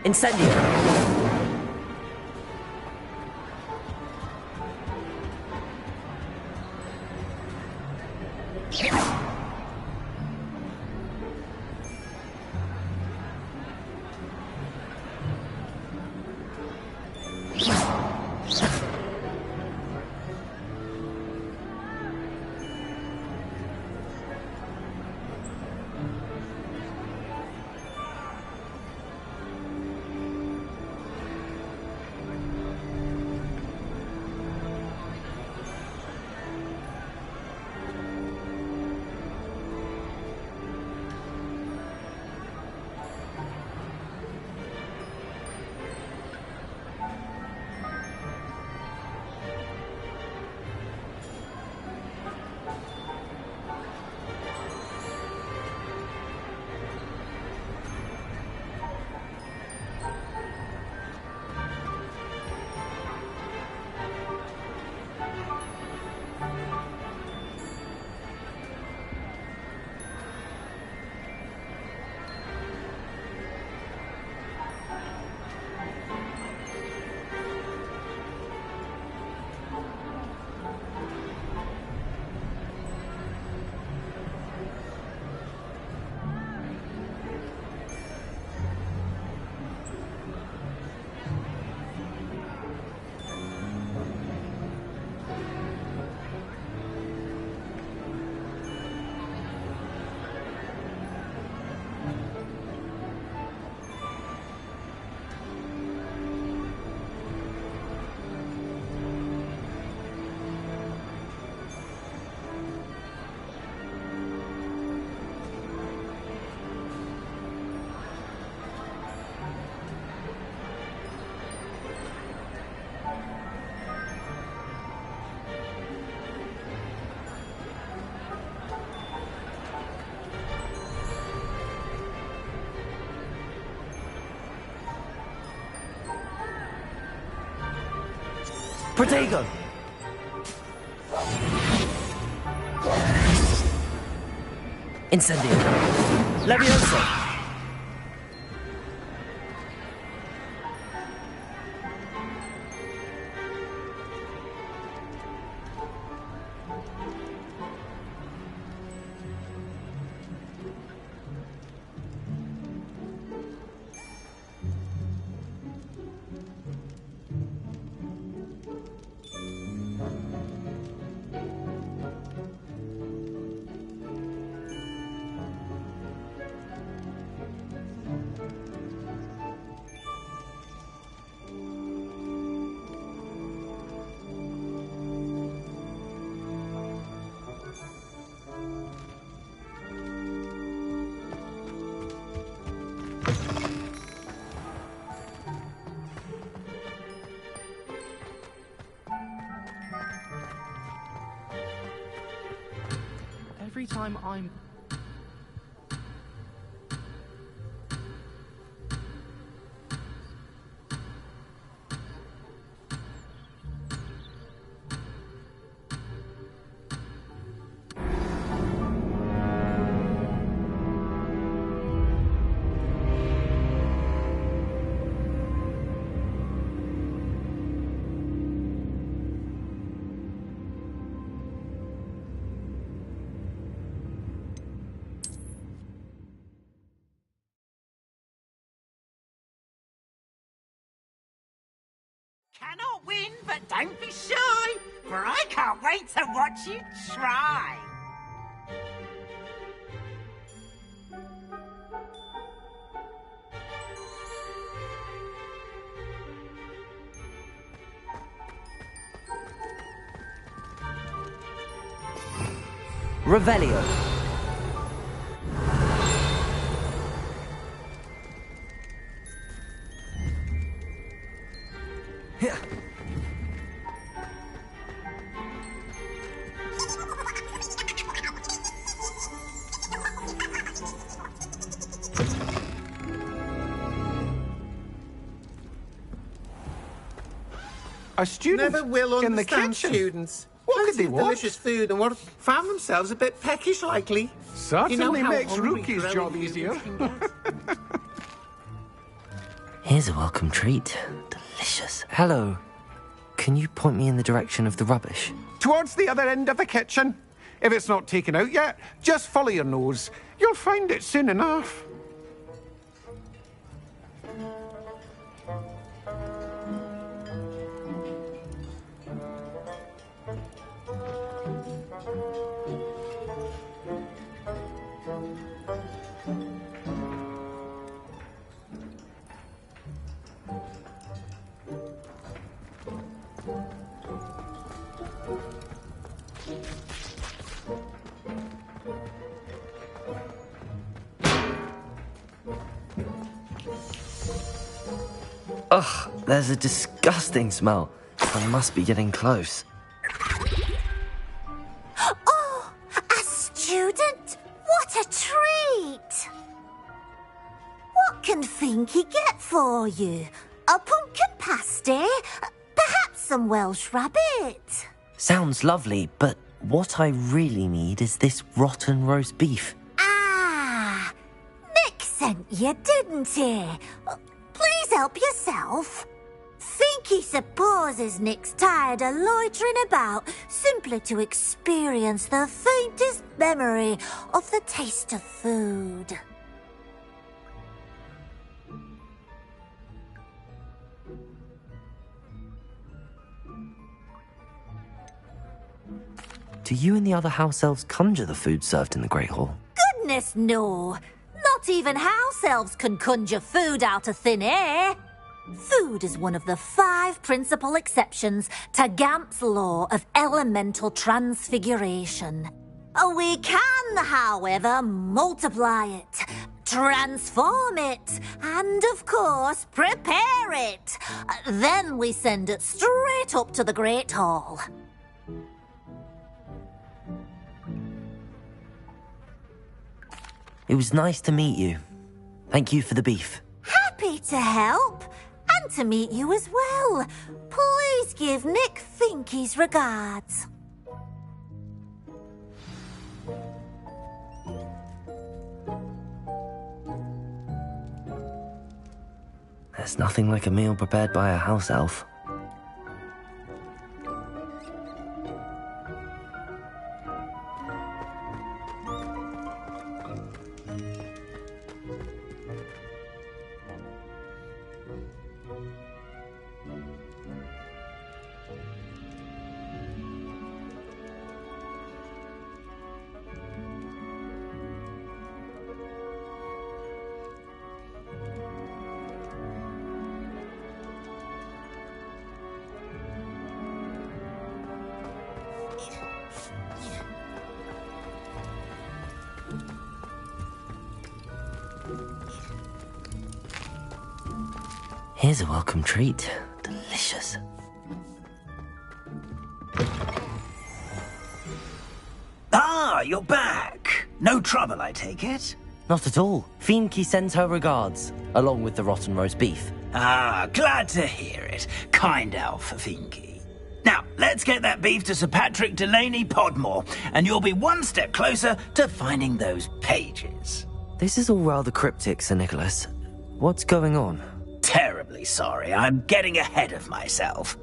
Incendio. Protego! Incendio! Levioso! Every time I'm... Cannot win, but don't be shy, for I can't wait to watch you try. Revelio. A student Never will in the understand kitchen. students. What could Plenty they of want? delicious food and what found themselves a bit peckish likely. Certainly you know how makes hungry Rookie's growing job humans easier. can get. Here's a welcome treat. Delicious. Hello. Can you point me in the direction of the rubbish? Towards the other end of the kitchen. If it's not taken out yet, just follow your nose. You'll find it soon enough. Ugh, there's a disgusting smell. I must be getting close. Oh, a student? What a treat! What can Finky get for you? A pumpkin pasty? Perhaps some Welsh rabbit? Sounds lovely, but what I really need is this rotten roast beef. Ah, Nick sent you, didn't he? Please help yourself. Finky supposes Nick's tired of loitering about simply to experience the faintest memory of the taste of food. Do you and the other house elves conjure the food served in the Great Hall? Goodness, no. Not even house elves can conjure food out of thin air. Food is one of the 5 principal exceptions to Gamp's law of elemental transfiguration. We can, however, multiply it, transform it, and, of course, prepare it. Then we send it straight up to the Great Hall. It was nice to meet you. Thank you for the beef. Happy to help, and to meet you as well. Please give Nick Finky's regards. There's nothing like a meal prepared by a house elf. Here's a welcome treat. Delicious. Ah, you're back. No trouble, I take it? Not at all. Fienke sends her regards, along with the rotten roast beef. Ah, glad to hear it. Kind elf, Finky. Now, let's get that beef to Sir Patrick Delaney Podmore, and you'll be one step closer to finding those pages. This is all rather cryptic, Sir Nicholas. What's going on? Terribly sorry, I'm getting ahead of myself.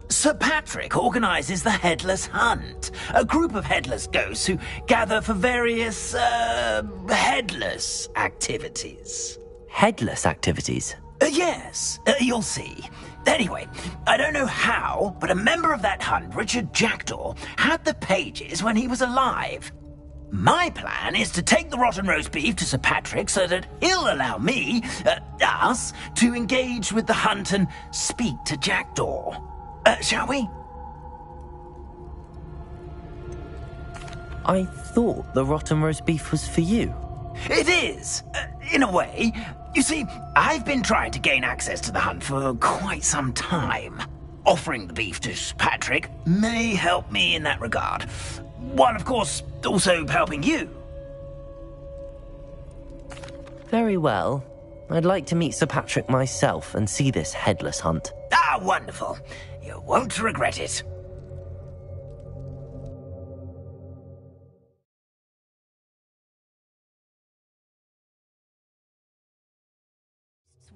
Sir Patrick organises the Headless Hunt, a group of headless ghosts who gather for various, headless activities. Headless activities? Yes, you'll see. Anyway, I don't know how, but a member of that hunt, Richard Jackdaw, had the pages when he was alive. My plan is to take the rotten roast beef to Sir Patrick so that he'll allow me, us, to engage with the hunt and speak to Jackdaw. Shall we? I thought the rotten roast beef was for you. It is, in a way. You see, I've been trying to gain access to the hunt for quite some time. Offering the beef to Sir Patrick may help me in that regard. While, of course, also helping you. Very well. I'd like to meet Sir Patrick myself and see this headless hunt. Ah, wonderful. You won't regret it.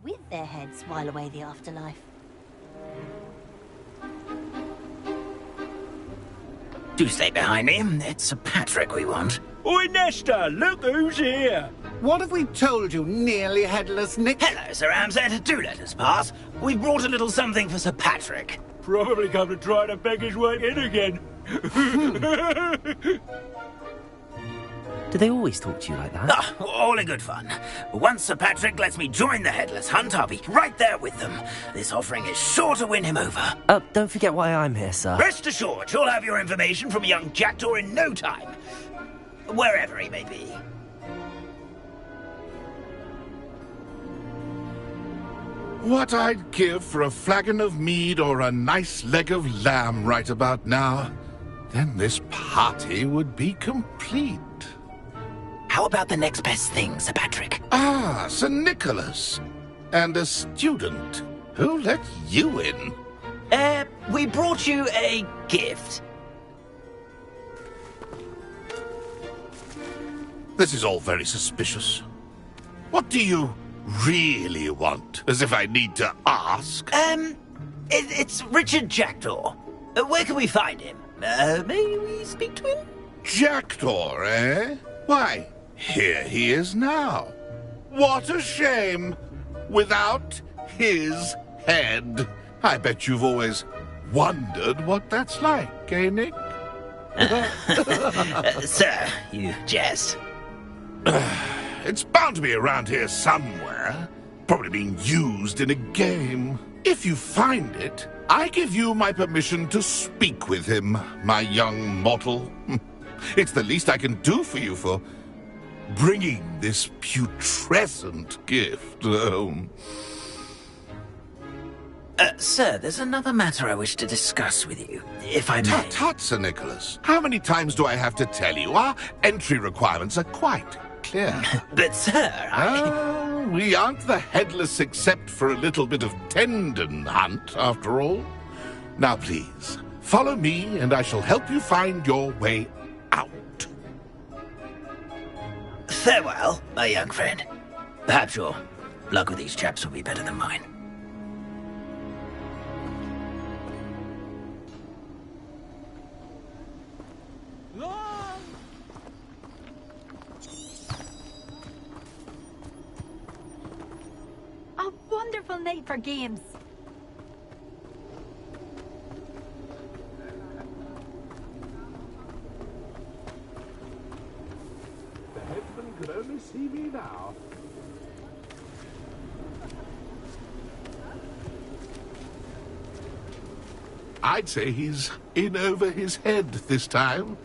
with their heads while away the afterlife. Do stay behind me. It's Sir Patrick we want. Oi, Nesta, look who's here. What have we told you, nearly headless Nick? Hello, Sir Ramsay. Do let us pass. We've brought a little something for Sir Patrick. Probably come to try to beg his way in again. Do they always talk to you like that? Ah, all in good fun. Once Sir Patrick lets me join the Headless Hunt, I'll be right there with them. This offering is sure to win him over. Don't forget why I'm here, sir. Rest assured, you'll have your information from young Jackdaw in no time. Wherever he may be. What I'd give for a flagon of mead or a nice leg of lamb right about now. Then this party would be complete. How about the next best thing, Sir Patrick? Ah, Sir Nicholas. And a student. Who let you in? We brought you a gift. This is all very suspicious. What do you really want? As if I need to ask. It's Richard Jackdaw. Where can we find him? May we speak to him? Jackdaw, eh? Why, here he is now. What a shame. Without his head. I bet you've always wondered what that's like, eh, Nick? Sir, you jest. It's bound to be around here somewhere. Probably being used in a game. If you find it, I give you my permission to speak with him, my young mortal. It's the least I can do for you for bringing this putrescent gift home. Sir, there's another matter I wish to discuss with you, if I may. Tut, tut, Sir Nicholas. How many times do I have to tell you? Our entry requirements are quite clear. But, sir, we aren't the headless except for a little bit of tendon hunt, after all. Now, please, follow me, and I shall help you find your way out. Farewell, my young friend. Perhaps your luck with these chaps will be better than mine. A wonderful night for games. The headsman could only see me now. I'd say he's in over his head this time.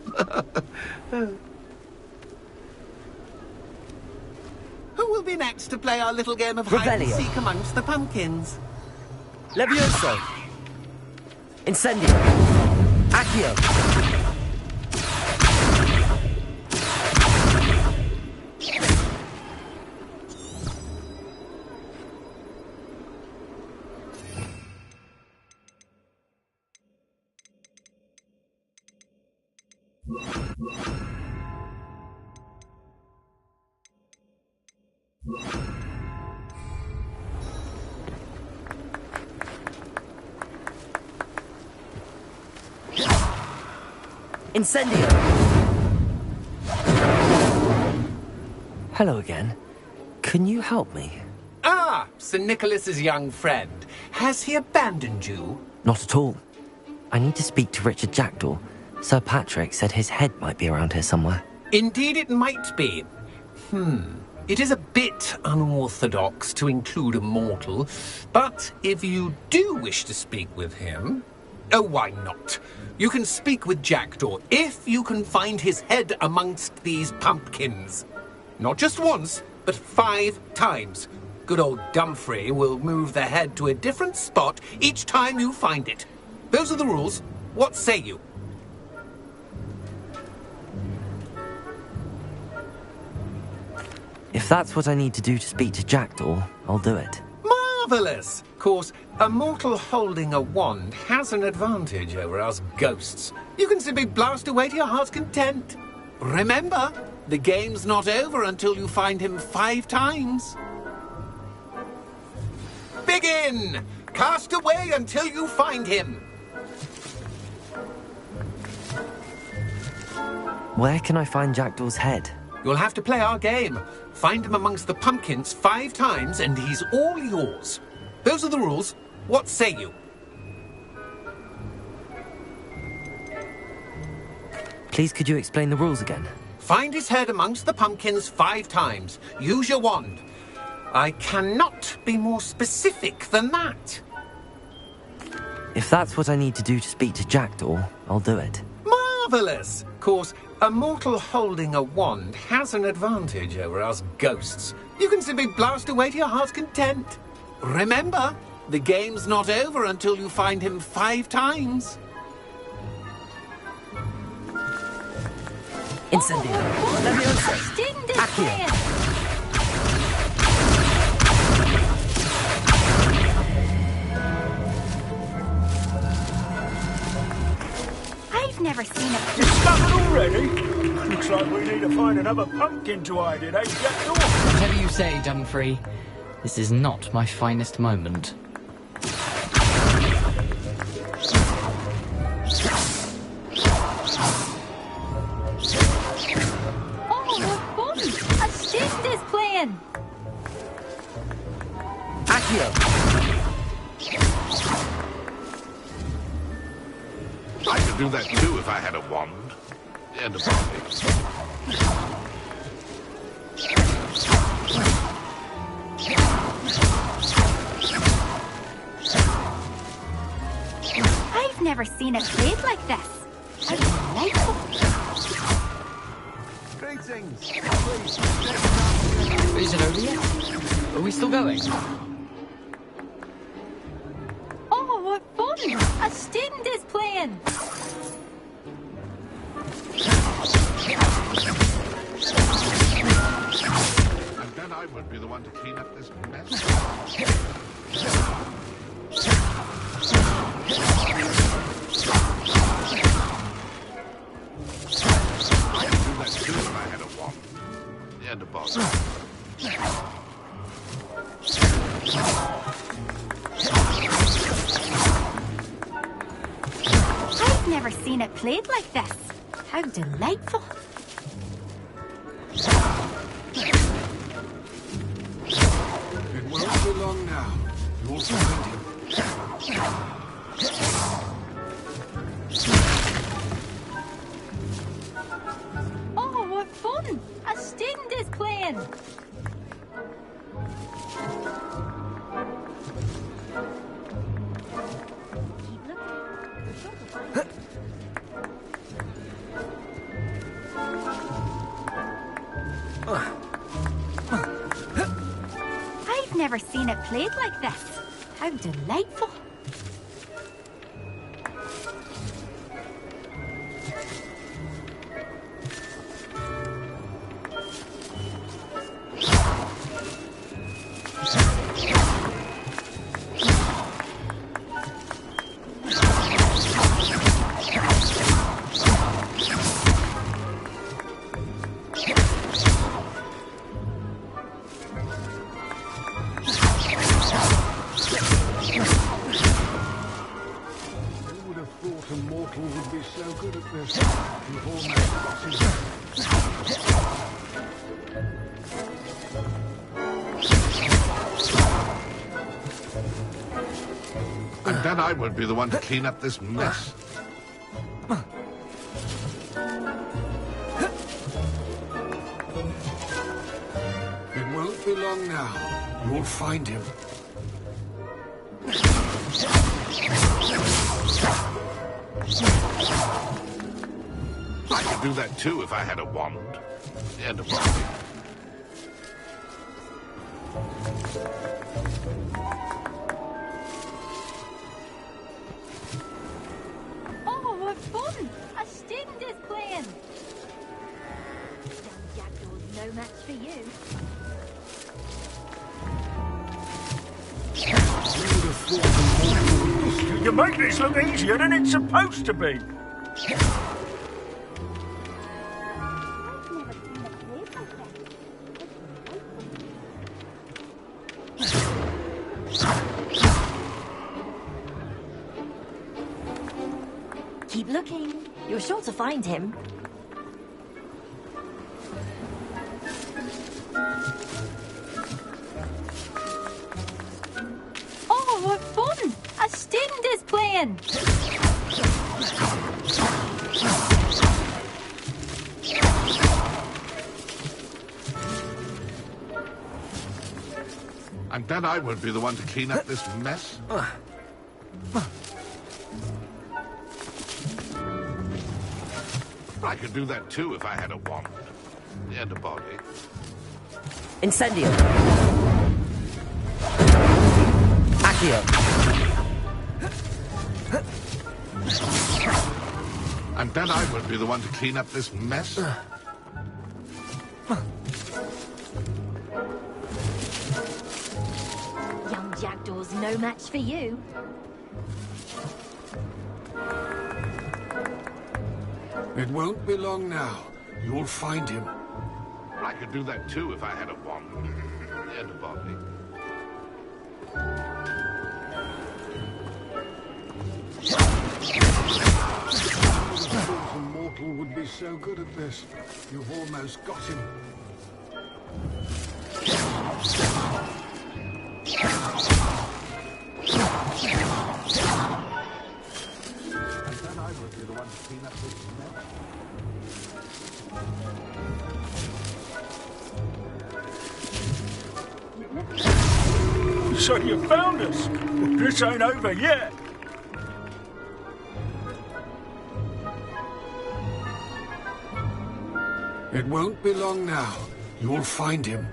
Who will be next to play our little game of hide and Revelio. seek amongst the pumpkins? Levioso. Incendio. Accio. Incendio. Hello again. Can you help me? Ah, Sir Nicholas's young friend. Has he abandoned you? Not at all. I need to speak to Richard Jackdaw. Sir Patrick said his head might be around here somewhere. Indeed it might be. It is a bit unorthodox to include a mortal, but if you do wish to speak with him... Oh, why not? You can speak with Jackdaw if you can find his head amongst these pumpkins. Not just once, but 5 times. Good old Dumfrey will move the head to a different spot each time you find it. Those are the rules. What say you? If that's what I need to do to speak to Jackdaw, I'll do it. Marvellous! Of course, a mortal holding a wand has an advantage over us ghosts. You can simply blast away to your heart's content. Remember, the game's not over until you find him 5 times. begin! Cast away until you find him. Where can I find Jackdaw's head? You'll have to play our game. Find him amongst the pumpkins 5 times and he's all yours. Those are the rules. What say you? Please, could you explain the rules again? Find his head amongst the pumpkins 5 times. Use your wand. I cannot be more specific than that. If that's what I need to do to speak to Jackdaw, I'll do it. Marvellous! Of course, a mortal holding a wand has an advantage over us ghosts. You can simply blast away to your heart's content. Remember, the game's not over until you find him 5 times. Incendio. Leviosa. Accio. I've never seen a... You started already? Looks like we need to find another pumpkin to hide in, eh, Jackdaw? Whatever you say, Dumfrey. This is not my finest moment. Oh, what fun! A shift is playing! Accio. I could do that too if I had a wand. And a body. I've never seen it played like this. How delightful! Greetings. Is it over yet? Are we still going? Oh, what fun! A student is playing! And then I would be the one to clean up this mess. I could do that too if I had a wand. And a body. I've never seen it played like this. How delightful! It won't be long now. You'll find him. Oh, what fun! A student is playing! I've never seen it played like this. How delightful! And then I would be the one to clean up this mess. It won't be long now. You'll find him. I could do that too if I had a wand. And a body. Oh, what fun! A student is playing! Young Jackdaw's no match for you. You make this look easier than it's supposed to be. I've never seen it played like this. find him. Oh, what fun! A student is playing! And then I won't be the one to clean up this mess. I could do that too if I had a wand. And a body. Incendio. Accio. And then I won't be the one to clean up this mess. Young Jackdaw's no match for you. It won't be long now. You'll find him. I could do that too if I had a wand. And a body. A mortal would be so good at this. You've almost got him. Then I would be the one to clean up this mess. So you found us. This ain't over yet. It won't be long now. You'll find him.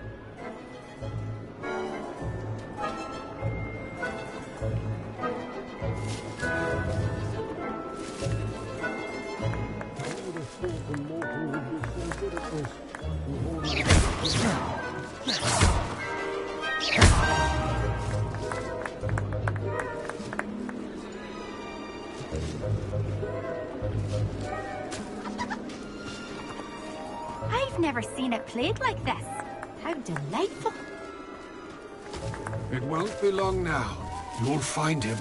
I've never seen it played like this. How delightful. It won't be long now. You'll find him.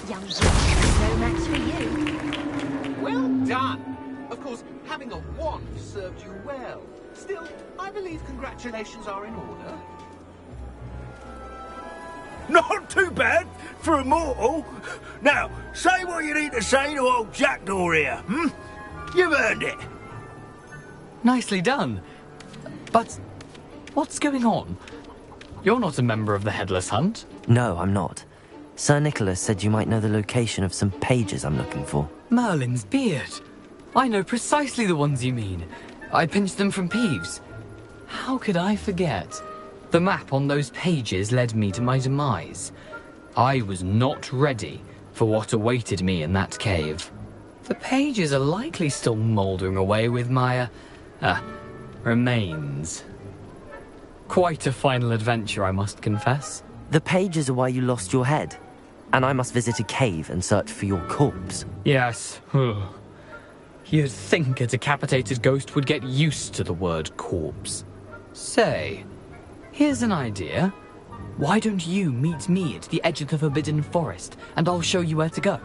Young Jackdaw's no match for you. Well done! Of course, having a wand served you well. Still, I believe congratulations are in order. Not too bad for a mortal. Now, say what you need to say to old Jackdaw here, hmm? You've earned it. Nicely done. But what's going on? You're not a member of the Headless Hunt. No, I'm not. Sir Nicholas said you might know the location of some pages I'm looking for. Merlin's beard. I know precisely the ones you mean. I pinched them from Peeves. How could I forget? The map on those pages led me to my demise. I was not ready for what awaited me in that cave. The pages are likely still mouldering away with my, remains. Quite a final adventure, I must confess. The pages are why you lost your head, and I must visit a cave and search for your corpse. Yes. You'd think a decapitated ghost would get used to the word corpse. Say, here's an idea. Why don't you meet me at the edge of the Forbidden Forest, and I'll show you where to go?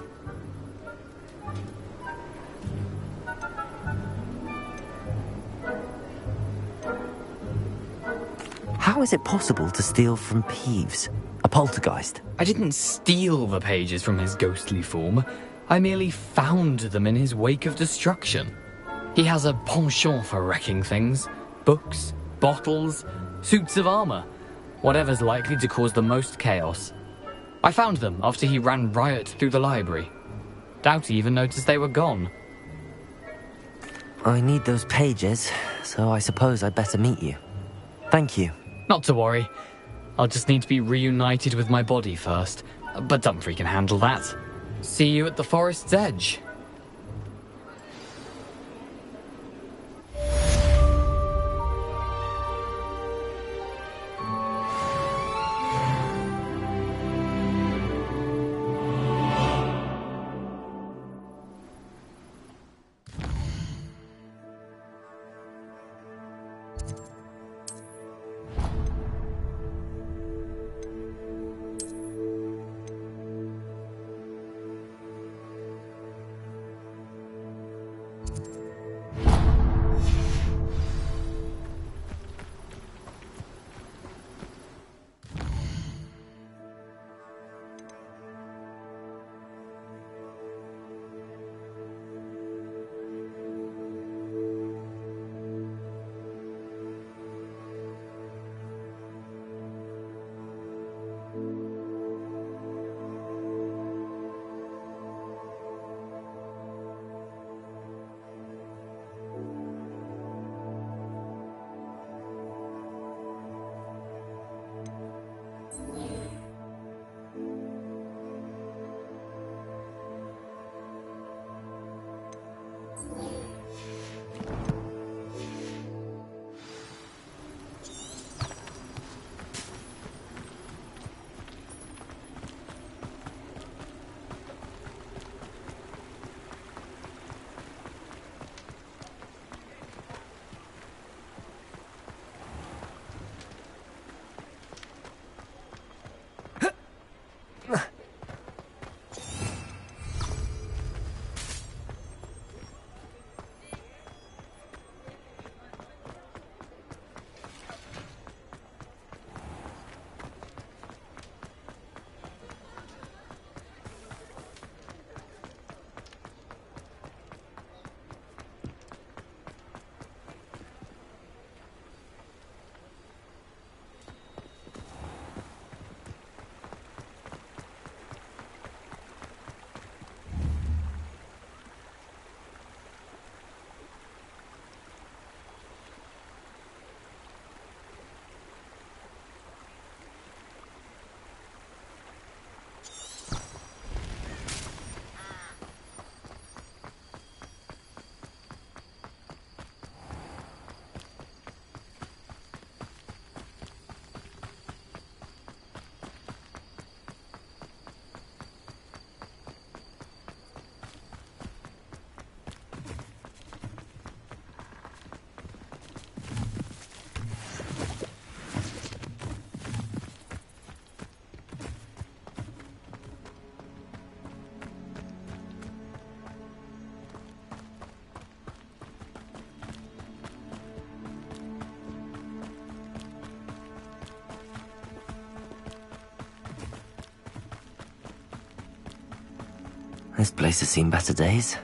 How is it possible to steal from Peeves? A poltergeist? I didn't steal the pages from his ghostly form. I merely found them in his wake of destruction. He has a penchant for wrecking things. Books, bottles, suits of armor. Whatever's likely to cause the most chaos. I found them after he ran riot through the library. Doubt he even noticed they were gone. I need those pages, so I suppose I'd better meet you. Thank you. Not to worry. I'll just need to be reunited with my body first. But Dumfries can handle that. See you at the forest's edge. This place has seen better days.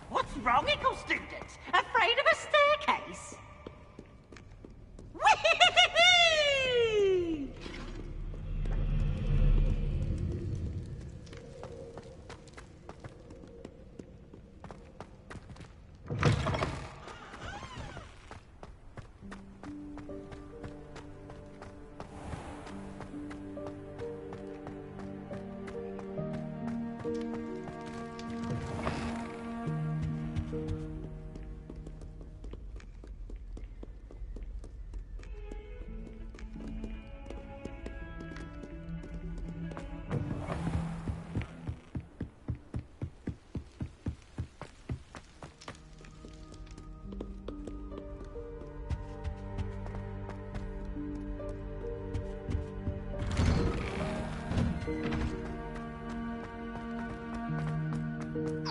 What's wrong, Eagle students? Afraid of a staircase? Whee!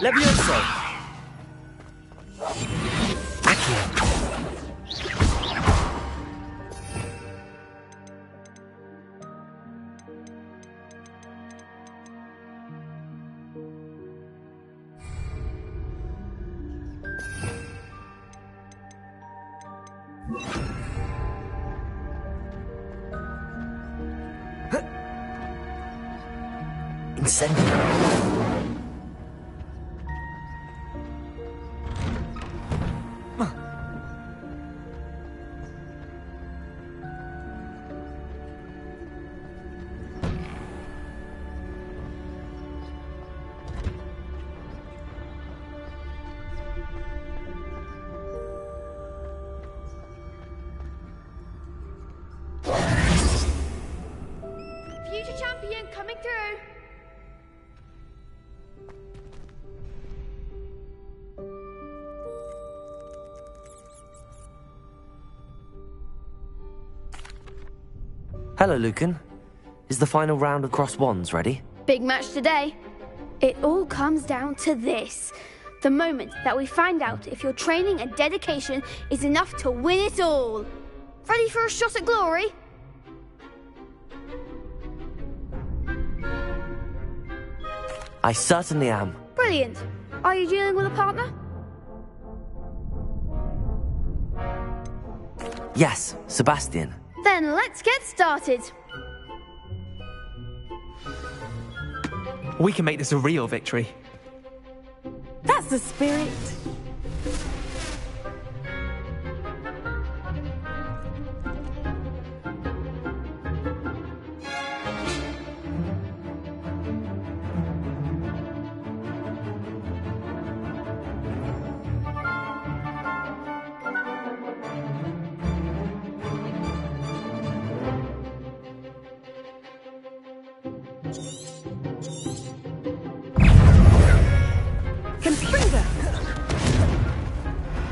Levioso! Incendio. Future champion coming through. Hello, Lucan. Is the final round of cross wands ready? Big match today. It all comes down to this. The moment that we find out if your training and dedication is enough to win it all. Ready for a shot at glory? I certainly am. Brilliant. Are you dealing with a partner? Yes, Sebastian. Then let's get started. We can make this a real victory. That's the spirit.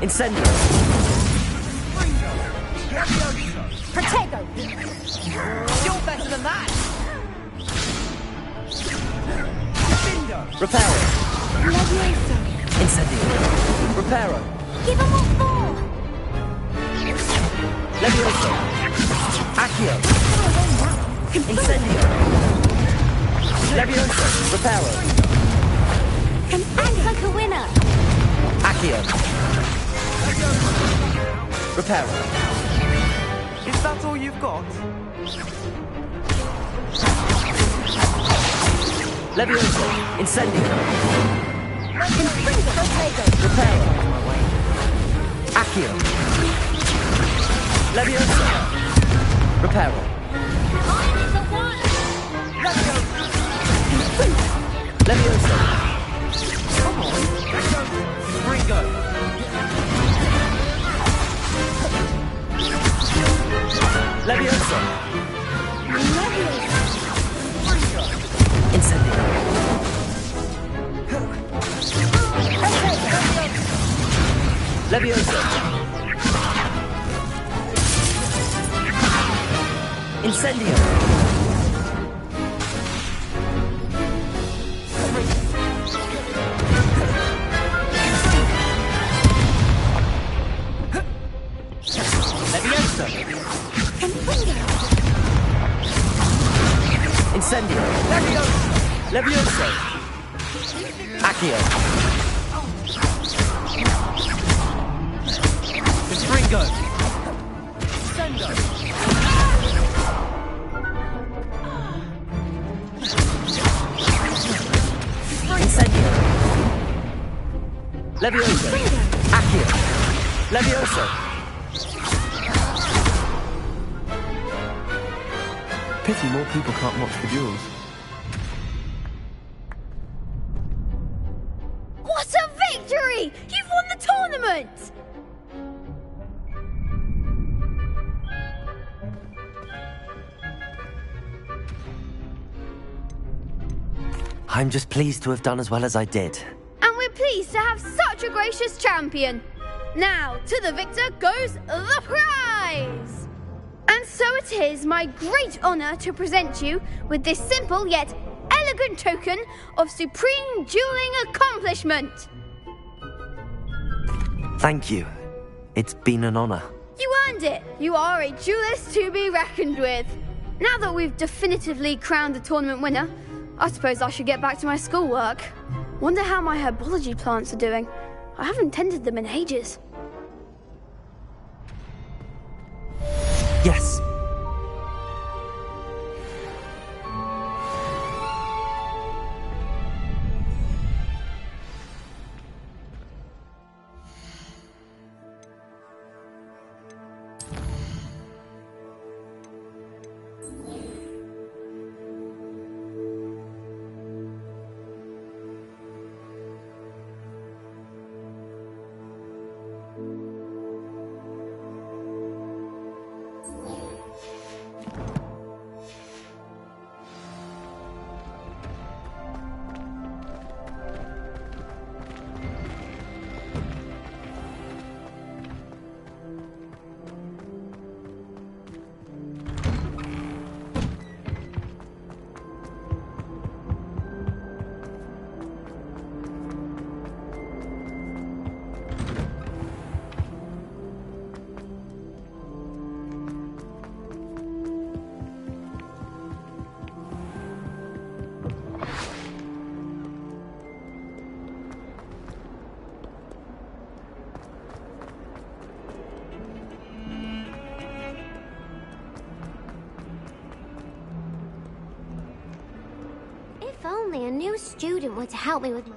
Incendio! Protego! You're better than that! Reparo! Levioso! Incendio! Reparo! Give him what for! Levioso! Accio! Incendio! Levioso! Reparo! Act like a winner! Accio! Reparo! Is that all you've got? Levioso! Incendio! Protego! Reparo! Accio! Levioso! Reparo! I'm in the one! Levioso! Come on! Ringo! Levioso! Incendio! Levioso! Incendio! go. Sendo. Incendio. Levioso. Accio. Levioso. Pity more people can't watch the duels. What a victory! You've won the tournament! I'm just pleased to have done as well as I did. And we're pleased to have such a gracious champion. Now, to the victor goes the prize! And so it is my great honour to present you with this simple yet elegant token of supreme dueling accomplishment. Thank you. It's been an honor. You earned it. You are a duelist to be reckoned with. Now that we've definitively crowned the tournament winner, I suppose I should get back to my schoolwork. Wonder how my herbology plants are doing. I haven't tended them in ages. Yes. If only a new student were to help me with my...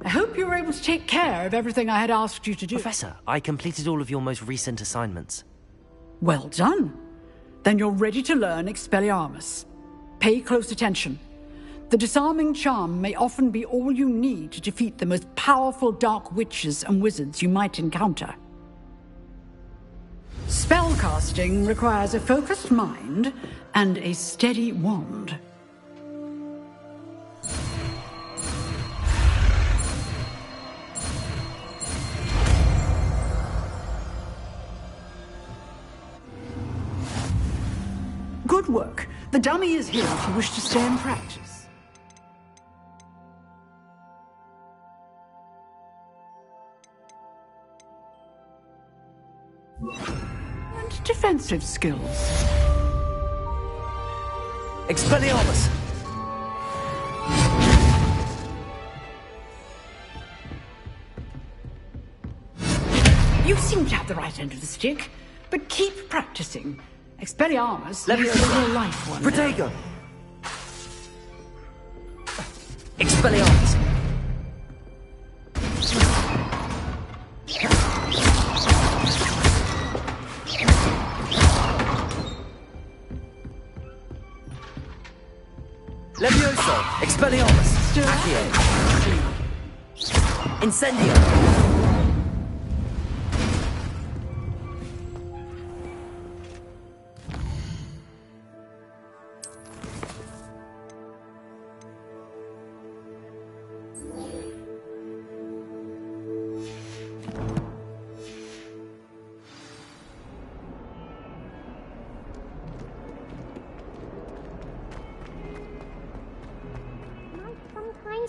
I hope you were able to take care of everything I had asked you to do. Professor, I completed all of your most recent assignments. Well done. Then you're ready to learn Expelliarmus. Pay close attention. The disarming charm may often be all you need to defeat the most powerful dark witches and wizards you might encounter. Spellcasting requires a focused mind and a steady wand. Good work. The dummy is here if you wish to stay and practice. And defensive skills. Expelliarmus! You seem to have the right end of the stick, but keep practicing. Expelliarmus Let me may save your life one day. Protego! Expelliarmus! Levioso! Expelliarmus! Accio! Incendio!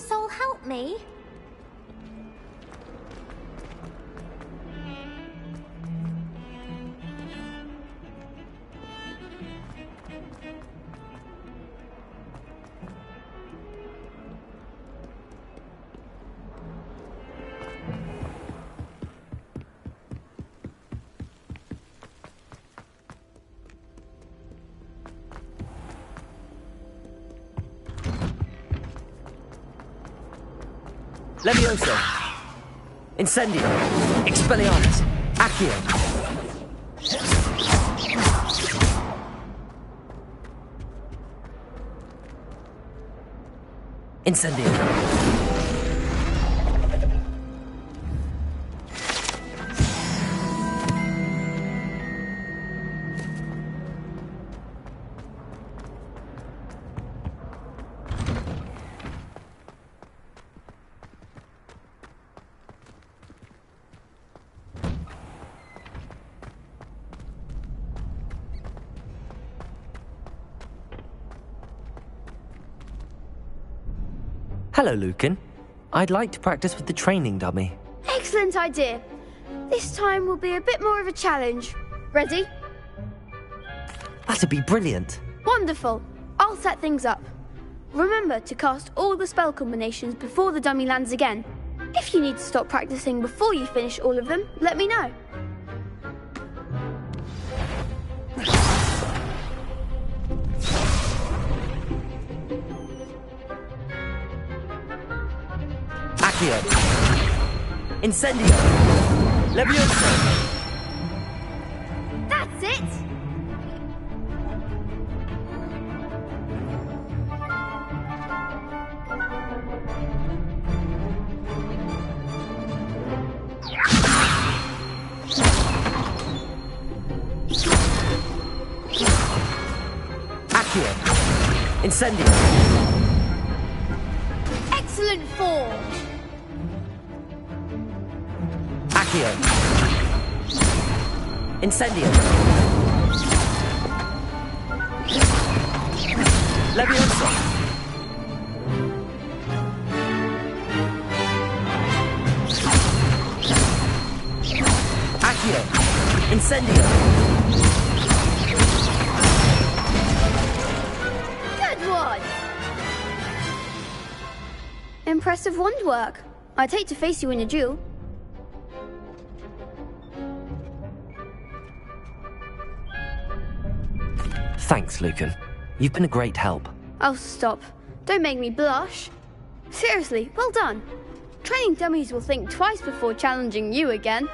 soul help me? Levioso! Incendio! Expelliarmus! Accio! Incendio! Hello, Lucan. I'd like to practice with the training dummy. Excellent idea. This time will be a bit more of a challenge. Ready? That'd be brilliant. Wonderful. I'll set things up. Remember to cast all the spell combinations before the dummy lands again. If you need to stop practicing before you finish all of them, let me know. Accio! Incendio! Levioso! That's it! Accio! Incendio! Excellent form! Accio! Incendio! Levioso! Accio! Incendio! Good one! Impressive wand work. I'd hate to face you in a duel. Thanks, Lucan. You've been a great help. Oh, stop. Don't make me blush. Seriously, well done. Training dummies will think twice before challenging you again.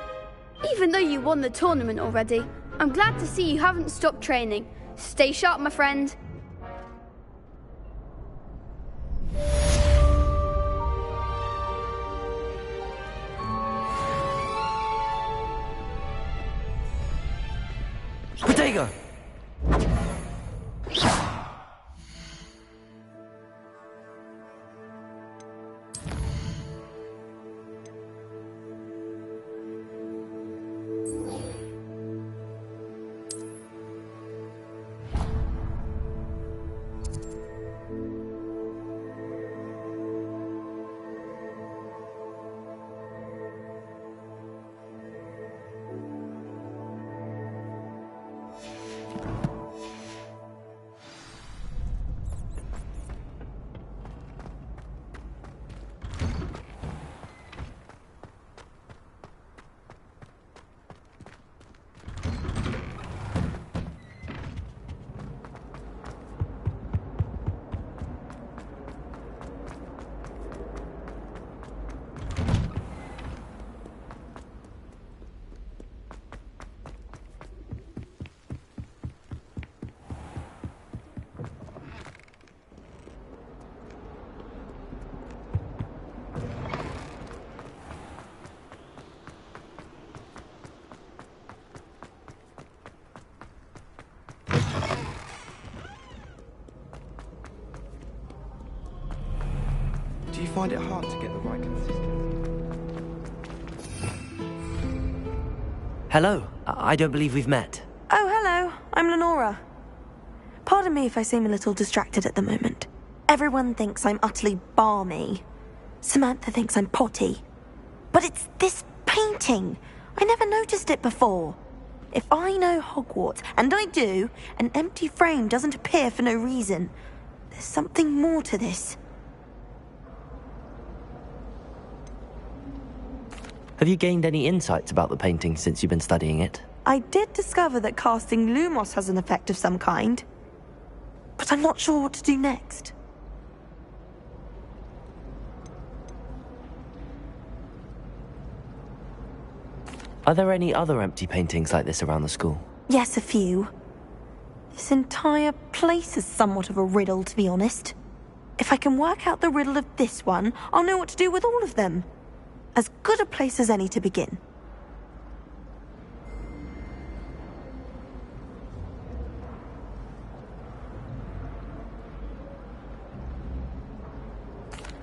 Even though you won the tournament already, I'm glad to see you haven't stopped training. Stay sharp, my friend. Protego! Do you find it hard to get the right consistency? Hello. I don't believe we've met. Oh, hello. I'm Lenora. Pardon me if I seem a little distracted at the moment. Everyone thinks I'm utterly balmy. Samantha thinks I'm potty. But it's this painting. I never noticed it before. If I know Hogwarts, and I do, an empty frame doesn't appear for no reason. There's something more to this. Have you gained any insights about the painting since you've been studying it? I did discover that casting Lumos has an effect of some kind. But I'm not sure what to do next. Are there any other empty paintings like this around the school? Yes, a few. This entire place is somewhat of a riddle, to be honest. If I can work out the riddle of this one, I'll know what to do with all of them. As good a place as any to begin.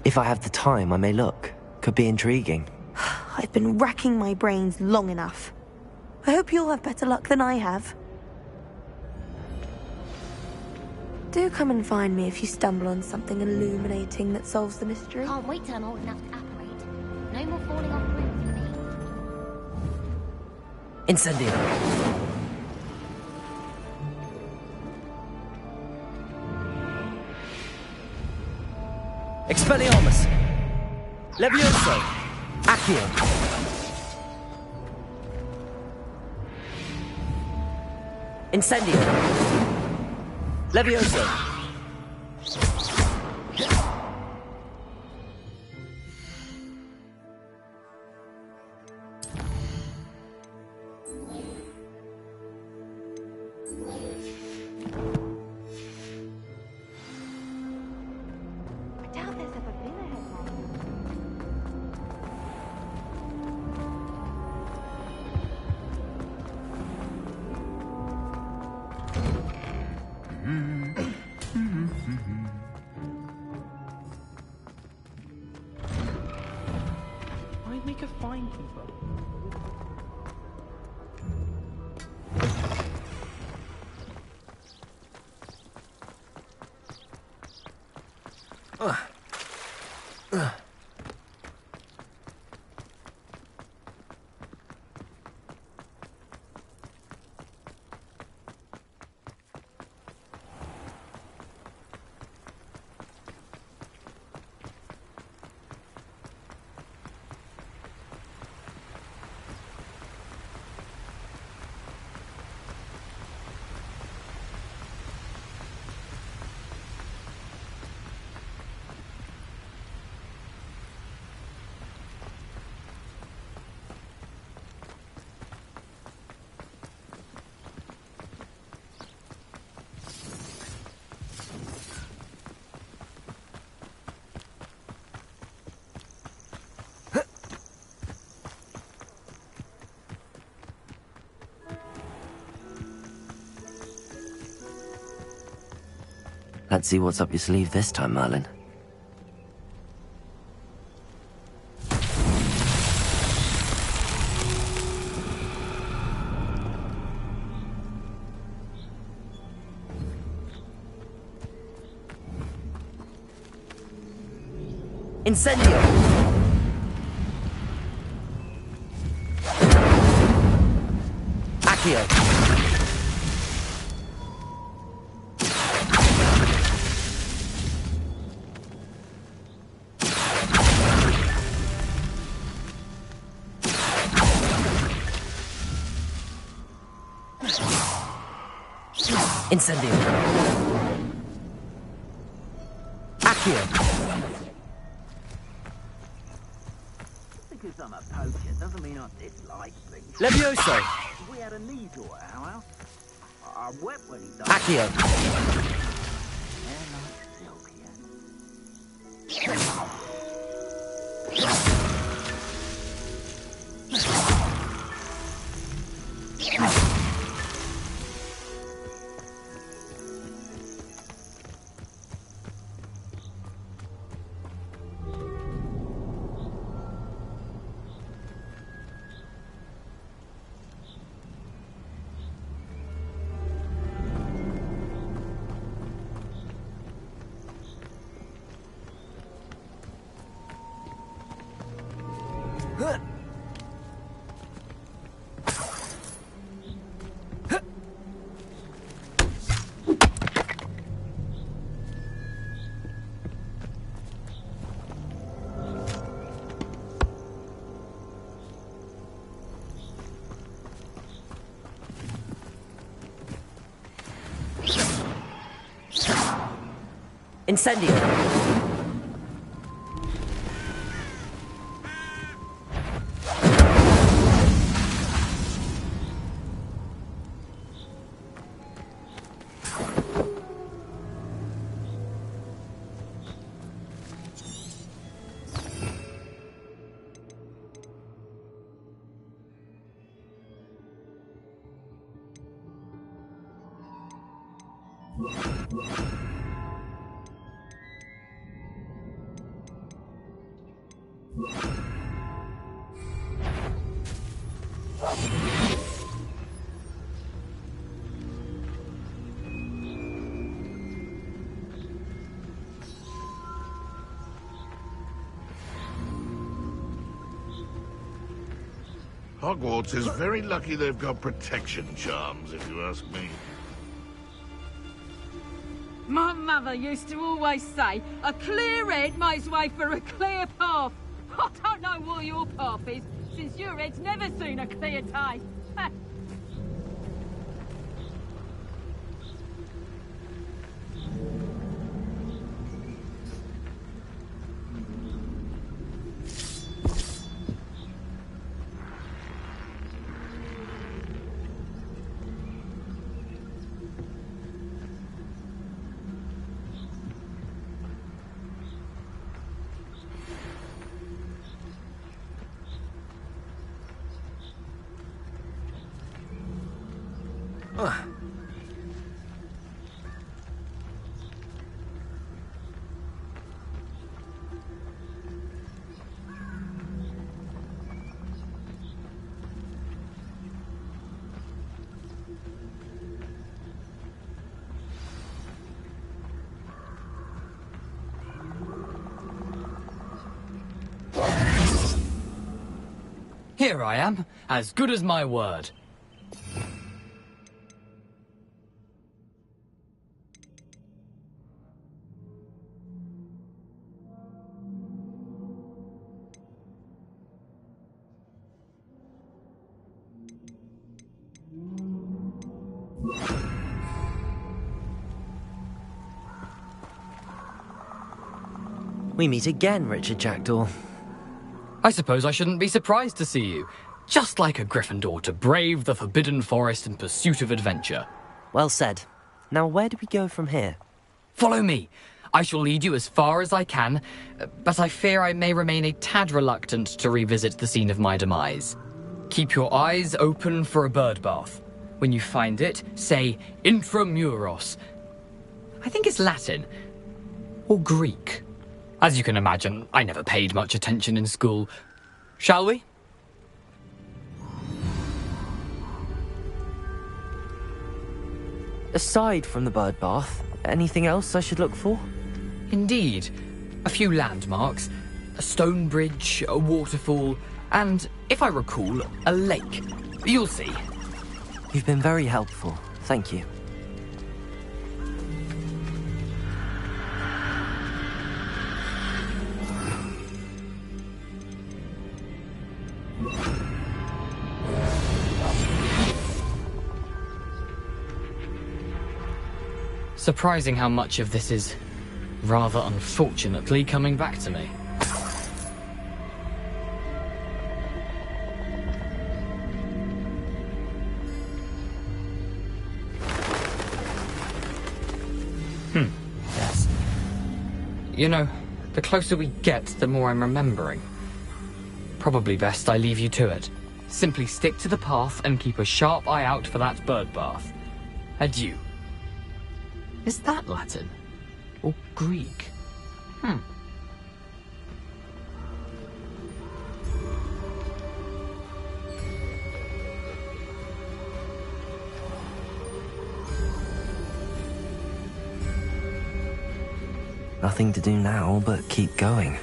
If I have the time, I may look. Could be intriguing. I've been racking my brains long enough. I hope you'll have better luck than I have. Do come and find me if you stumble on something illuminating that solves the mystery. Can't wait till I'm old enough to apparate. No more falling off roofs for me. Incendio. Expelliarmus! Levioso! Accio! Incendio! Levioso! I doubt there's ever been a headmaster. I'd make a fine keeper. Let's see what's up your sleeve this time, Merlin. Incendio! Accio! Incendio! Accio! Because I'm a poacher doesn't mean I dislike things. Levioso! If we had a needle at our house, I wept when he died. Accio! Hair like silk, yeah. Incendio! Hogwarts is very lucky they've got protection charms, if you ask me. My mother used to always say, a clear head makes way for a clear path. I don't know what your path is, since your head's never seen a clear day. Here I am, as good as my word. We meet again, Richard Jackdaw. I suppose I shouldn't be surprised to see you. Just like a Gryffindor to brave the Forbidden Forest in pursuit of adventure. Well said. Now where do we go from here? Follow me. I shall lead you as far as I can, but I fear I may remain a tad reluctant to revisit the scene of my demise. Keep your eyes open for a bird bath. When you find it, say intramuros. I think it's Latin. Or Greek. As you can imagine, I never paid much attention in school. Shall we? Aside from the bird bath, anything else I should look for? Indeed. A few landmarks, a stone bridge, a waterfall, and, if I recall, a lake. You'll see. You've been very helpful. Thank you. Surprising how much of this is, rather unfortunately, coming back to me. Yes. You know, the closer we get, the more I'm remembering. Probably best I leave you to it. Simply stick to the path and keep a sharp eye out for that bird bath. Adieu. Is that Latin? Or Greek? Nothing to do now but keep going.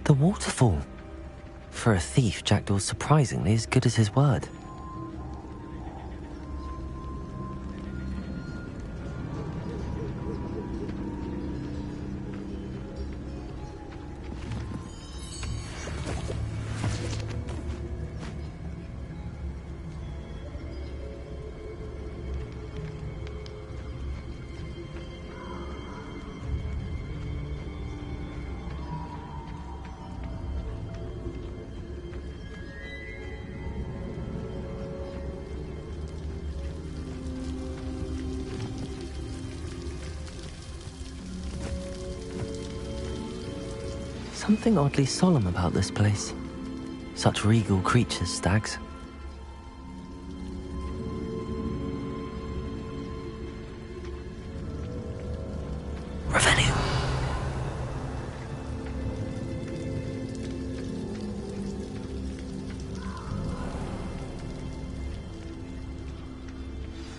The waterfall. For a thief, Jackdaw's surprisingly as good as his word. Something oddly solemn about this place. Such regal creatures, stags. Revenue.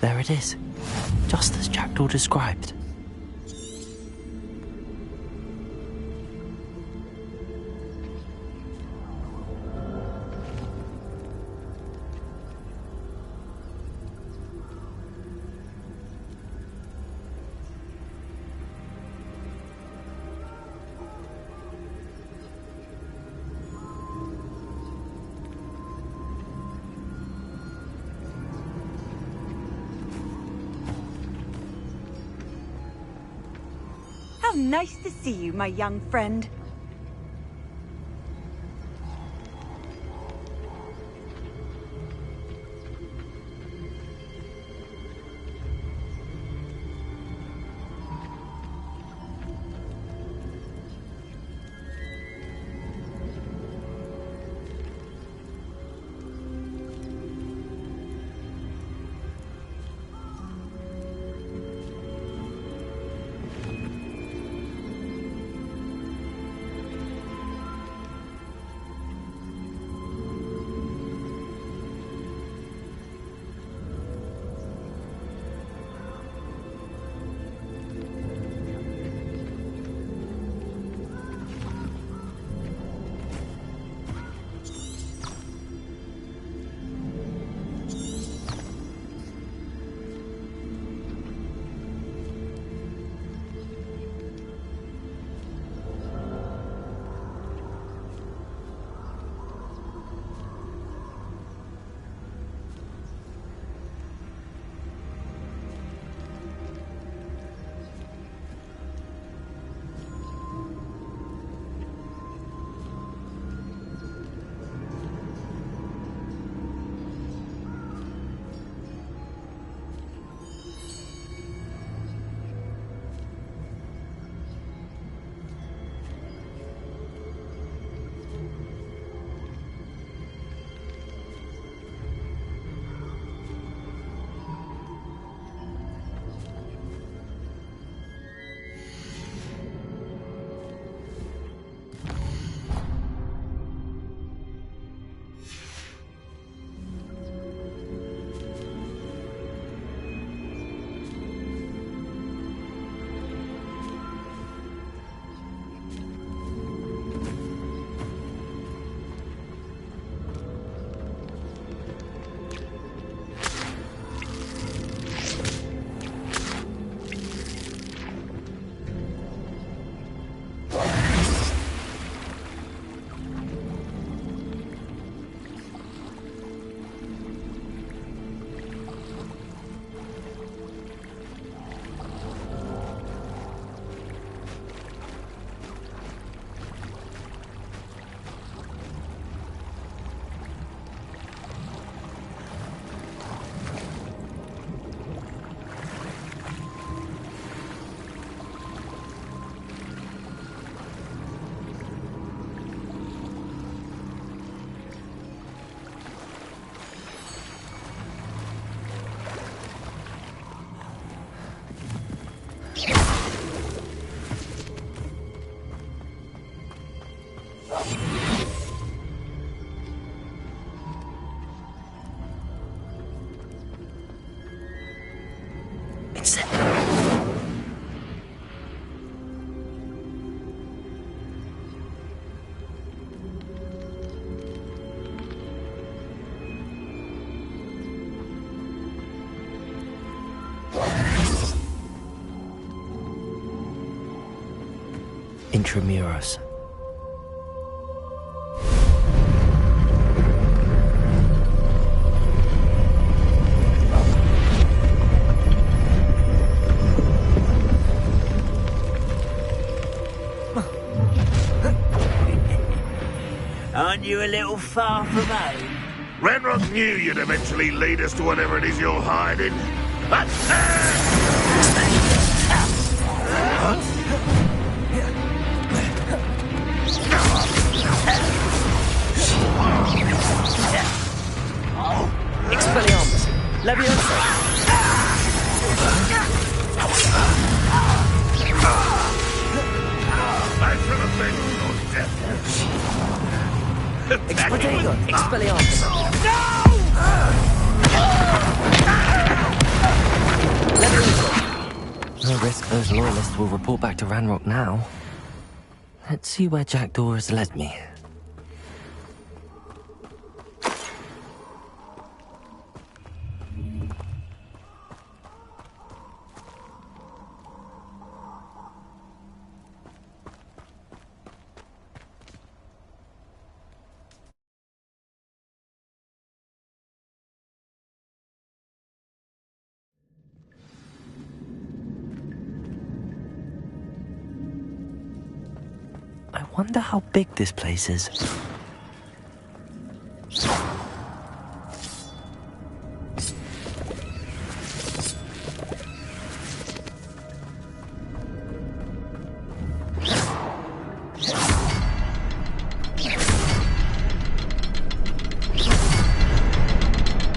There it is, just as Jackdaw described. How nice to see you, my young friend. Intramuros. Aren't you a little far from home? Ranrock knew you'd eventually lead us to whatever it is you're hiding. Expelliarmus! Leviosa! Expedego! Expelliarmus! No risk those loyalists will report back to Ranrock now. Let's see where Jackdaw has led me. I wonder how big this place is.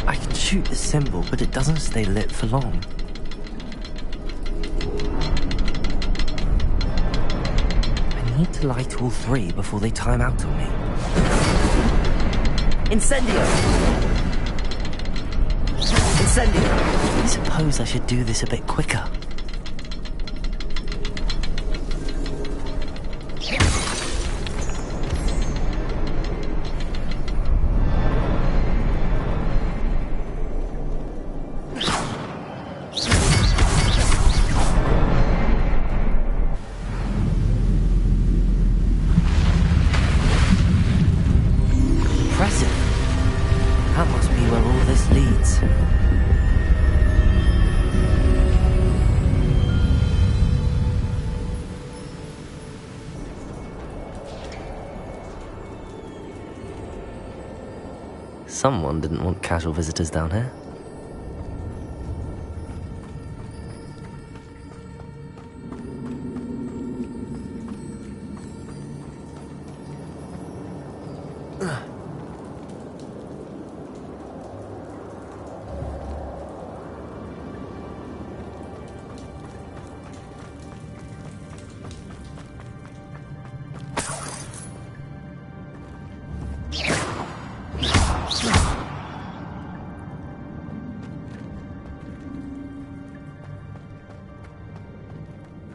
I can shoot the symbol, but it doesn't stay lit for long. I need to light all three before they time out on me. Incendio! Incendio! I suppose I should do this a bit quicker. That must be where all this leads. Someone didn't want casual visitors down here.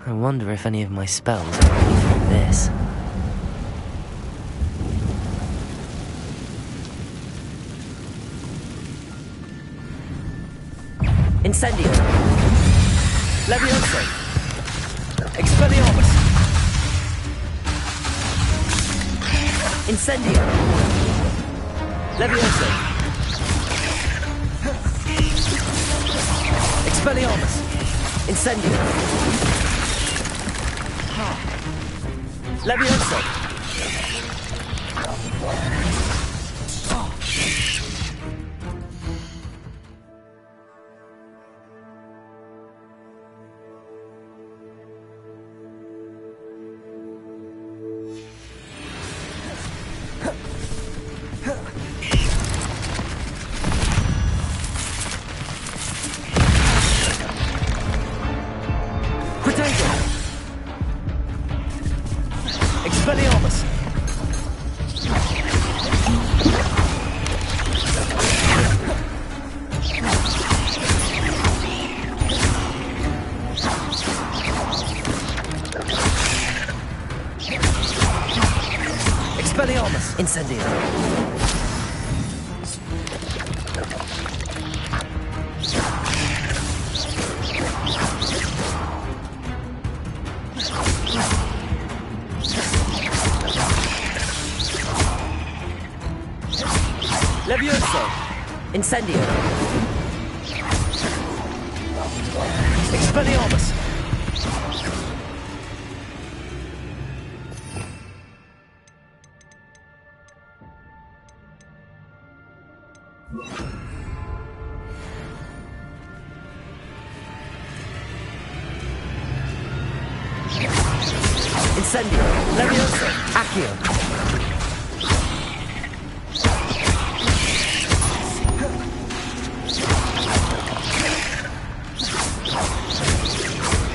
I wonder if any of my spells are ready for this. Incendio! Leviosa! Expelliarmus! Incendio! Leviosa! Expelliarmus! Incendio! Leviosa! Expelliarmus! Expelliarmus! Incendio! Levioso! Incendio! Expelliarmus! Incendio! Levioso! Accio!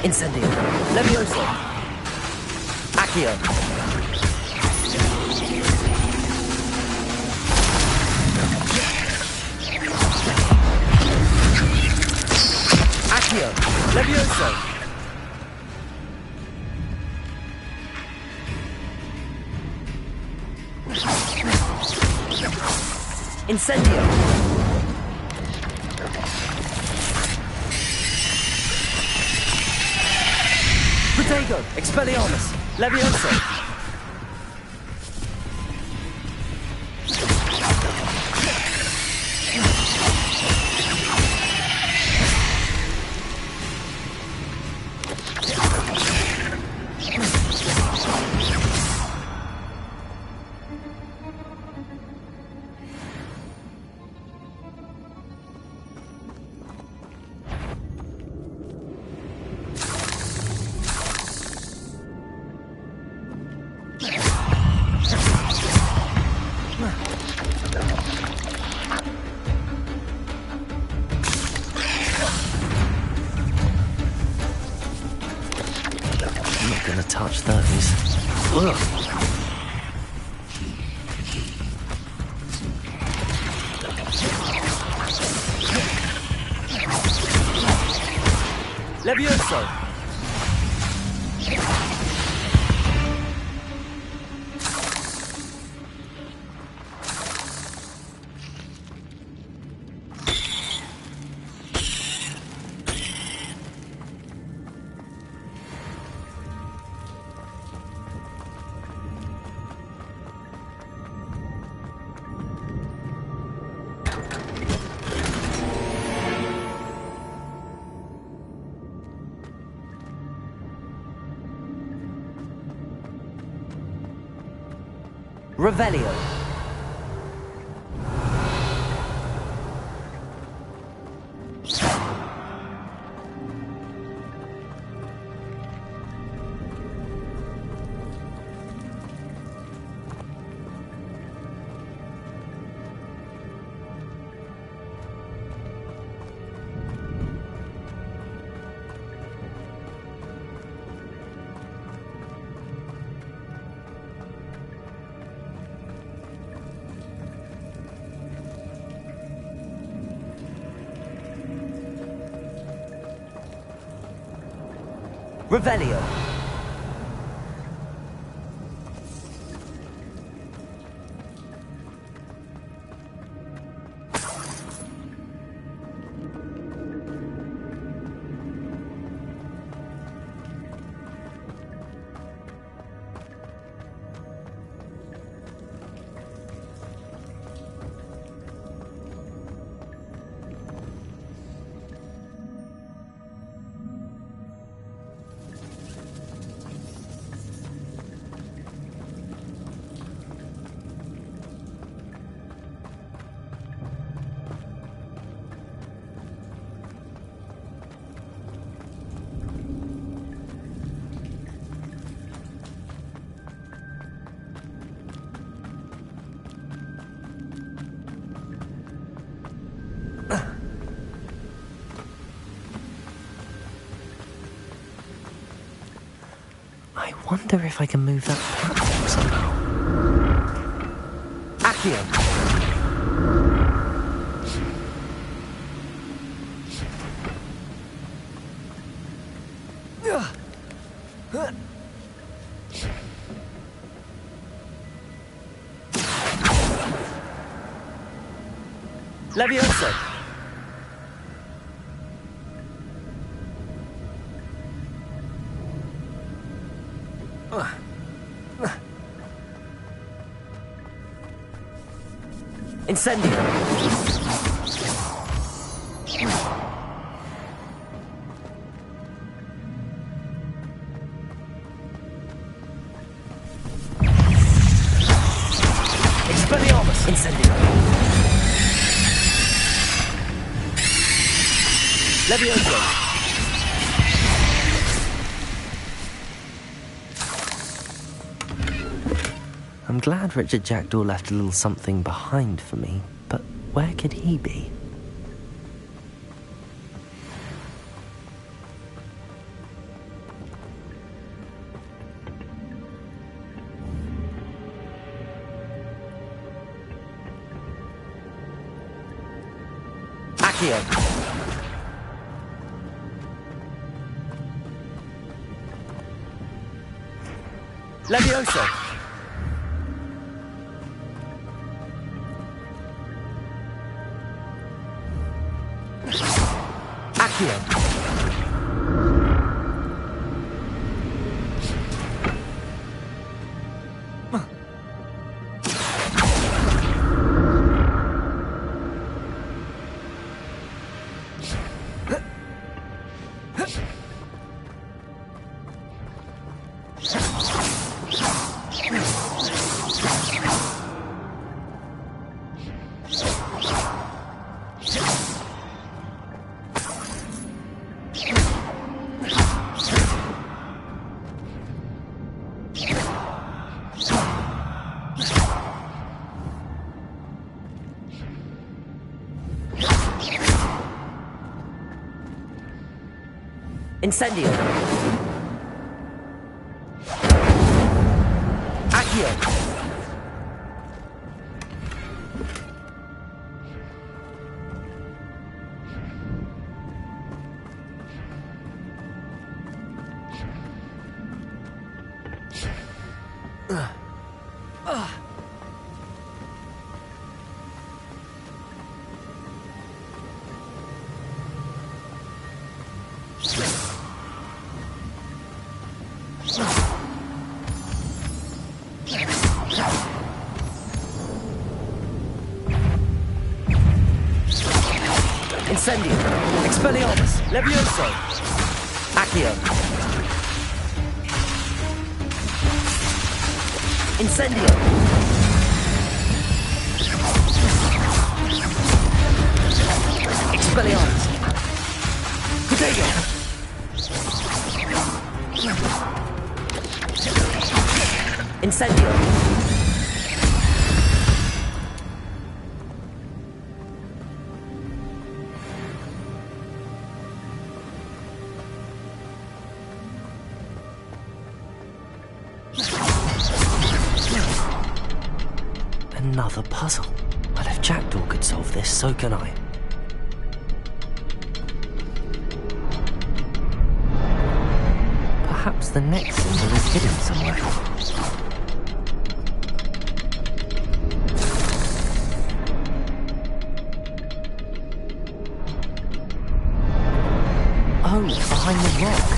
Incendio! Levioso! Accio! Accio! Levioso! Incendio! Protego! Expelliarmus! Levioso! Touch those. Ugh. Levioso! Revelio. Revelio. I wonder if I can move that platform somehow. Accio. Levioso. Incendio. Expelliarmus. Incendio. Levioso. I'm glad Richard Jackdaw left a little something behind for me, but where could he be? Accio. Levioso. Accio. Incendio. Accio. Incendio. Expelliarmus. Levioso. Accio. Incendio. Expelliarmus. Protego. Incendio. Another puzzle. But if Jackdaw could solve this, so can I. Perhaps the next symbol is hidden somewhere. Oh, behind the rock.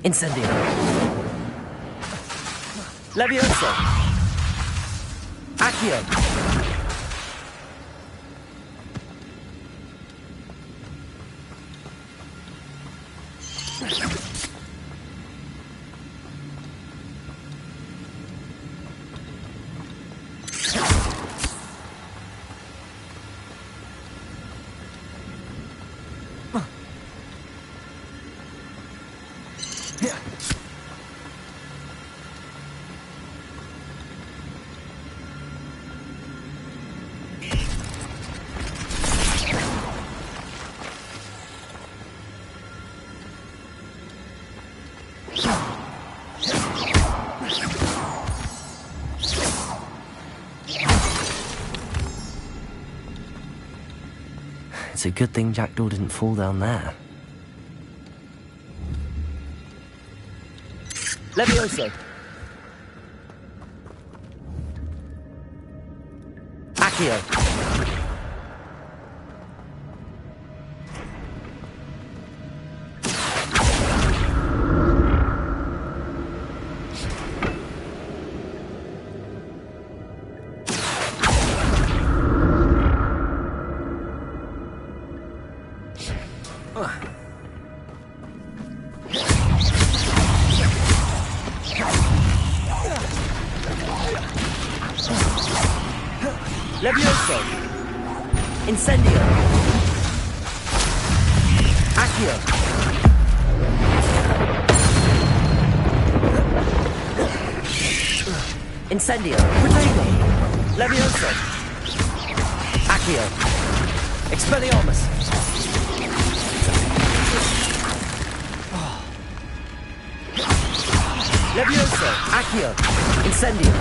Incendio. Levioso. Accio. It's a good thing Jackdaw didn't fall down there. Levioso. Accio. Levioso. Incendio. Accio. Incendio. Protego. Levioso. Accio. Expelliarmus. Levioso. Accio. Incendio.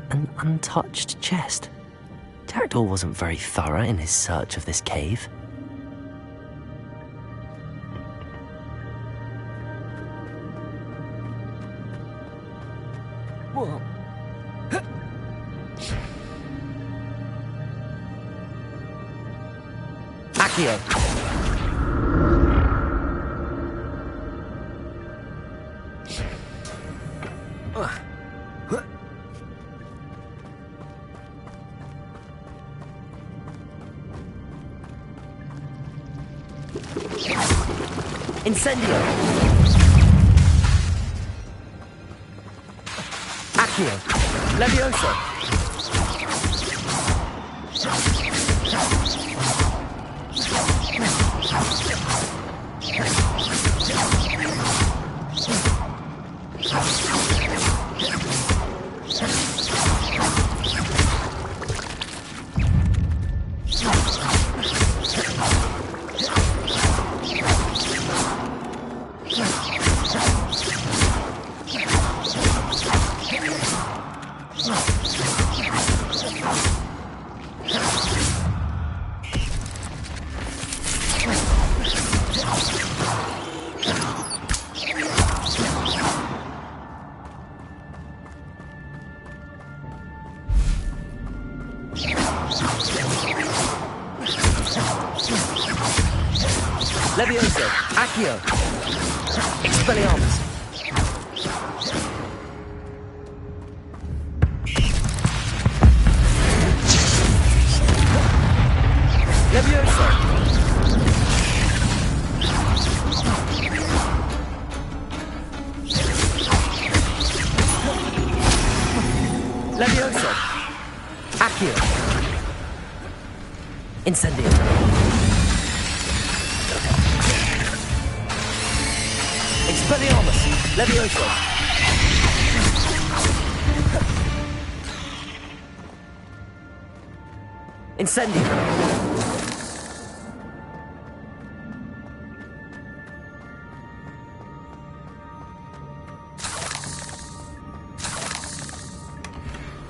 An untouched chest. Jackdaw wasn't very thorough in his search of this cave. Whoa. Accio. Incendio. Accio. Levioso. Levioso. Accio. Expelliarmus. Levioso. Levioso. Accio. Incendio. Expelliarmus. Levioso. Incendio.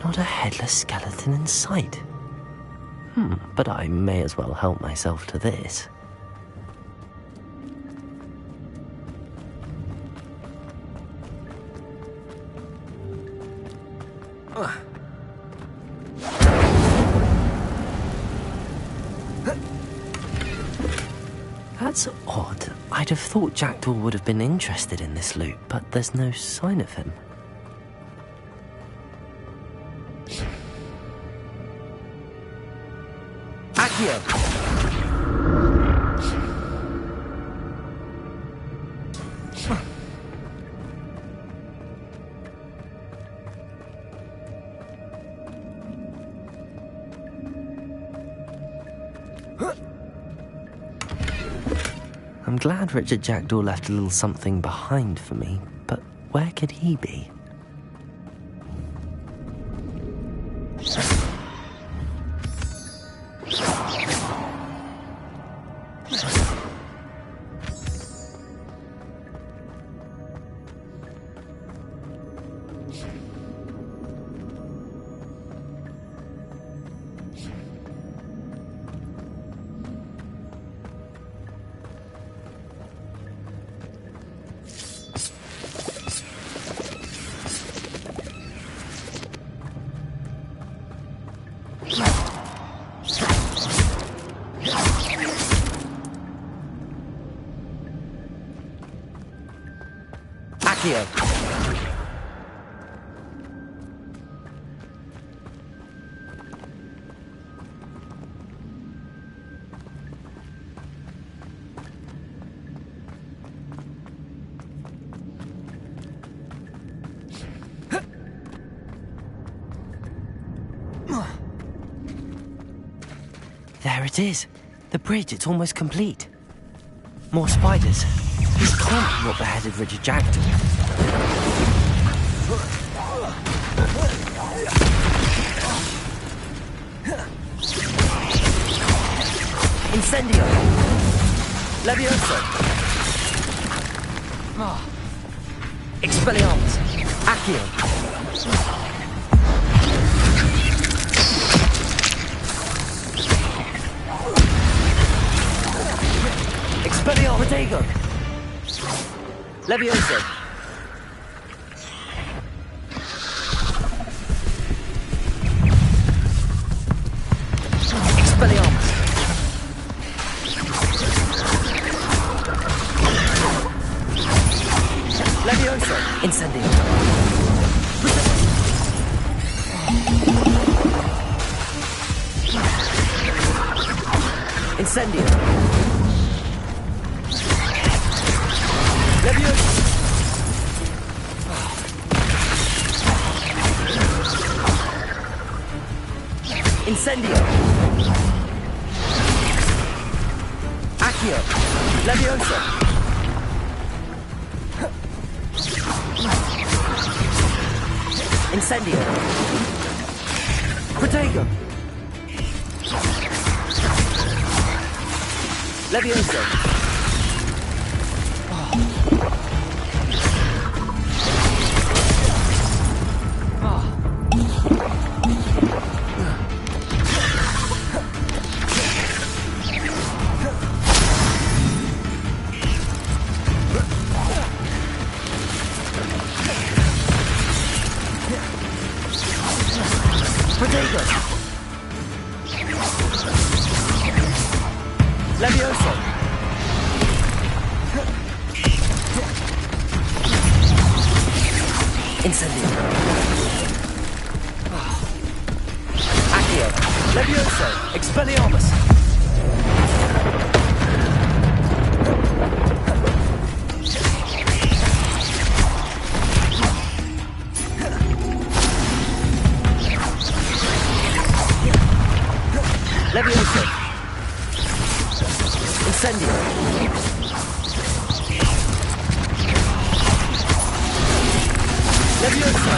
Not a headless skeleton in sight. But I may as well help myself to this. That's odd. I'd have thought Jackdaw would have been interested in this loot, but there's no sign of him. Accio! I'm glad Richard Jackdaw left a little something behind for me, but where could he be? Accio! There it is. The bridge, it's almost complete. More spiders. This can't be what beheaded Richard Jackdaw. Incendio! Levioso! Expelliarmus! Accio! Expelliarmus! Protego! Levioso! Expelliarmus! Levioso! Incendio! Incendio! Levioso! Incendio! Accio! Levioso! Incendio! Protego! Levioso! Protego! Levioso! Incendio! Accio! Levioso! Expelliarmus! Levioso! Incendio! Levioso!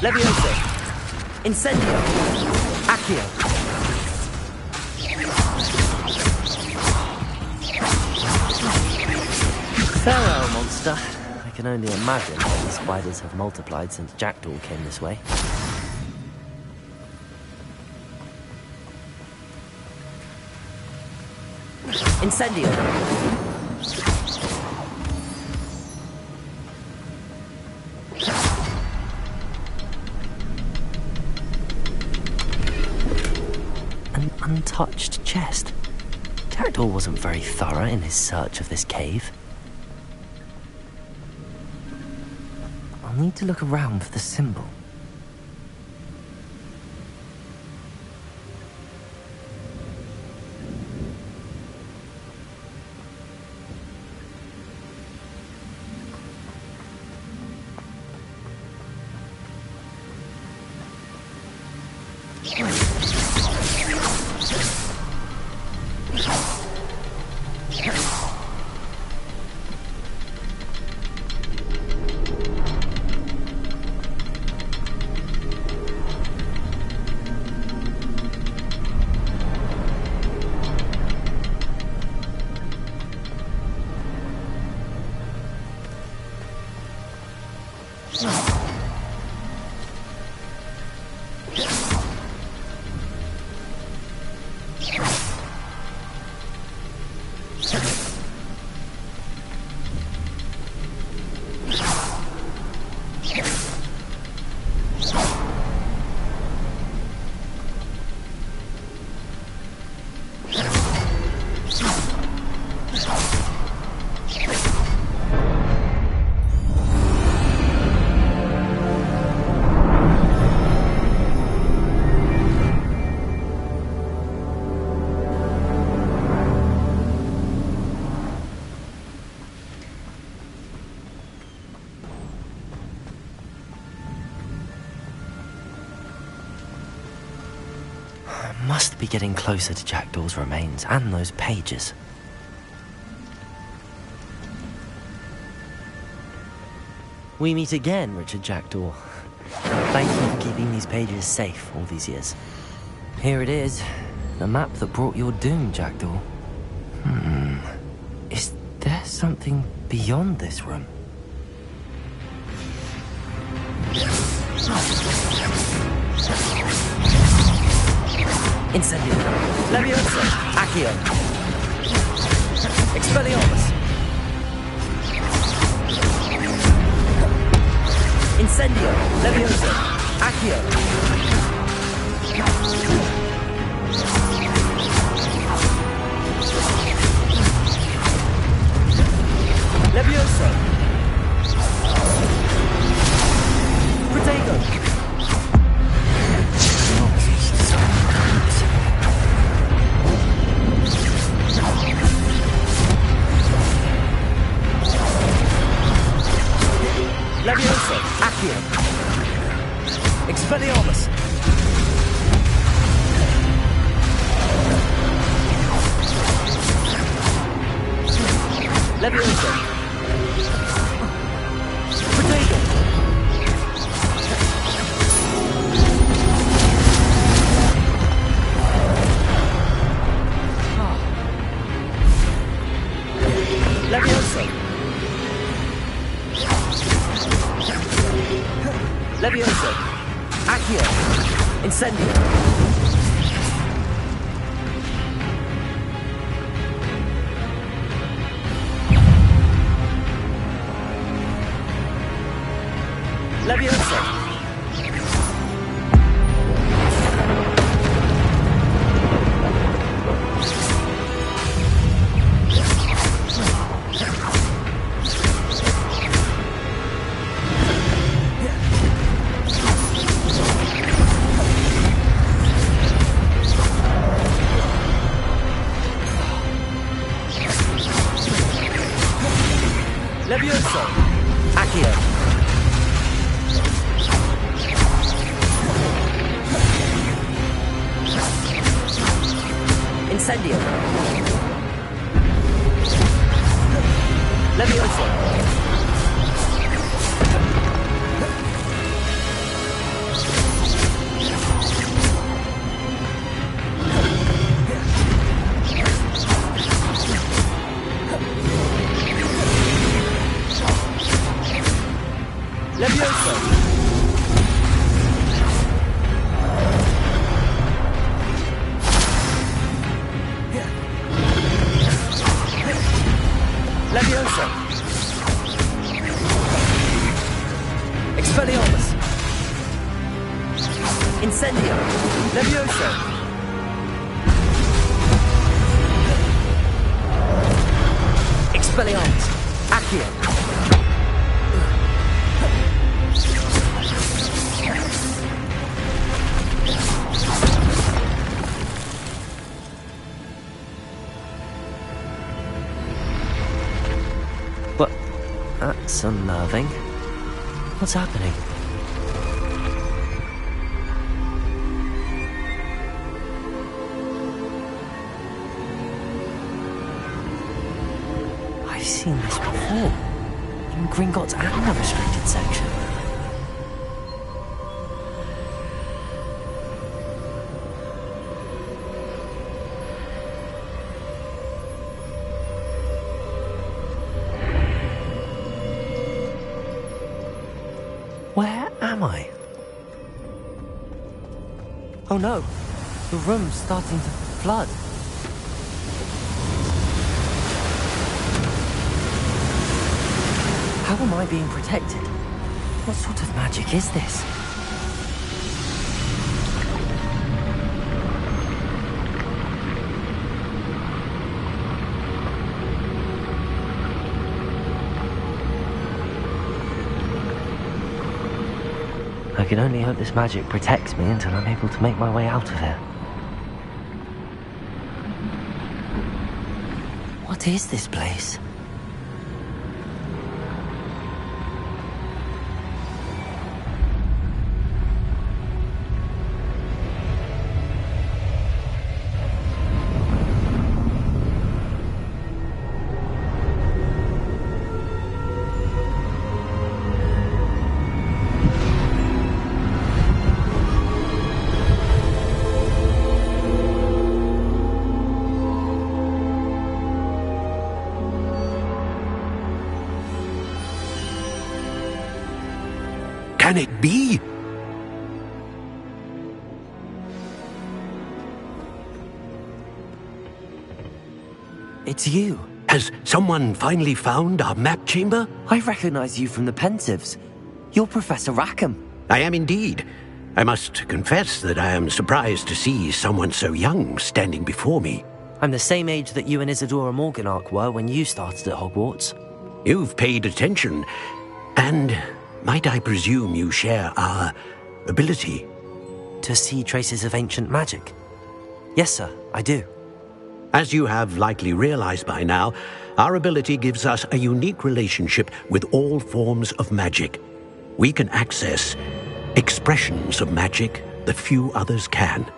Levioso! Incendio! Accio! Farewell, monster. I can only imagine how the spiders have multiplied since Jackdaw came this way. Incendio! An untouched chest. Jackdaw wasn't very thorough in his search of this cave. I'll need to look around for the symbol. Must be getting closer to Jackdaw's remains and those pages. We meet again, Richard Jackdaw. Thank you for keeping these pages safe all these years. Here it is, the map that brought your doom, Jackdaw. Is there something beyond this room? Incendio. Leviosa. Accio. Expelliarmus. Incendio. Leviosa. Accio. Leviosa. Protego. Leviosa, Accio. Expelliarmus. Leviosa. Protego. Leviosa. Leviosa. Accio. Incendio. Leviosa. Leviosa. Accio. Incendio. Leviosa. Leviosa. Leviosa. Expelliarmus. Incendio. Leviosa. Expelliarmus! Accio! But that's unnerving. What's happening? I've seen this before. In Gringotts and the restricted section. Where am I? Oh no, the room's starting to flood. How am I being protected? What sort of magic is this? I can only hope this magic protects me until I'm able to make my way out of here. What is this place? Can it be? It's you. Has someone finally found our map chamber? I recognize you from the Pensives. You're Professor Rackham. I am indeed. I must confess that I am surprised to see someone so young standing before me. I'm the same age that you and Isadora Morganach were when you started at Hogwarts. You've paid attention, and might I presume you share our ability? To see traces of ancient magic? Yes, sir, I do. As you have likely realized by now, our ability gives us a unique relationship with all forms of magic. We can access expressions of magic that few others can.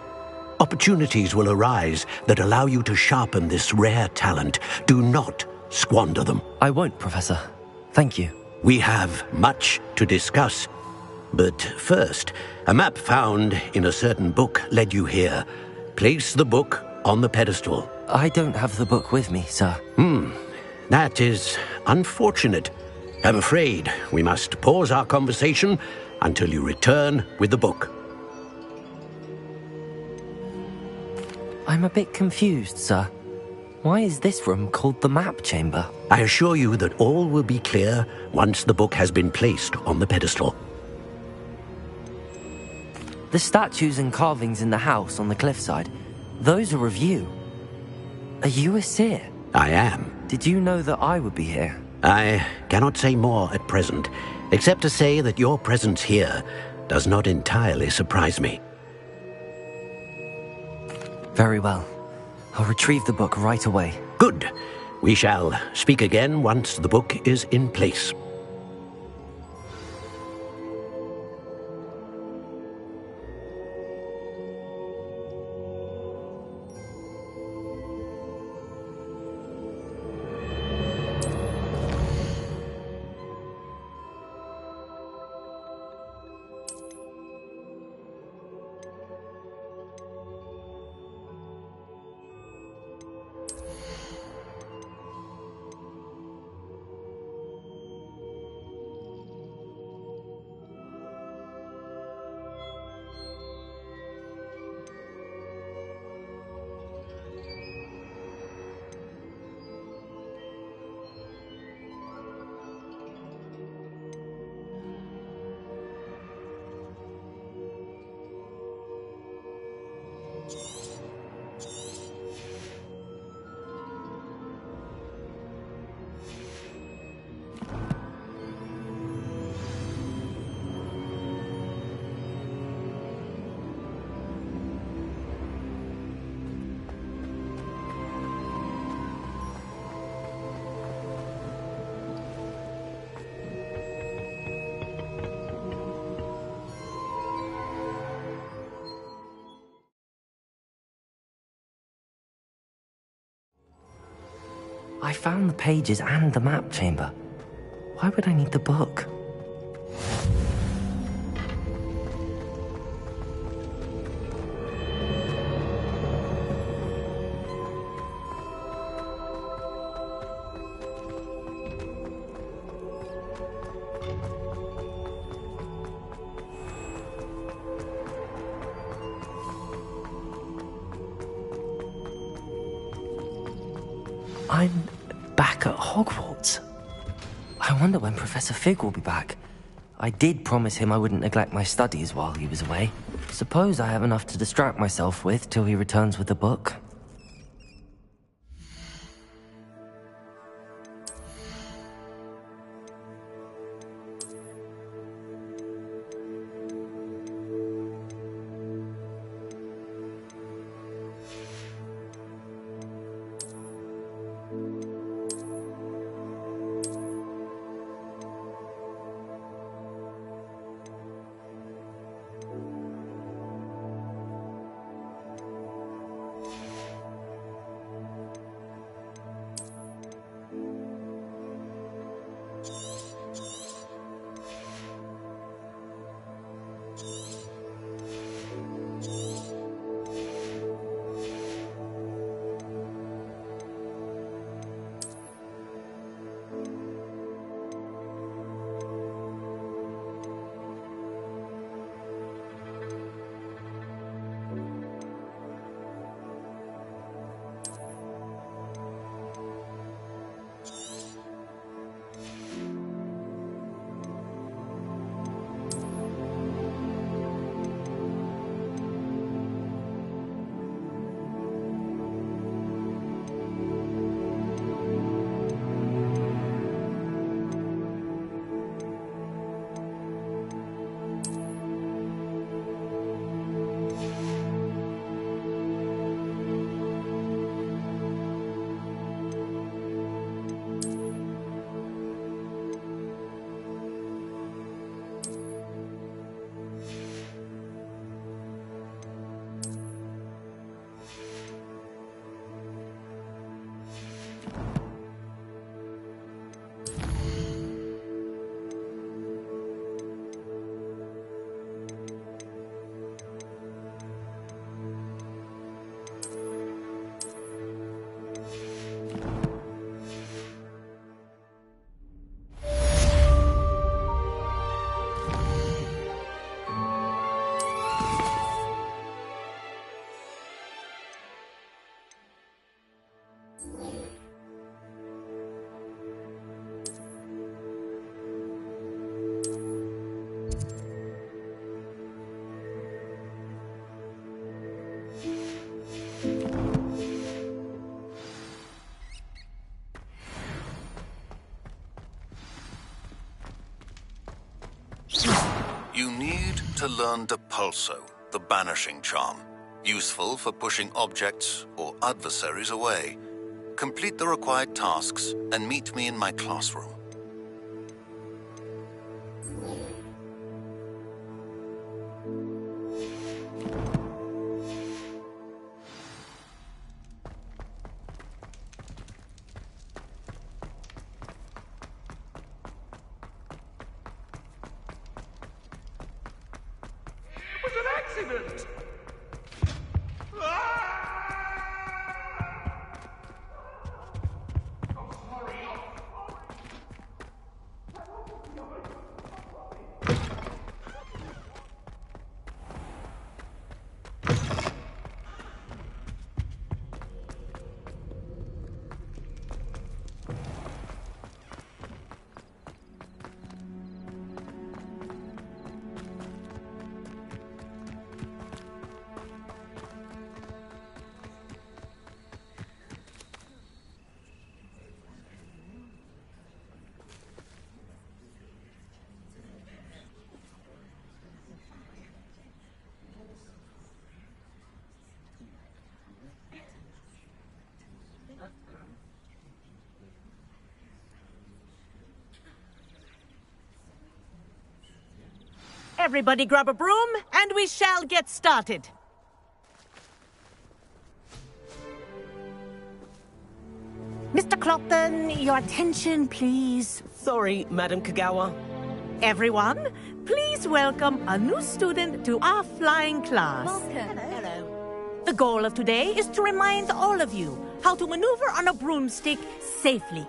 Opportunities will arise that allow you to sharpen this rare talent. Do not squander them. I won't, Professor. Thank you. We have much to discuss. But first, a map found in a certain book led you here. Place the book on the pedestal. I don't have the book with me, sir. That is unfortunate. I'm afraid we must pause our conversation until you return with the book. I'm a bit confused, sir. Why is this room called the map chamber? I assure you that all will be clear once the book has been placed on the pedestal. The statues and carvings in the house on the cliffside, those are of you. Are you a seer? I am. Did you know that I would be here? I cannot say more at present, except to say that your presence here does not entirely surprise me. Very well. I'll retrieve the book right away. Good. We shall speak again once the book is in place. I found the pages and the map chamber. Why would I need the book? I'm back at Hogwarts. I wonder when Professor Fig will be back. I did promise him I wouldn't neglect my studies while he was away. Suppose I have enough to distract myself with till he returns with the book. You need to learn Depulso, the banishing charm, useful for pushing objects or adversaries away. Complete the required tasks and meet me in my classroom. Everybody grab a broom, and we shall get started. Mr. Clopton, your attention, please. Sorry, Madam Kagawa. Everyone, please welcome a new student to our flying class. Welcome. Hello. The goal of today is to remind all of you how to maneuver on a broomstick safely,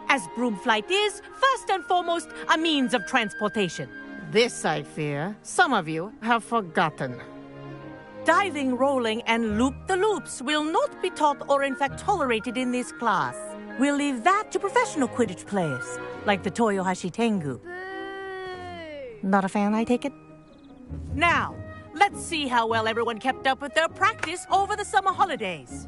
as broom flight is, first and foremost, a means of transportation. This, I fear, some of you have forgotten. Diving, rolling, and loop-the-loops will not be taught or in fact tolerated in this class. We'll leave that to professional Quidditch players, like the Toyohashi Tengu. Not a fan, I take it? Now, let's see how well everyone kept up with their practice over the summer holidays.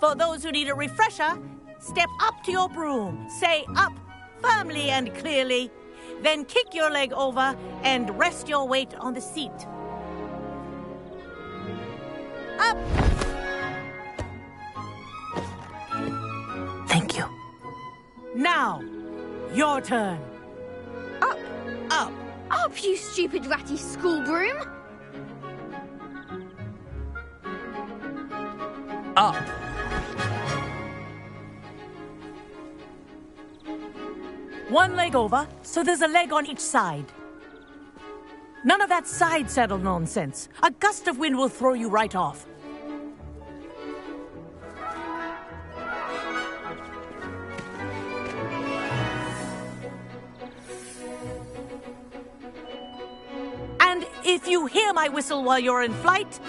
For those who need a refresher, step up to your broom, say up firmly and clearly, then kick your leg over and rest your weight on the seat. Up! Thank you. Now, your turn. Up! Up! Up, you stupid ratty school broom! Up! One leg over, so there's a leg on each side. None of that side saddle nonsense. A gust of wind will throw you right off. And if you hear my whistle while you're in flight,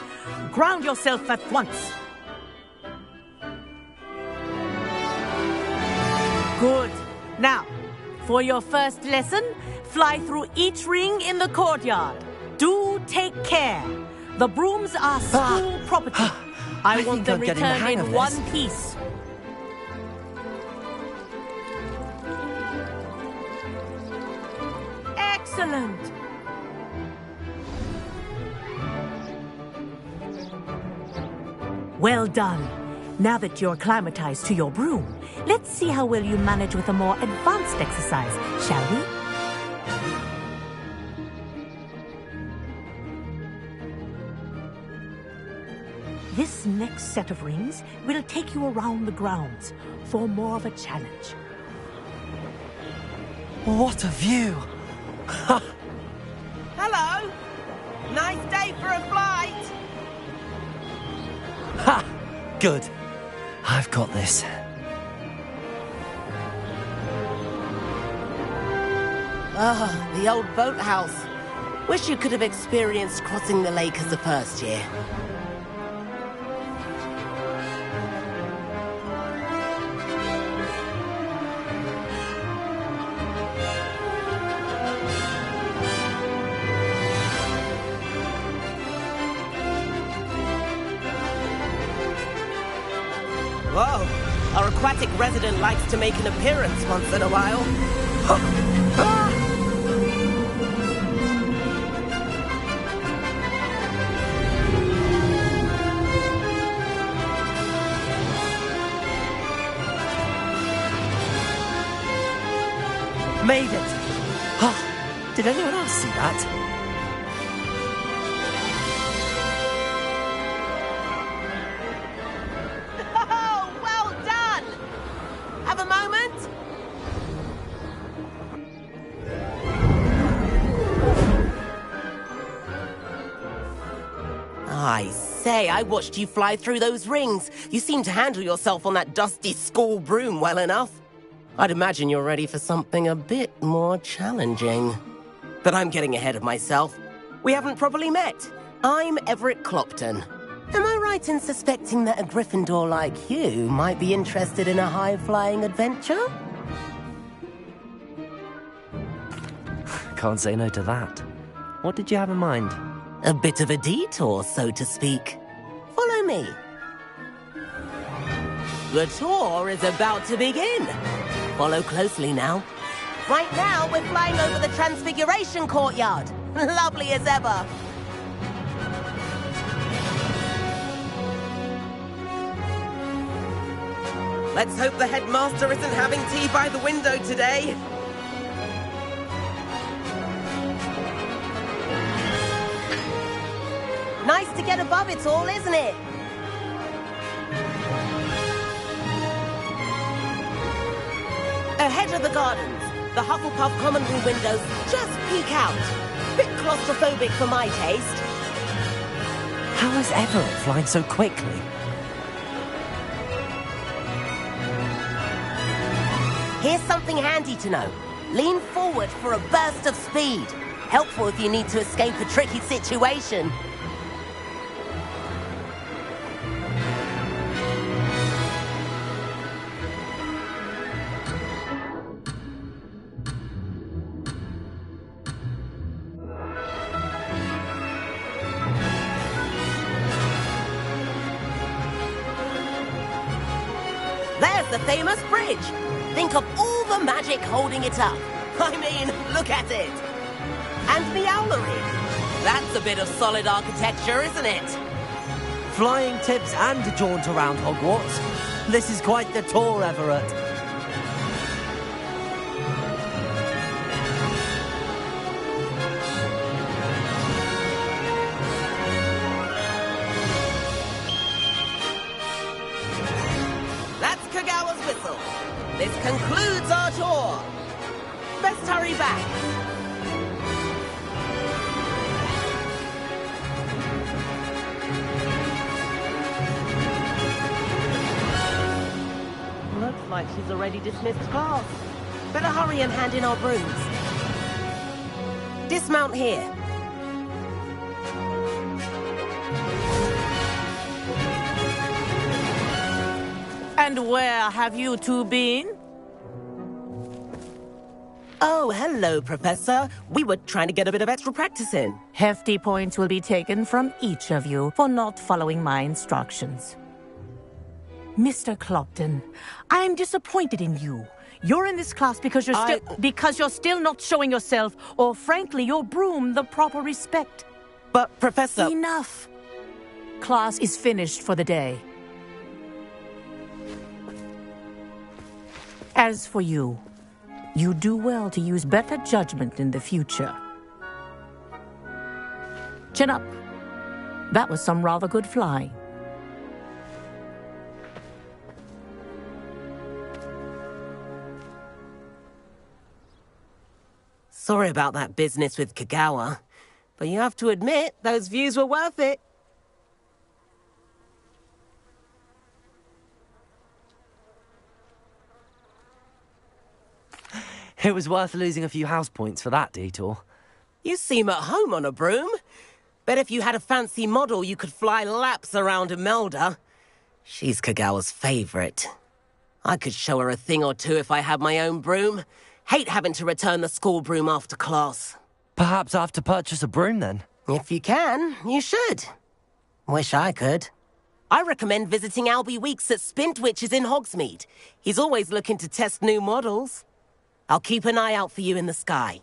ground yourself at once. Good. Now, for your first lesson, fly through each ring in the courtyard. Do take care. The brooms are school property. I want them returned in one piece. Excellent. Well done. Now that you're acclimatized to your broom, let's see how well you manage with a more advanced exercise, shall we? This next set of rings will take you around the grounds for more of a challenge. What a view! Hello! Nice day for a flight! Ha! Good. I've got this. Ah, the old boathouse. Wish you could have experienced crossing the lake as a first year. Whoa, our aquatic resident likes to make an appearance once in a while. Made it! Oh, did anyone else see that? Oh, well done! Have a moment? I say, I watched you fly through those rings. You seem to handle yourself on that dusty school broom well enough. I'd imagine you're ready for something a bit more challenging. But I'm getting ahead of myself. We haven't properly met. I'm Everett Clopton. Am I right in suspecting that a Gryffindor like you might be interested in a high-flying adventure? Can't say no to that. What did you have in mind? A bit of a detour, so to speak. Follow me. The tour is about to begin. Follow closely now. Right now, we're flying over the Transfiguration Courtyard. Lovely as ever. Let's hope the headmaster isn't having tea by the window today. Nice to get above it all, isn't it? Ahead of the gardens, the Hufflepuff common room windows just peek out. Bit claustrophobic for my taste. How is Everett flying so quickly? Here's something handy to know. Lean forward for a burst of speed. Helpful if you need to escape a tricky situation. There's the famous bridge. Think of all the magic holding it up. I mean, look at it. And the owlery. That's a bit of solid architecture, isn't it? Flying tips and a jaunt around Hogwarts. This is quite the tour, Everett. That's Kagawa's whistle. This concludes our tour. Best hurry back. Looks like she's already dismissed class. Better hurry and hand in our brooms. Dismount here. And where have you two been? Oh, hello, Professor. We were trying to get a bit of extra practice in. Hefty points will be taken from each of you for not following my instructions. Mr. Clopton, I'm disappointed in you. You're in this class because you're still not showing yourself, or frankly, your broom, the proper respect. But, Professor... Enough. Class is finished for the day. As for you, you do well to use better judgment in the future. Chin up. That was some rather good flying. Sorry about that business with Kagawa, but you have to admit, those views were worth it. It was worth losing a few house points for that detour. You seem at home on a broom. Bet if you had a fancy model, you could fly laps around Imelda. She's Kagawa's favorite. I could show her a thing or two if I had my own broom. Hate having to return the school broom after class. Perhaps I have to purchase a broom then. If you can, you should. Wish I could. I recommend visiting Albie Weeks at Spintwitches in Hogsmeade. He's always looking to test new models. I'll keep an eye out for you in the sky.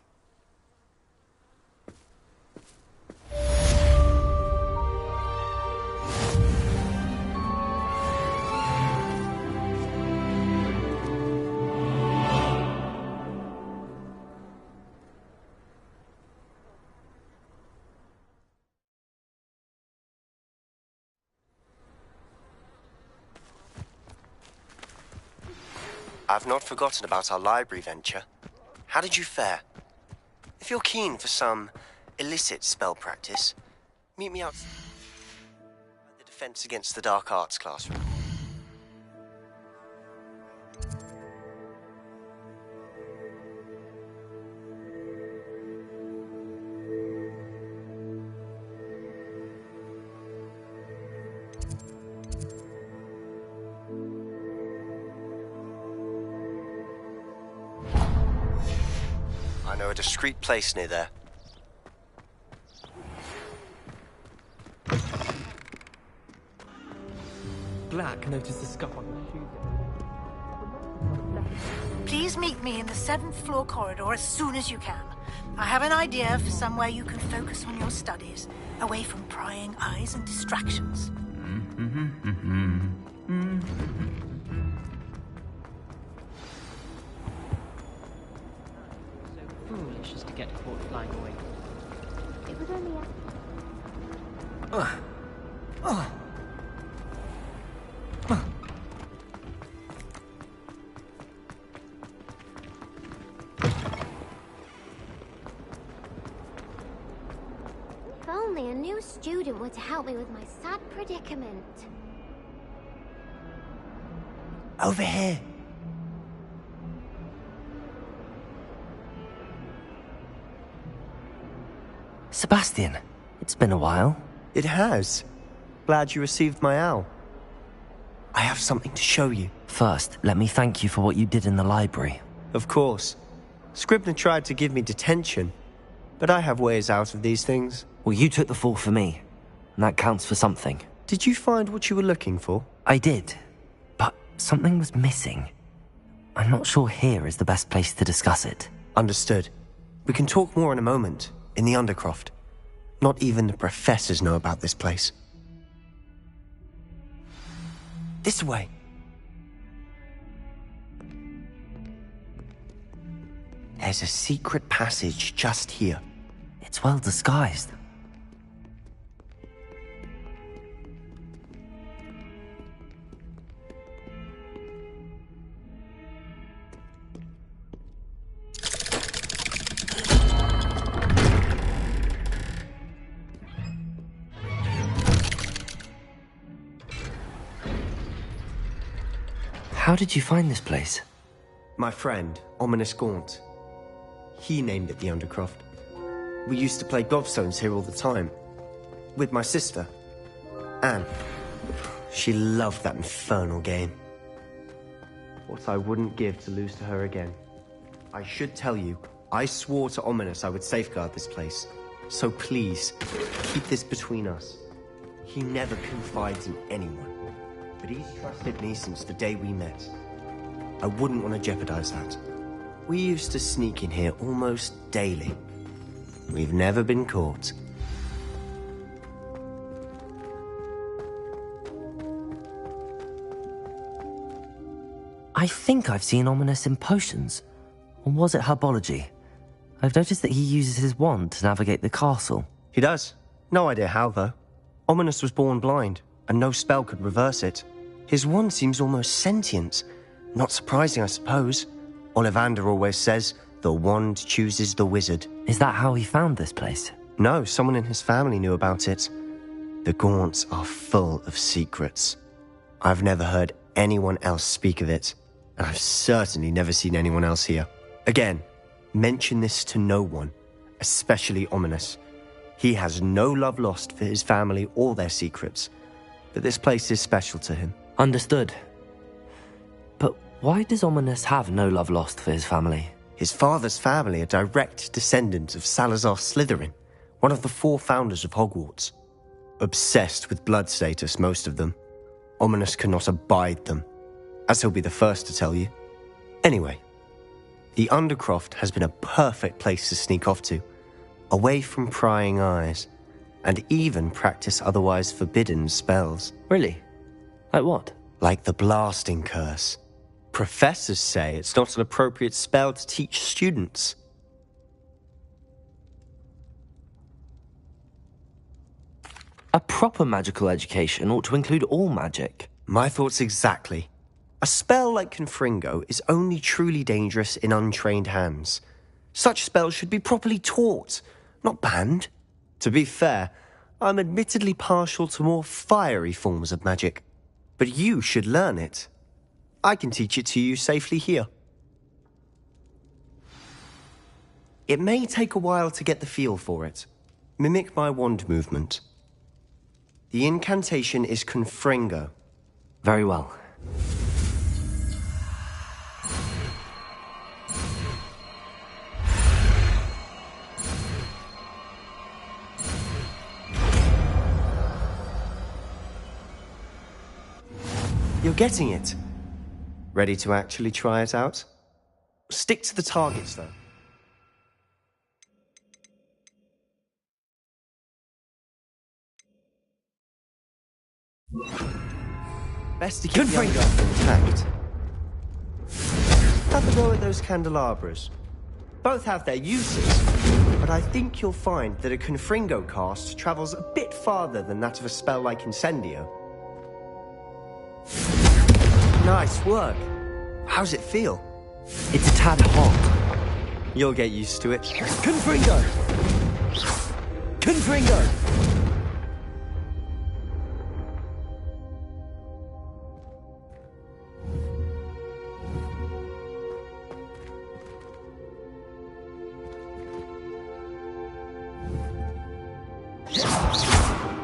I've not forgotten about our library venture. How did you fare? If you're keen for some illicit spell practice, meet me out at the Defense Against the Dark Arts classroom. I know a discreet place near there. Black noticed the scar on my shoe. Please meet me in the 7th floor corridor as soon as you can. I have an idea for somewhere you can focus on your studies, away from prying eyes and distractions. Foolish as to get caught flying away. It was only only a new student were to help me with my sad predicament. Over here. Sebastian, it's been a while. It has. Glad you received my owl. I have something to show you. First, let me thank you for what you did in the library. Of course. Scribner tried to give me detention, but I have ways out of these things. Well, you took the fall for me, and that counts for something. Did you find what you were looking for? I did, but something was missing. I'm not sure here is the best place to discuss it. Understood. We can talk more in a moment, in the Undercroft. Not even the professors know about this place. This way. There's a secret passage just here. It's well disguised. How did you find this place? My friend, Ominous Gaunt. He named it the Undercroft. We used to play gobstones here all the time. With my sister, Anne. She loved that infernal game. What I wouldn't give to lose to her again. I should tell you, I swore to Ominous I would safeguard this place. So please, keep this between us. He never confides in anyone. But he's trusted me since the day we met. I wouldn't want to jeopardize that. We used to sneak in here almost daily. We've never been caught. I think I've seen Ominous in potions. Or was it herbology? I've noticed that he uses his wand to navigate the castle. He does. No idea how, though. Ominous was born blind, and no spell could reverse it. His wand seems almost sentient. Not surprising, I suppose. Ollivander always says, the wand chooses the wizard. Is that how he found this place? No, someone in his family knew about it. The Gaunts are full of secrets. I've never heard anyone else speak of it, and I've certainly never seen anyone else here. Again, mention this to no one, especially Ominous. He has no love lost for his family or their secrets, but this place is special to him. Understood. But why does Ominous have no love lost for his family? His father's family are direct descendants of Salazar Slytherin, one of the 4 founders of Hogwarts. Obsessed with blood status, most of them. Ominous cannot abide them, as he'll be the first to tell you. Anyway, the Undercroft has been a perfect place to sneak off to, away from prying eyes, and even practice otherwise forbidden spells. Really? Like what? Like the blasting curse. Professors say it's not an appropriate spell to teach students. A proper magical education ought to include all magic. My thoughts exactly. A spell like Confringo is only truly dangerous in untrained hands. Such spells should be properly taught, not banned. To be fair, I'm admittedly partial to more fiery forms of magic. But you should learn it. I can teach it to you safely here. It may take a while to get the feel for it. Mimic my wand movement. The incantation is Confringo. Very well. You're getting it. Ready to actually try it out? Stick to the targets, though. Best to keep the Undercroft intact. Have a go at those candelabras. Both have their uses, but I think you'll find that a Confringo cast travels a bit farther than that of a spell like Incendio. Nice work. How's it feel? It's a tad hot. You'll get used to it. Confringo! Confringo!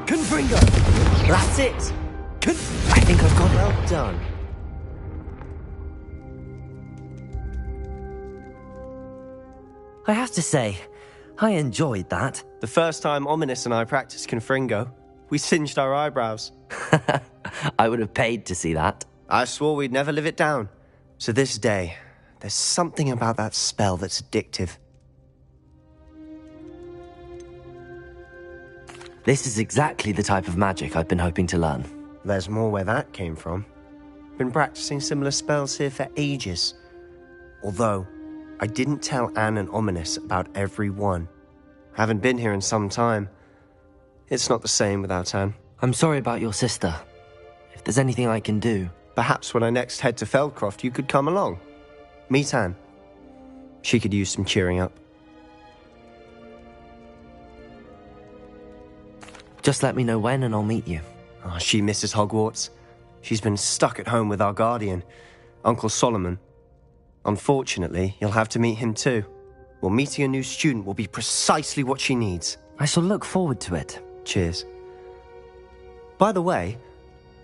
Confringo! That's it! I think I've got it. Well done. I have to say, I enjoyed that. The first time Ominous and I practiced Confringo, we singed our eyebrows. I would have paid to see that. I swore we'd never live it down. To this day, there's something about that spell that's addictive. This is exactly the type of magic I've been hoping to learn. There's more where that came from. Been practicing similar spells here for ages. Although, I didn't tell Anne and Ominous about every one. Haven't been here in some time. It's not the same without Anne. I'm sorry about your sister. If there's anything I can do... Perhaps when I next head to Feldcroft, you could come along. Meet Anne. She could use some cheering up. Just let me know when and I'll meet you. Oh, she misses Hogwarts. She's been stuck at home with our guardian, Uncle Solomon. Unfortunately, you'll have to meet him too. Well, meeting a new student will be precisely what she needs. I shall look forward to it. Cheers. By the way,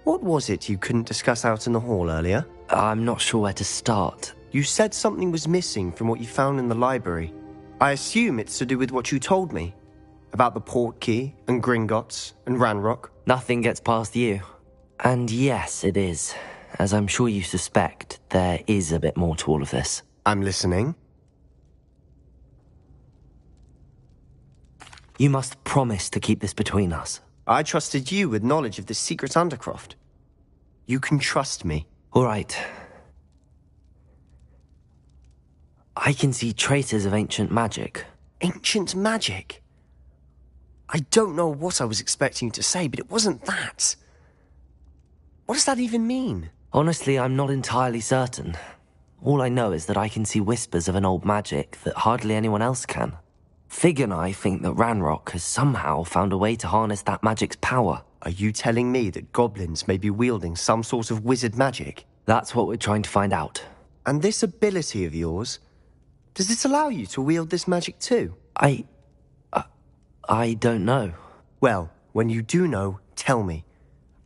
what was it you couldn't discuss out in the hall earlier? I'm not sure where to start. You said something was missing from what you found in the library. I assume it's to do with what you told me. About the Portkey, and Gringotts, and Ranrock. Nothing gets past you. And yes, it is. As I'm sure you suspect, there is a bit more to all of this. I'm listening. You must promise to keep this between us. I trusted you with knowledge of the secret Undercroft. You can trust me. All right. I can see traces of ancient magic. Ancient magic? I don't know what I was expecting you to say, but it wasn't that. What does that even mean? Honestly, I'm not entirely certain. All I know is that I can see whispers of an old magic that hardly anyone else can. Fig and I think that Ranrock has somehow found a way to harness that magic's power. Are you telling me that goblins may be wielding some sort of wizard magic? That's what we're trying to find out. And this ability of yours, does it allow you to wield this magic too? I don't know. Well, when you do know, tell me.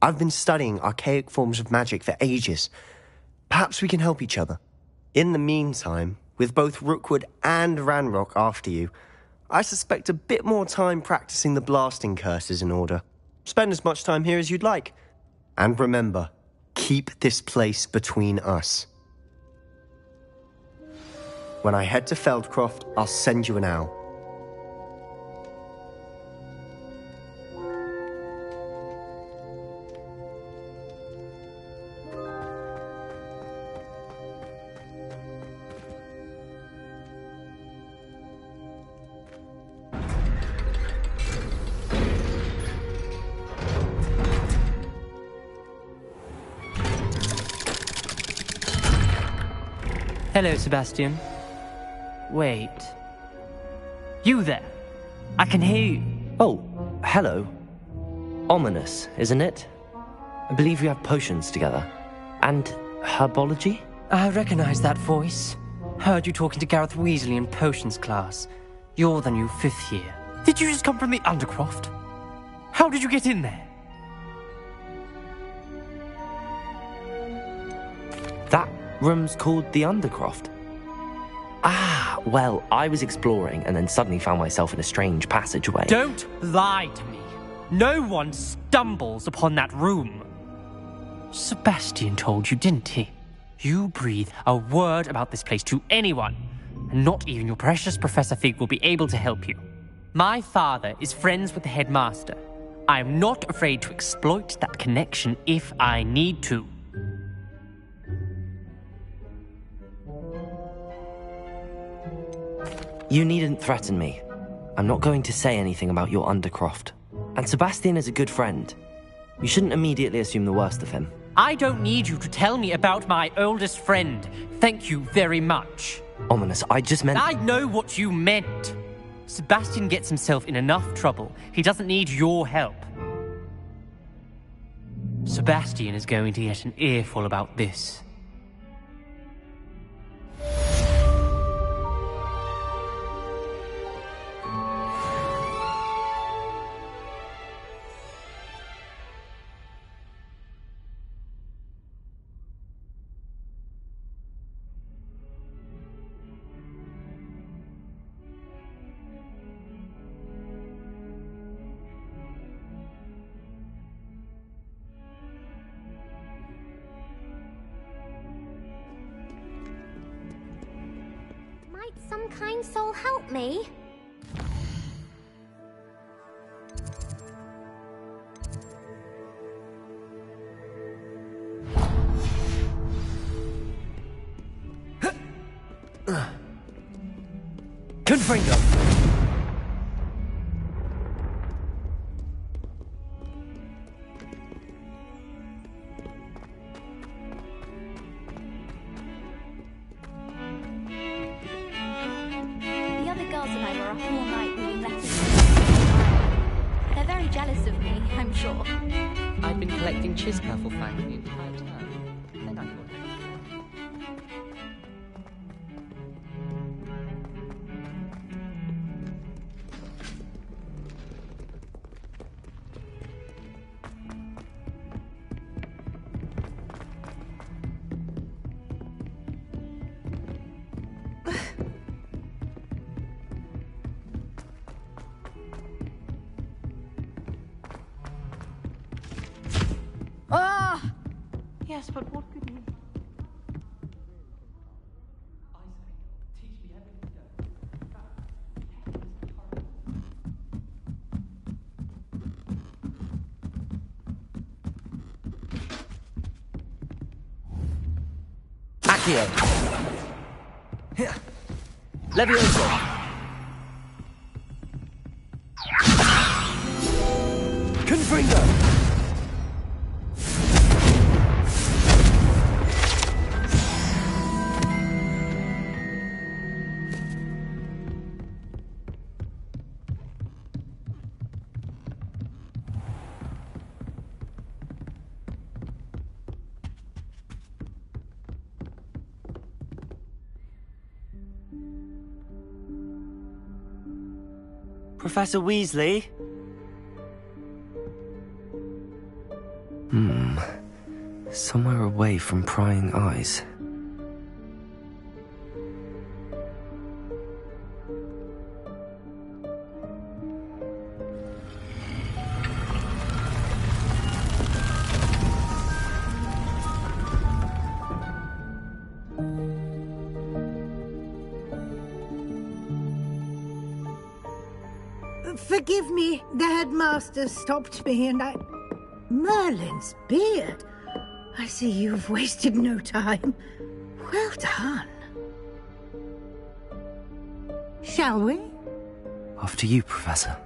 I've been studying archaic forms of magic for ages. Perhaps we can help each other. In the meantime, with both Rookwood and Ranrock after you, I suspect a bit more time practicing the blasting curse is in order. Spend as much time here as you'd like. And remember, keep this place between us. When I head to Feldcroft, I'll send you an owl. Hello, Sebastian. Wait. You there? I can hear you. Oh, hello. Ominous, isn't it? I believe we have potions together. And herbology? I recognize that voice. Heard you talking to Gareth Weasley in potions class. You're the new 5th year. Did you just come from the Undercroft? How did you get in there? That room's called the Undercroft. Ah, well, I was exploring and then suddenly found myself in a strange passageway. Don't lie to me. No one stumbles upon that room. Sebastian told you, didn't he? You breathe a word about this place to anyone, and not even your precious Professor Fig will be able to help you. My father is friends with the headmaster. I am not afraid to exploit that connection if I need to. You needn't threaten me. I'm not going to say anything about your Undercroft. And Sebastian is a good friend. You shouldn't immediately assume the worst of him. I don't need you to tell me about my oldest friend. Thank you very much. Ominous, I just meant... I know what you meant. Sebastian gets himself in enough trouble. He doesn't need your help. Sebastian is going to get an earful about this. Might some kind soul help me? Confringo! The other girls and I were up all night reading letters. They're very jealous of me, I'm sure. I'd been collecting Chiskerful fangs the entire term. Then I thought... Ah! Yes, but what could you... Accio! Levioso! Confringo! Professor Weasley? Somewhere away from prying eyes. Forgive me, the headmaster stopped me and I... Merlin's beard. I see you've wasted no time. Well done. Shall we? After you, Professor.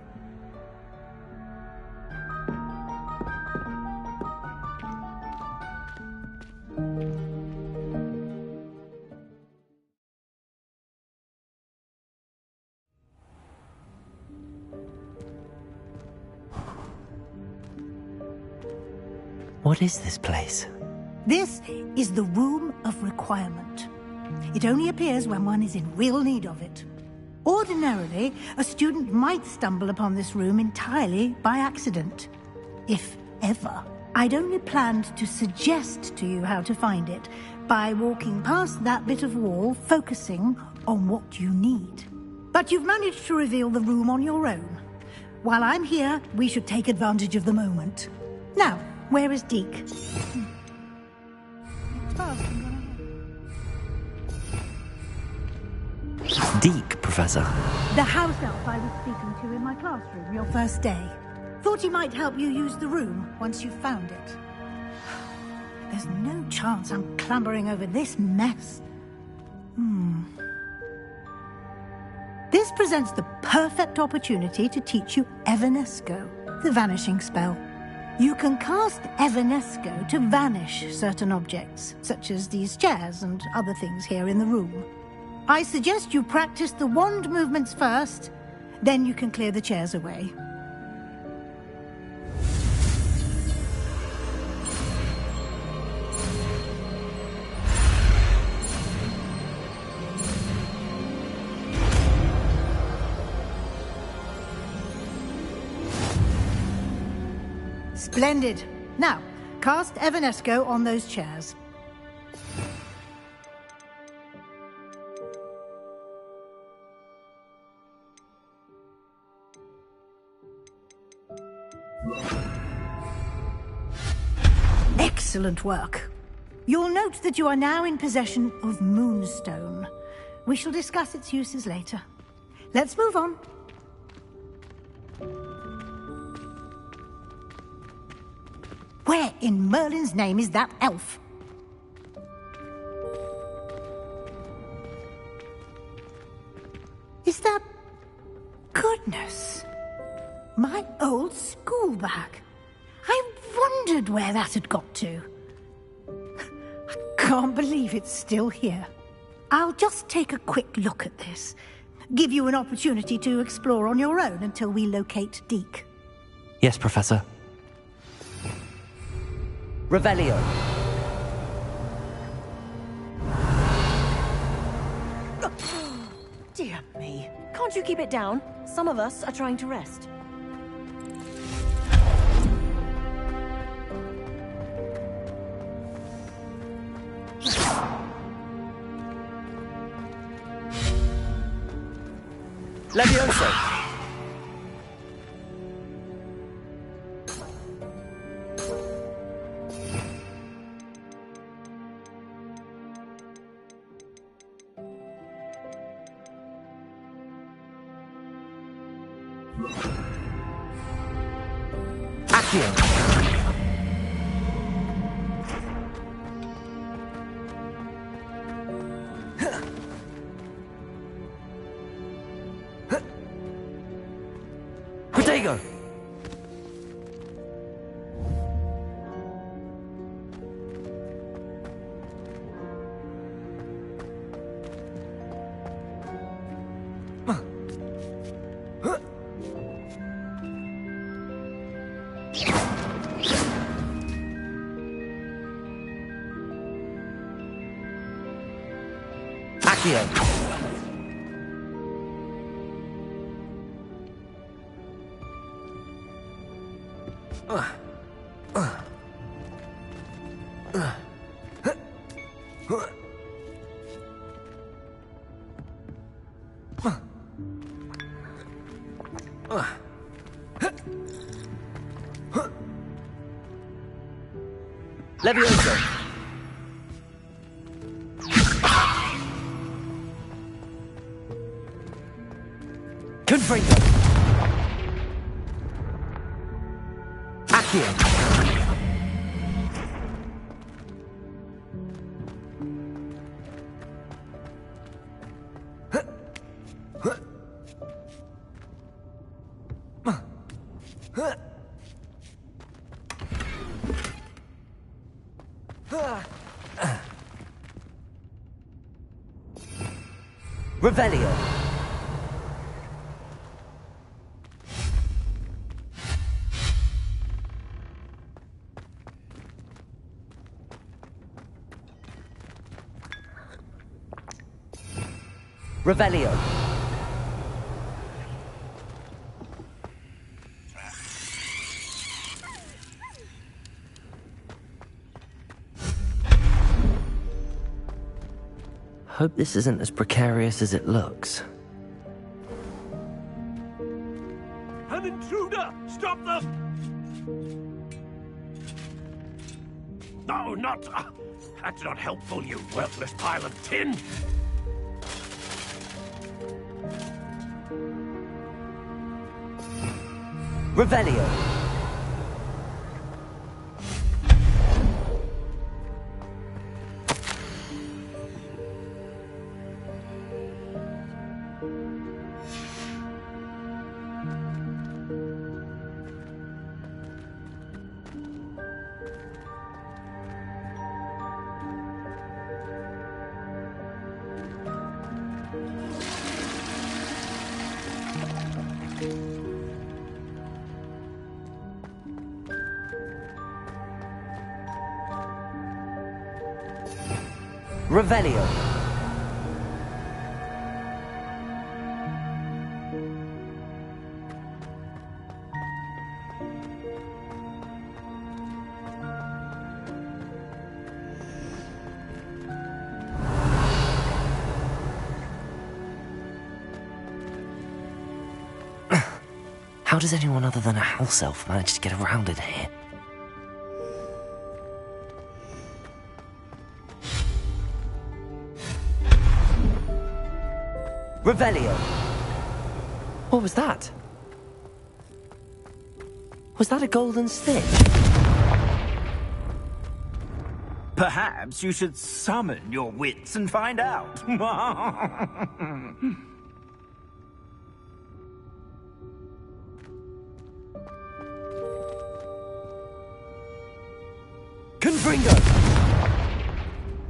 What is this place? This is the Room of Requirement. It only appears when one is in real need of it. Ordinarily, a student might stumble upon this room entirely by accident. If ever. I'd only planned to suggest to you how to find it by walking past that bit of wall, focusing on what you need. But you've managed to reveal the room on your own. While I'm here, we should take advantage of the moment. Now, where is Deke? Deke, Professor. The house elf I was speaking to in my classroom your first day. Thought he might help you use the room once you found it. There's no chance I'm clambering over this mess. This presents the perfect opportunity to teach you Evanesco, the vanishing spell. You can cast Evanesco to vanish certain objects, such as these chairs and other things here in the room. I suggest you practice the wand movements first, Then you can clear the chairs away. Splendid. Now, cast Evanesco on those chairs. Excellent work. You'll note that you are now in possession of Moonstone. We shall discuss its uses later. Let's move on. Where in Merlin's name is that elf? Is that... Goodness. My old school bag. I wondered where that had got to. I can't believe it's still here. I'll just take a quick look at this. Give you an opportunity to explore on your own until we locate Deke. Yes, Professor. Revelio. Dear me. Can't you keep it down? Some of us are trying to rest. Levioso. Protego! Accio! Levioso! Confringo! Accio! Revelio. Revelio. Hope this isn't as precarious as it looks. An intruder! Stop them! No, not... that's not helpful, you worthless pile of tin! Revelio. Revelio. How does anyone other than a house elf manage to get around in here? Revelio. What was that? Was that a golden stick? Perhaps you should summon your wits and find out. Confringo!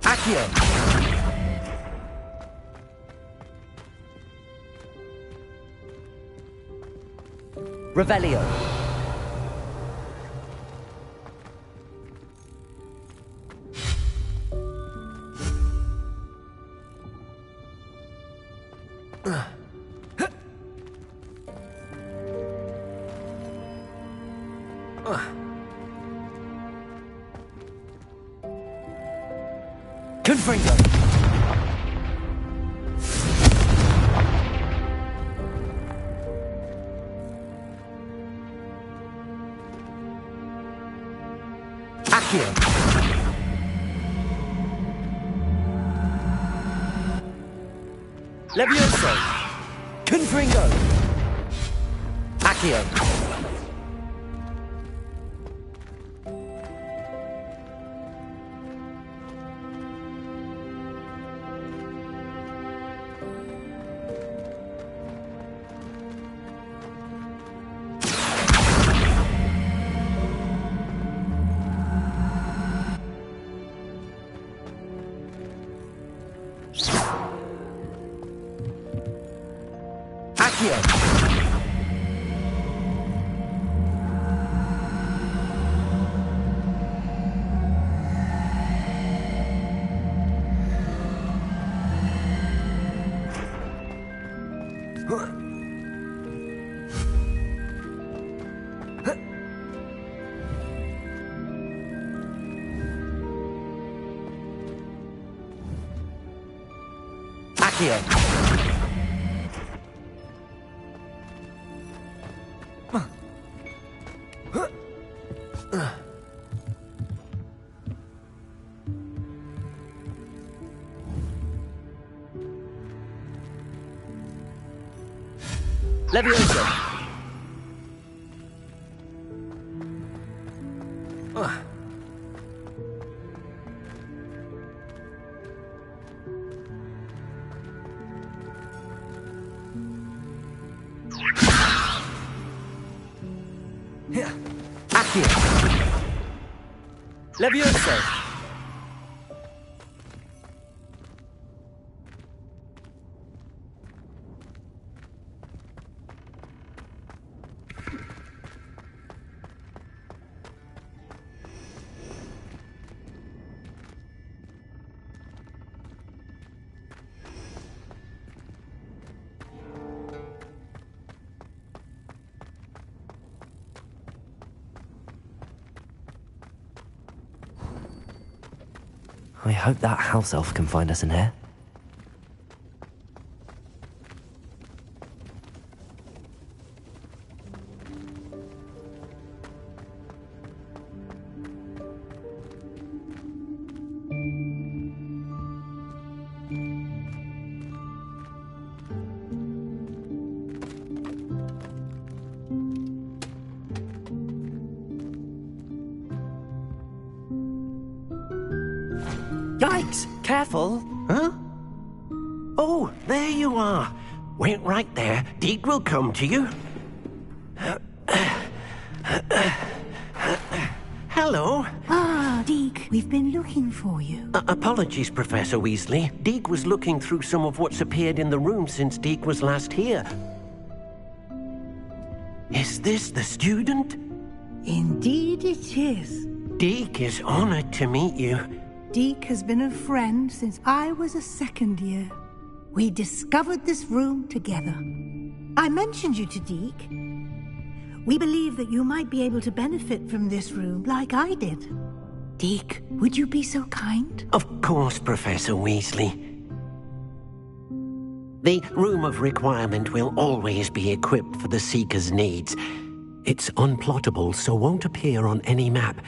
Accio! Revelio! Confringo! Accio! Levioso! Confringo! Accio! Accio! Accio! Levioso! Accio! Levioso! I hope that house elf can find us in here. Yikes! Careful! Huh? Oh, there you are. Wait right there. Deke will come to you. Hello. Ah, Deke, we've been looking for you. Apologies, Professor Weasley. Deke was looking through some of what's appeared in the room since Deke was last here. Is this the student? Indeed it is. Deke is honored to meet you. Deke has been a friend since I was a second year. We discovered this room together. I mentioned you to Deke. We believe that you might be able to benefit from this room like I did. Deke, would you be so kind? Of course, Professor Weasley. The Room of Requirement will always be equipped for the Seeker's needs. It's unplottable, so won't appear on any map.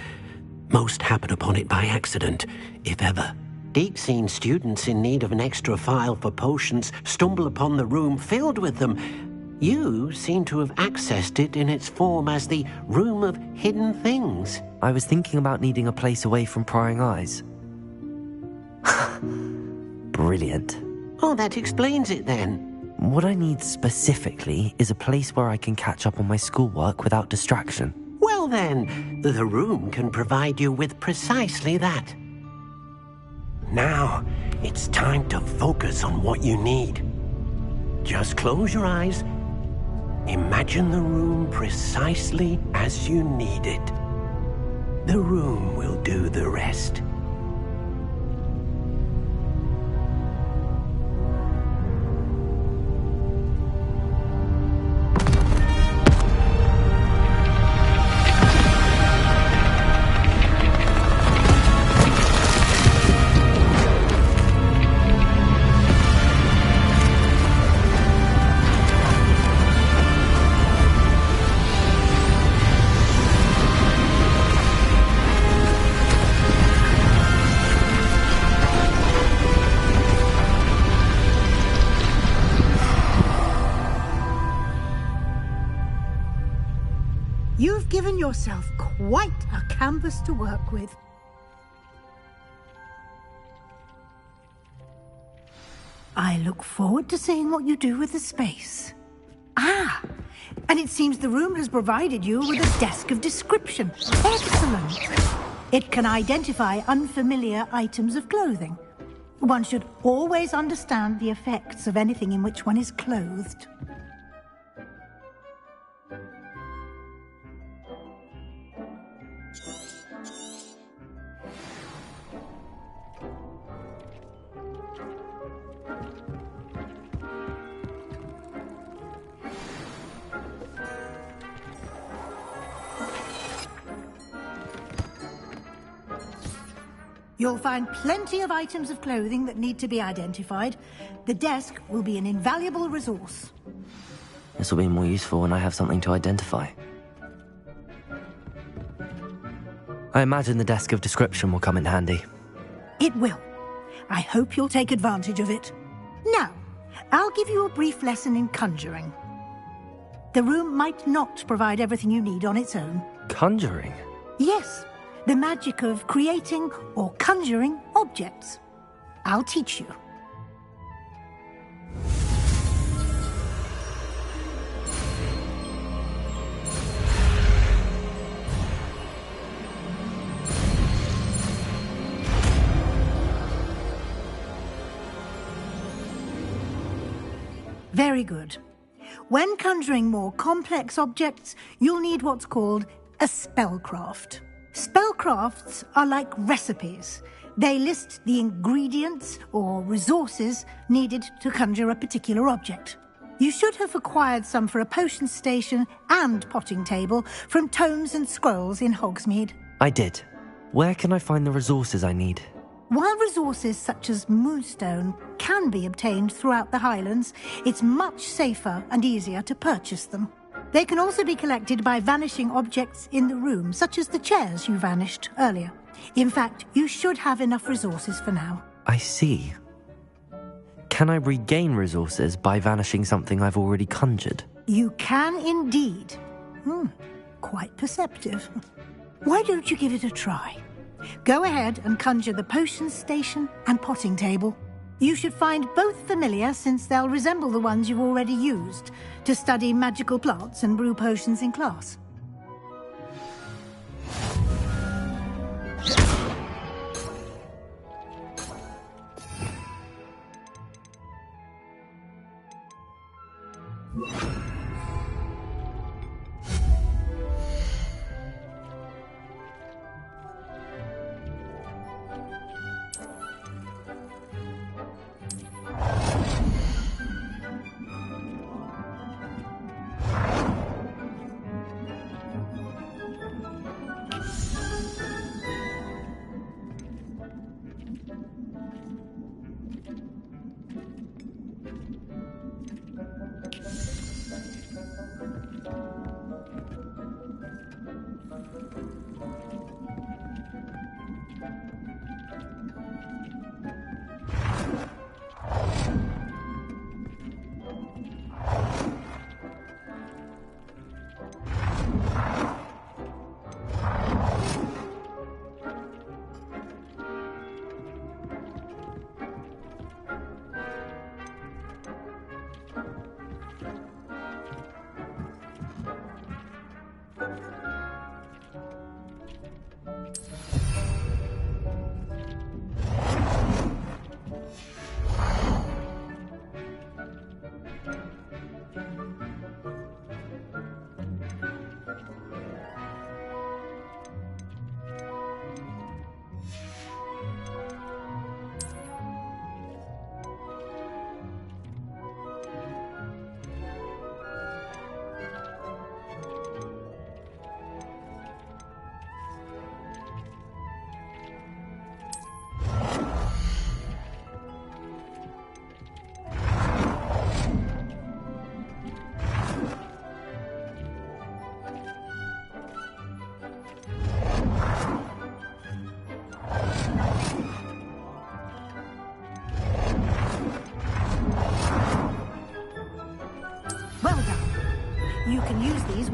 Most happen upon it by accident, if ever. Deke's seen students in need of an extra file for potions stumble upon the room filled with them. You seem to have accessed it in its form as the Room of Hidden Things. I was thinking about needing a place away from prying eyes. Brilliant. Oh, that explains it then. What I need specifically is a place where I can catch up on my schoolwork without distraction. Well then, the room can provide you with precisely that. Now, it's time to focus on what you need. Just close your eyes. Imagine the room precisely as you need it. The room will do the rest. You've given yourself quite a canvas to work with. I look forward to seeing what you do with the space. Ah, and it seems the room has provided you with a desk of description. Excellent. It can identify unfamiliar items of clothing. One should always understand the effects of anything in which one is clothed. You'll find plenty of items of clothing that need to be identified. The desk will be an invaluable resource. This will be more useful when I have something to identify. I imagine the desk of description will come in handy. It will. I hope you'll take advantage of it. Now, I'll give you a brief lesson in conjuring. The room might not provide everything you need on its own. Conjuring? Yes. The magic of creating or conjuring objects. I'll teach you. Very good. When conjuring more complex objects, you'll need what's called a spellcraft. Spellcrafts are like recipes. They list the ingredients or resources needed to conjure a particular object. You should have acquired some for a potion station and potting table from tomes and scrolls in Hogsmeade. I did. Where can I find the resources I need? While resources such as moonstone can be obtained throughout the Highlands, it's much safer and easier to purchase them. They can also be collected by vanishing objects in the room, such as the chairs you vanished earlier. In fact, you should have enough resources for now. I see. Can I regain resources by vanishing something I've already conjured? You can indeed. Quite perceptive. Why don't you give it a try? Go ahead and conjure the potion station and potting table. You should find both familiar, since they'll resemble the ones you've already used to study magical plants and brew potions in class.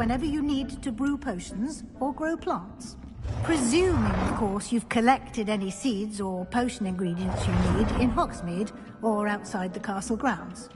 whenever you need to brew potions or grow plants. Presuming, of course, you've collected any seeds or potion ingredients you need in Hogsmeade or outside the castle grounds.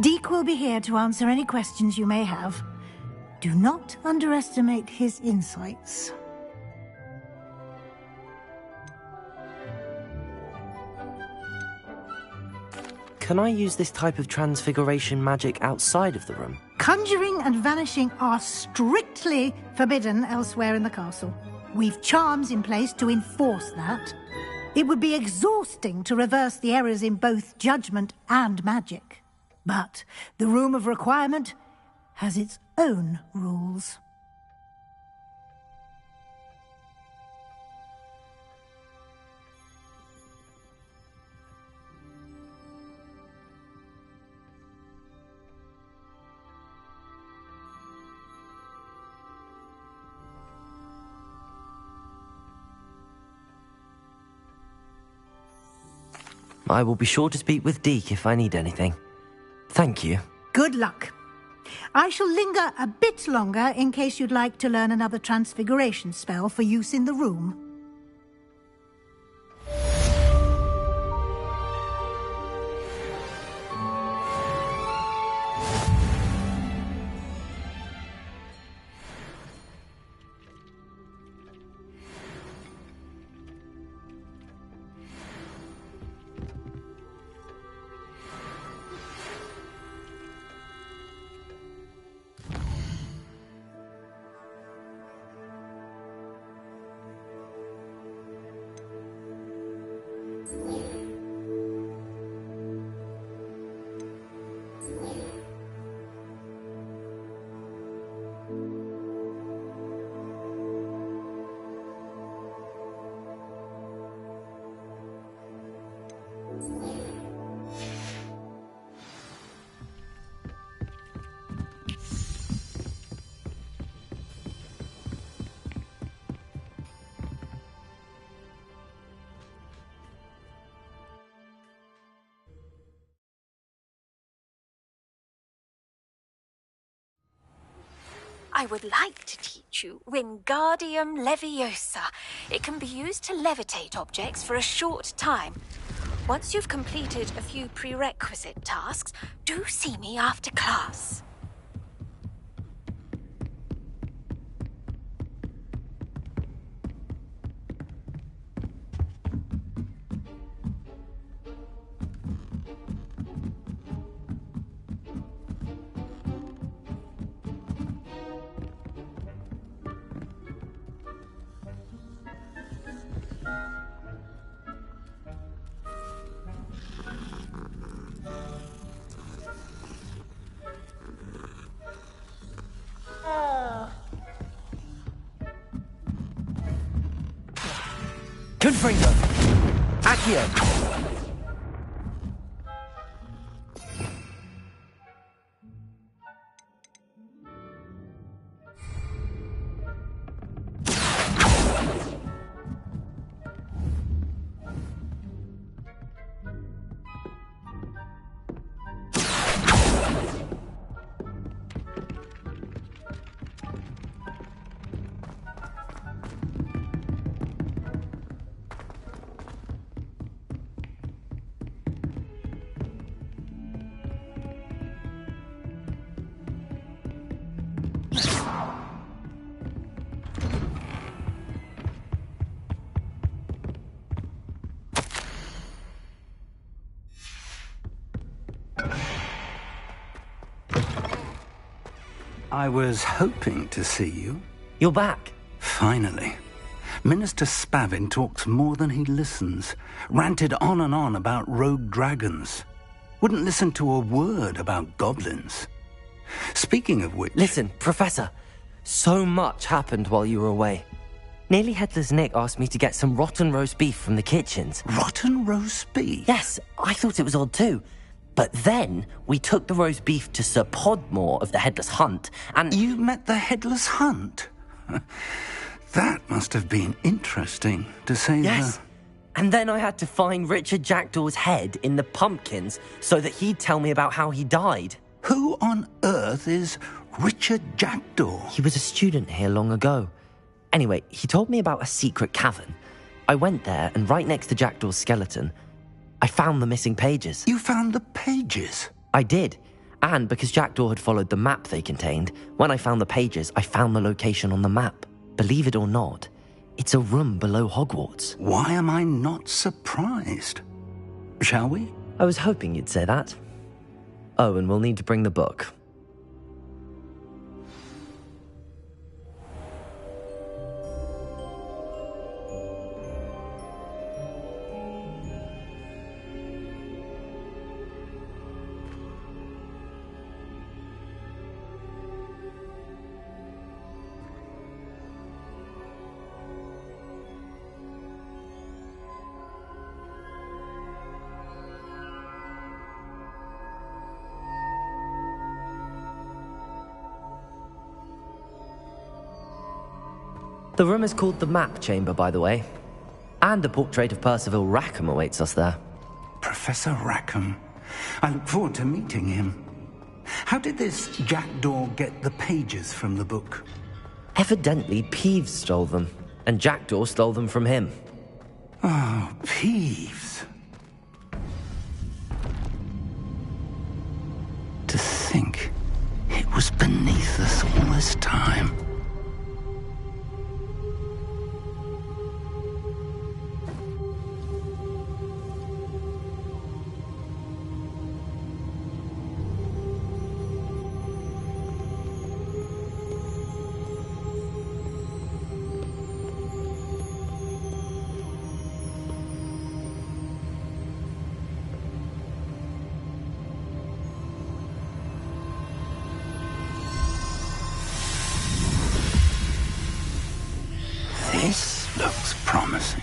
Deke will be here to answer any questions you may have. Do not underestimate his insights. Can I use this type of transfiguration magic outside of the room? Conjuring and vanishing are strictly forbidden elsewhere in the castle. We've charms in place to enforce that. It would be exhausting to reverse the errors in both judgment and magic. But the Room of Requirement has its own rules. I will be sure to speak with Deke if I need anything. Thank you. Good luck. I shall linger a bit longer in case you'd like to learn another transfiguration spell for use in the room. I would like to teach you Wingardium Leviosa. It can be used to levitate objects for a short time. Once you've completed a few prerequisite tasks, do see me after class. Confringo! Accio! I was hoping to see you. You're back. Finally. Minister Spavin talks more than he listens. Ranted on and on about rogue dragons. Wouldn't listen to a word about goblins. Speaking of which... Listen, Professor. So much happened while you were away. Nearly Headless Nick asked me to get some rotten roast beef from the kitchens. Rotten roast beef? Yes, I thought it was odd too. But then we took the roast beef to Sir Podmore of the Headless Hunt, and... You met the Headless Hunt? That must have been interesting, to say Yes. And then I had to find Richard Jackdaw's head in the pumpkins so that he'd tell me about how he died. Who on earth is Richard Jackdaw? He was a student here long ago. Anyway, he told me about a secret cavern. I went there, and right next to Jackdaw's skeleton, I found the missing pages. You found the pages? I did. And because Jackdaw had followed the map they contained, when I found the pages, I found the location on the map. Believe it or not, it's a room below Hogwarts. Why am I not surprised? Shall we? I was hoping you'd say that. Oh, and we'll need to bring the book. The room is called the Map Chamber, by the way. And a portrait of Percival Rackham awaits us there. Professor Rackham. I look forward to meeting him. How did this Jackdaw get the pages from the book? Evidently, Peeves stole them, and Jackdaw stole them from him. Oh, Peeves. To think it was beneath us all this time. This looks promising.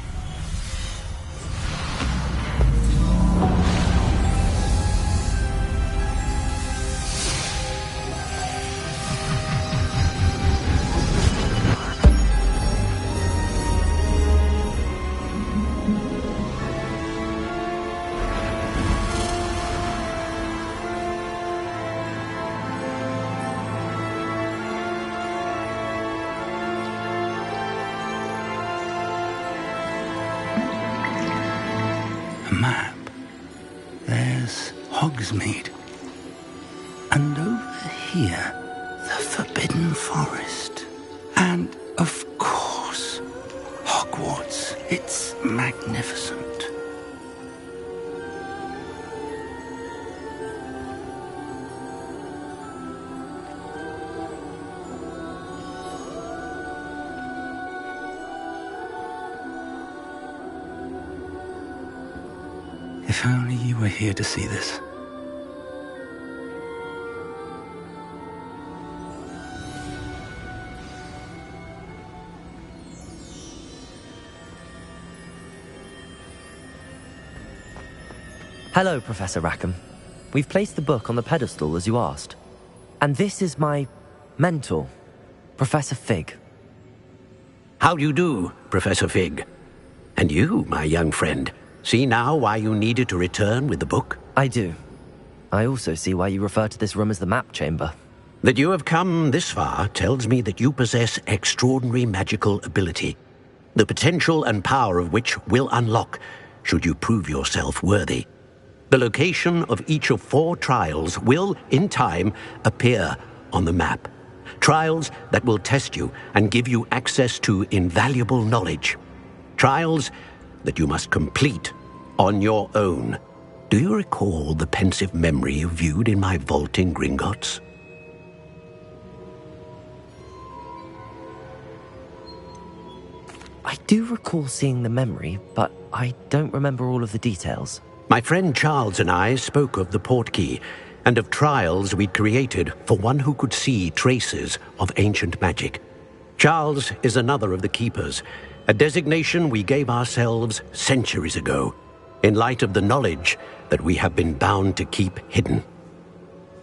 Map. There's Hogsmeade. And over here, the Forbidden Forest. And, of course, Hogwarts. It's magnificent. If only you were here to see this. Hello, Professor Rackham. We've placed the book on the pedestal as you asked. And this is my mentor, Professor Fig. How do you do, Professor Fig? And you, my young friend, see now why you needed to return with the book? I do. I also see why you refer to this room as the Map Chamber. That you have come this far tells me that you possess extraordinary magical ability, the potential and power of which will unlock should you prove yourself worthy. The location of each of 4 trials will, in time, appear on the map. Trials that will test you and give you access to invaluable knowledge. Trials that you must complete on your own. Do you recall the pensive memory you viewed in my vault in Gringotts? I do recall seeing the memory, but I don't remember all of the details. My friend Charles and I spoke of the portkey and of trials we'd created for one who could see traces of ancient magic. Charles is another of the keepers, a designation we gave ourselves centuries ago, in light of the knowledge that we have been bound to keep hidden.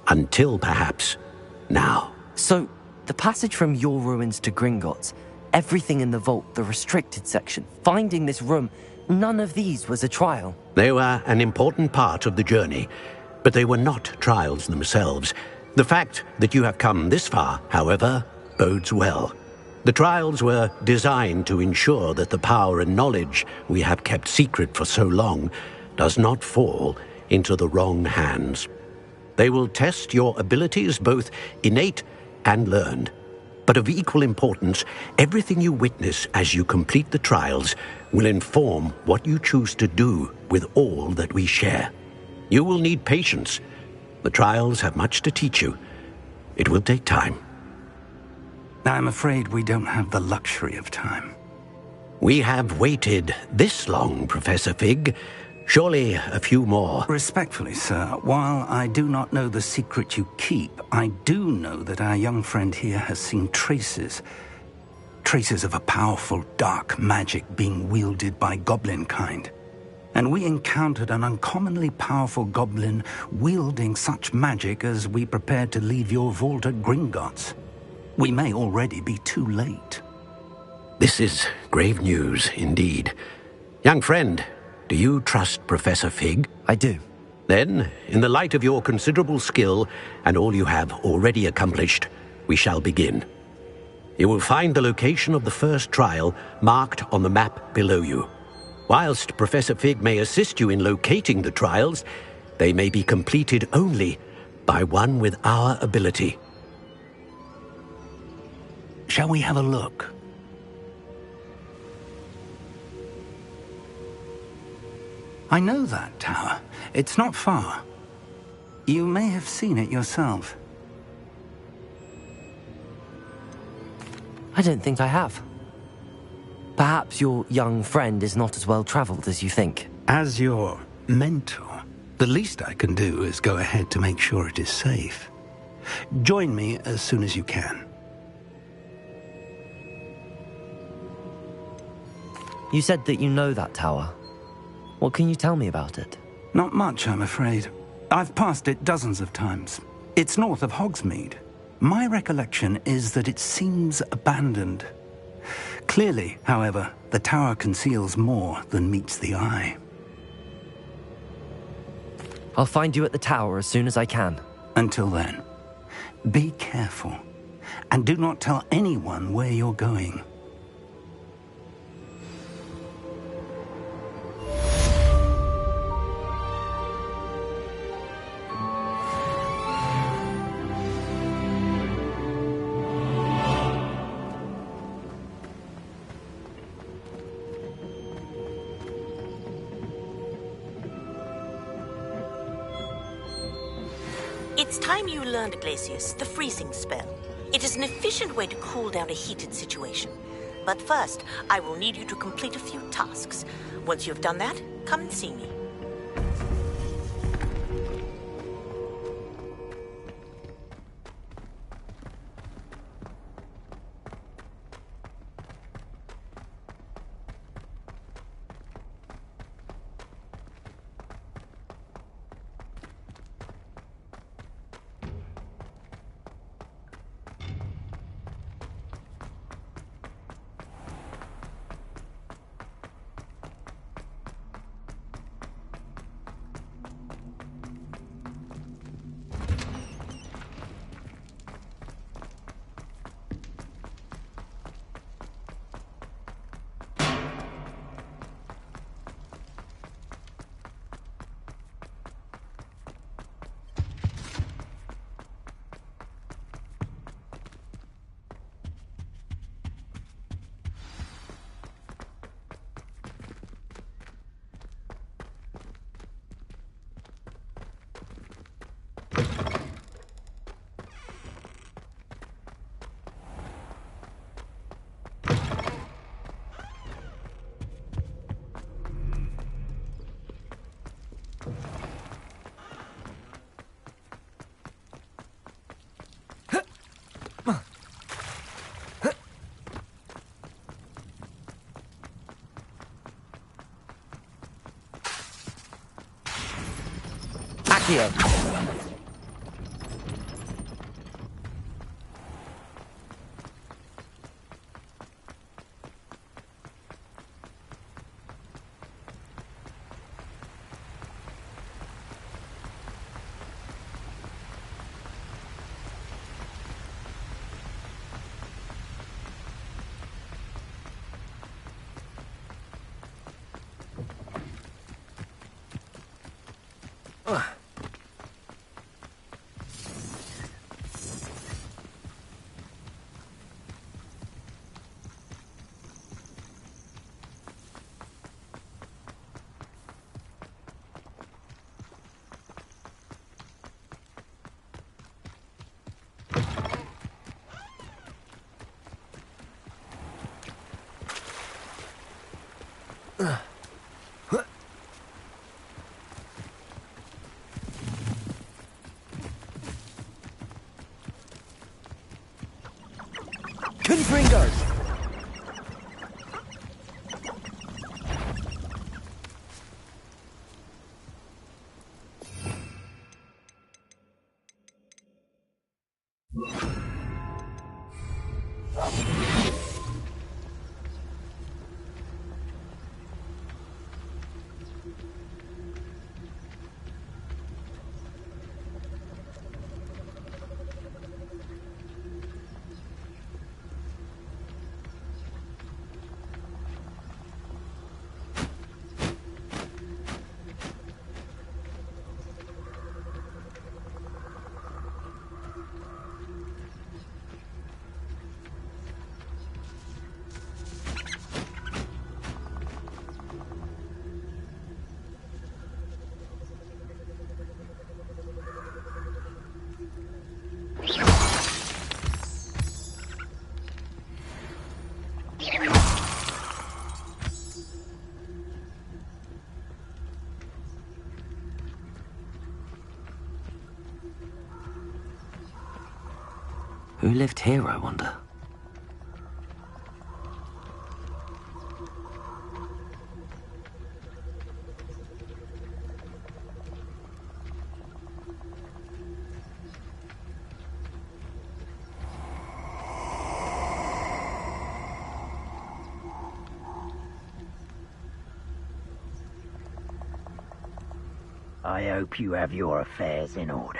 Until, perhaps, now. So, the passage from your ruins to Gringotts, everything in the vault, the restricted section, finding this room, none of these was a trial. They were an important part of the journey, but they were not trials themselves. The fact that you have come this far, however, bodes well. The trials were designed to ensure that the power and knowledge we have kept secret for so long does not fall into the wrong hands. They will test your abilities, both innate and learned. But of equal importance, everything you witness as you complete the trials will inform what you choose to do with all that we share. You will need patience. The trials have much to teach you. It will take time. I'm afraid we don't have the luxury of time. We have waited this long, Professor Fig. Surely a few more. Respectfully, sir, while I do not know the secret you keep, I do know that our young friend here has seen traces of a powerful dark magic being wielded by goblin kind. And we encountered an uncommonly powerful goblin wielding such magic as we prepared to leave your vault at Gringotts. We may already be too late. This is grave news indeed. Young friend, do you trust Professor Fig? I do. Then, in the light of your considerable skill and all you have already accomplished, we shall begin. You will find the location of the first trial marked on the map below you. Whilst Professor Fig may assist you in locating the trials, they may be completed only by one with our ability. Shall we have a look? I know that tower. It's not far. You may have seen it yourself. I don't think I have. Perhaps your young friend is not as well traveled as you think. As your mentor, the least I can do is go ahead to make sure it is safe. Join me as soon as you can. You said that you know that tower. What can you tell me about it? Not much, I'm afraid. I've passed it dozens of times. It's north of Hogsmeade. My recollection is that it seems abandoned. Clearly, however, the tower conceals more than meets the eye. I'll find you at the tower as soon as I can. Until then, be careful, and do not tell anyone where you're going. It's time you learned, Glacius, the freezing spell. It is an efficient way to cool down a heated situation. But first, I will need you to complete a few tasks. Once you've done that, come and see me. Accio. Confringos! Who lived here, I wonder? I hope you have your affairs in order.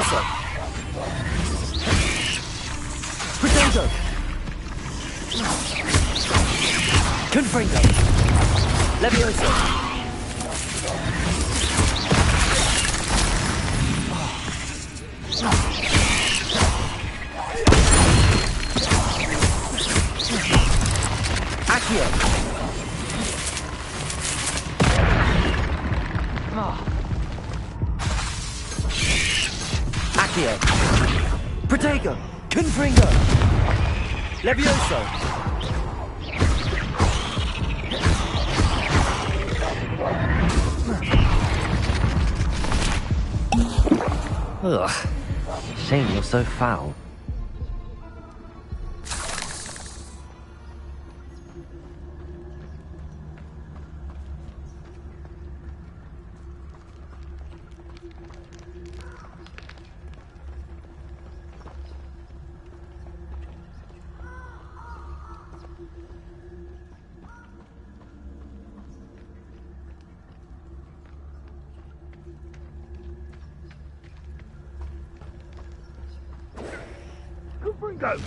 Levioso! Potato! Confringo! Levioso! Accio! Accio! Protego! Confringo! Levioso! Ugh. Shame you're so foul. Go!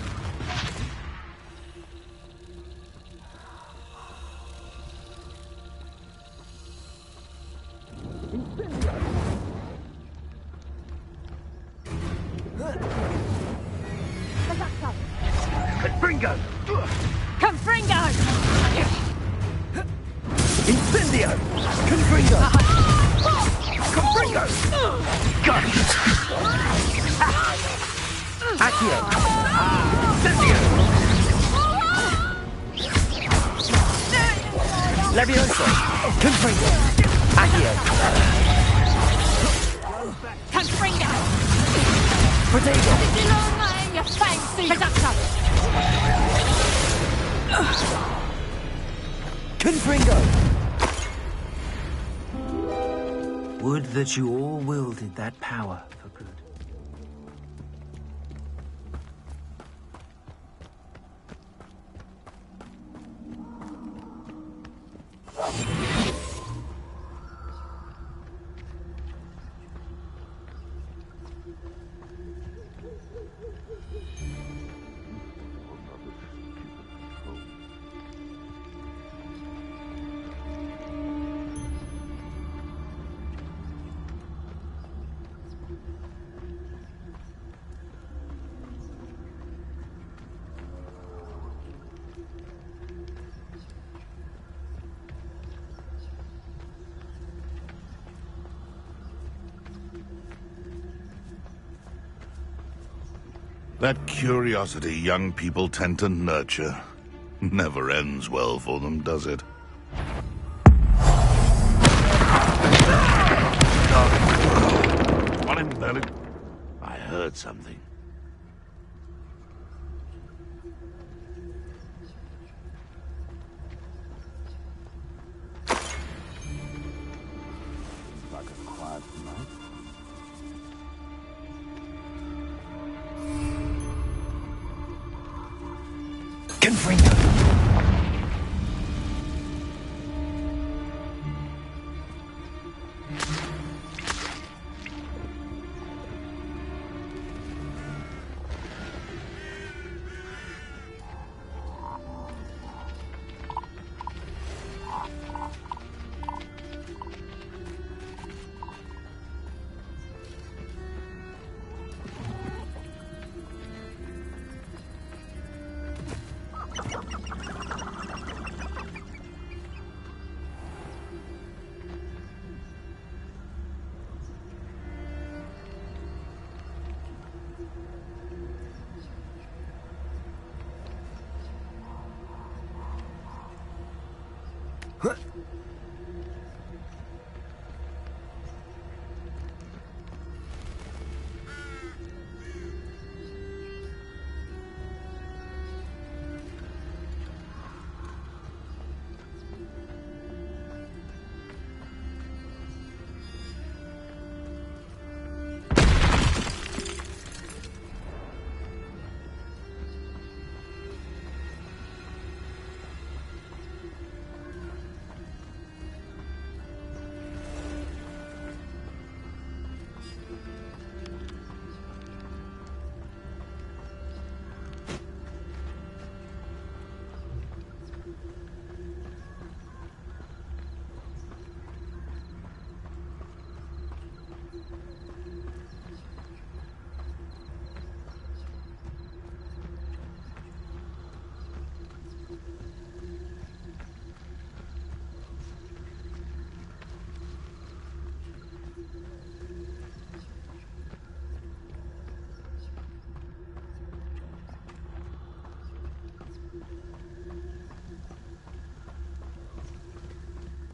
Confringo! Confringo! Incendio! Confringo! Confringo! Got it! Accio! Incendio! Levioso! Confringo! Accio! Confringo! Protego! Your fancy reduction! Confringo! Would that you all wielded that power for good. That curiosity young people tend to nurture never ends well for them, does it? What in the... I heard something. Like a quiet night. Confringo!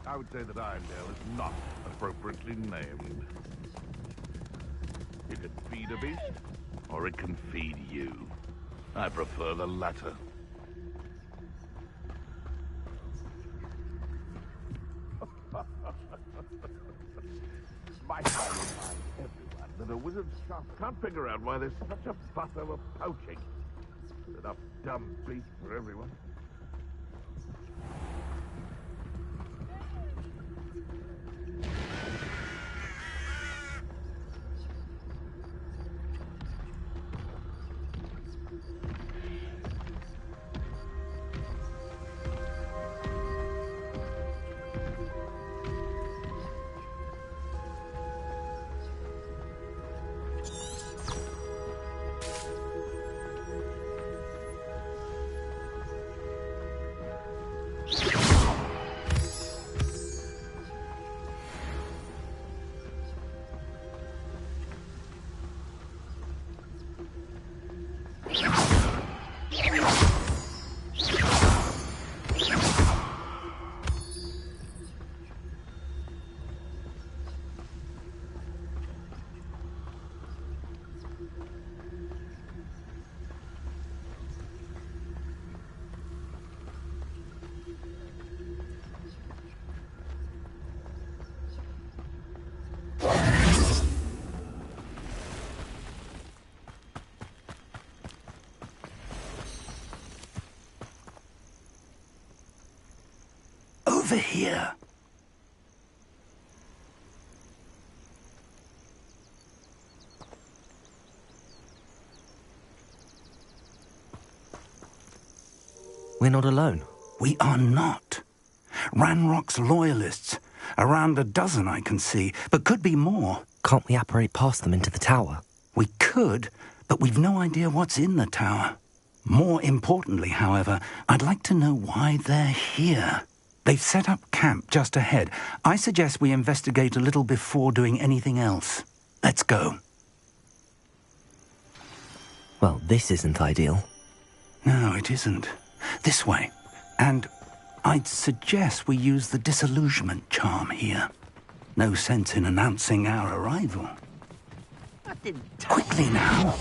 I would say that Irondale is not appropriately named. You can feed a beast, or it can feed you. I prefer the latter. My father reminds everyone that a wizard's shop can't figure out why there's such a fuss over poaching. There's enough dumb beasts for everyone. Over here. We're not alone. We are not. Ranrock's loyalists. Around a dozen I can see, but could be more. Can't we apparate past them into the tower? We could, but we've no idea what's in the tower. More importantly, however, I'd like to know why they're here. They've set up camp just ahead. I suggest we investigate a little before doing anything else. Let's go. Well, this isn't ideal. No, it isn't. This way. And I'd suggest we use the disillusionment charm here. No sense in announcing our arrival. Quickly now.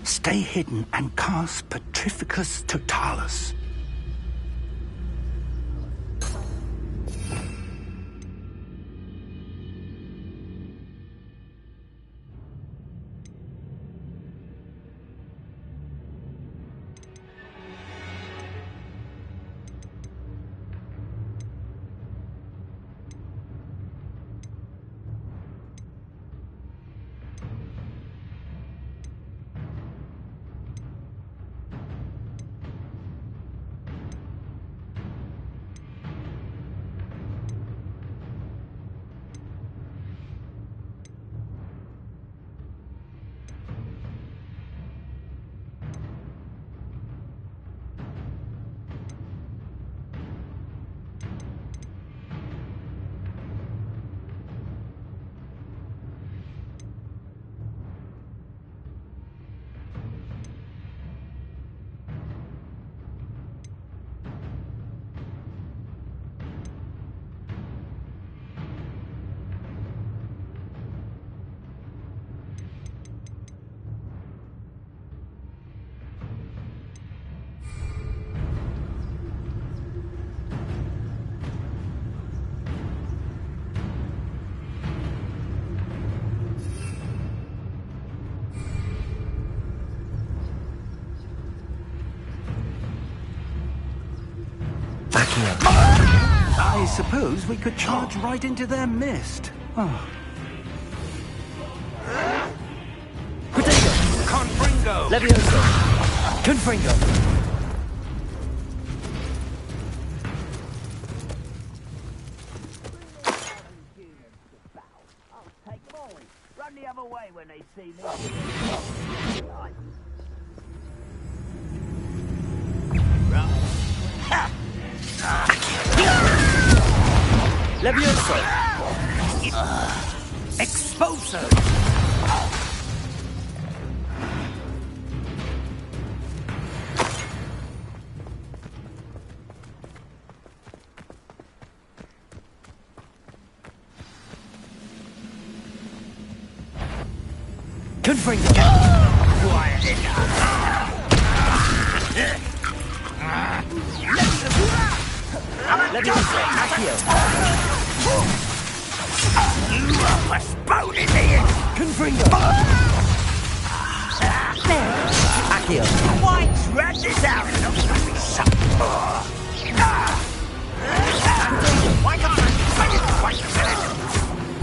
Stay hidden and cast Petrificus Totalis. I suppose we could charge right into their mist. Oh. Confringo! Levioso! Confringo! Run the other way when they see me. Levioso! Expulso! Confringo! Quiet enough! Levioso! Accio! You are postponing me! Confringo! Accio! Why drag this out? Why can't I wait a minute?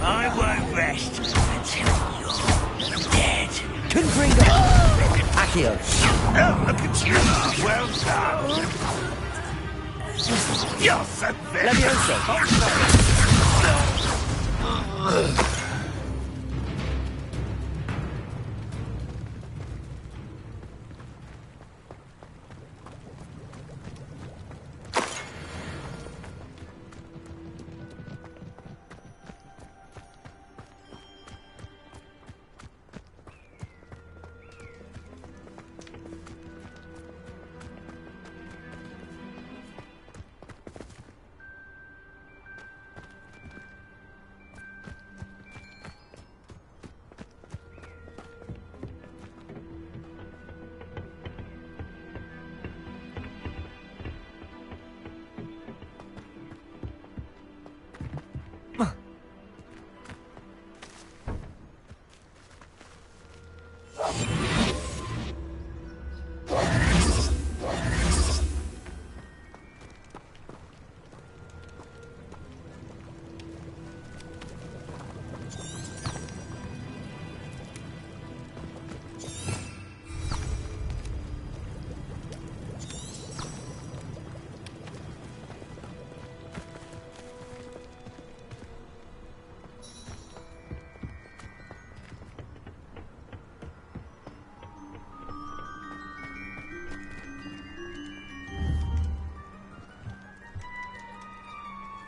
I won't rest until you're dead. Confringo! Accio! Oh, look at you! Well done! You're so very... Levioso!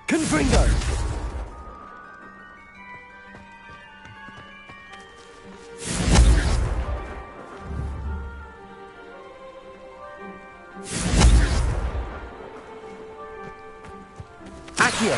Confringo! Accio!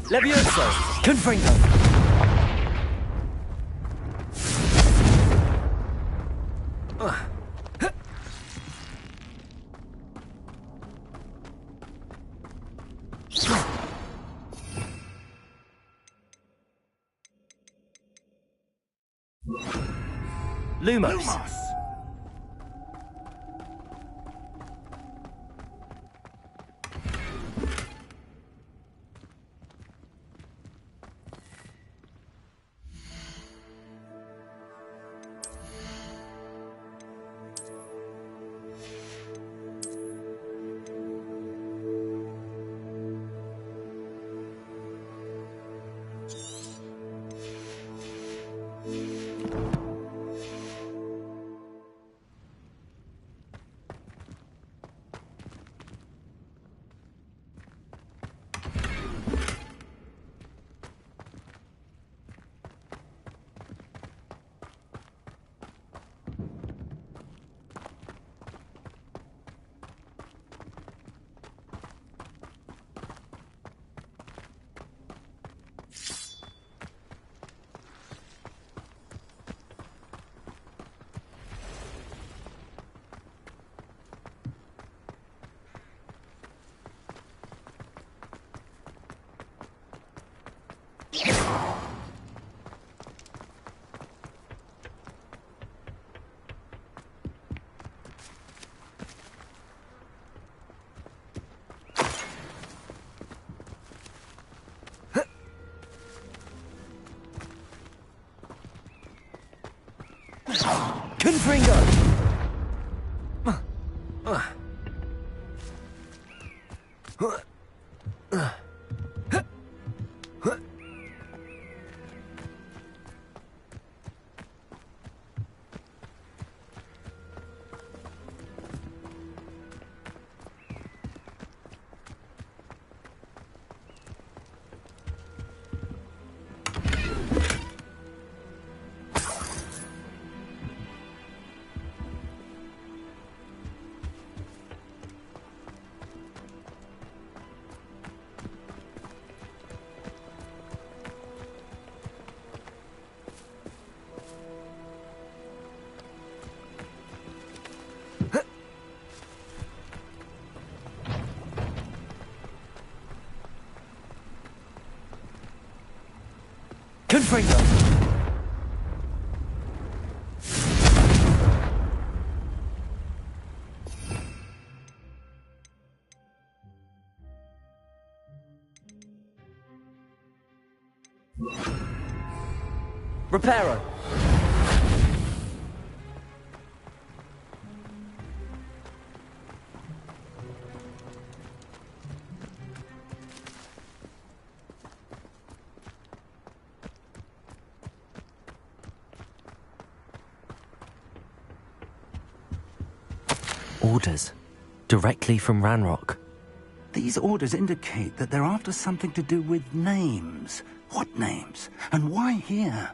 Levioso! Confringo! Lumos! Confringo! Confringo! Reparo! Orders. Directly from Ranrock. These orders indicate that they're after something to do with names. What names? And why here?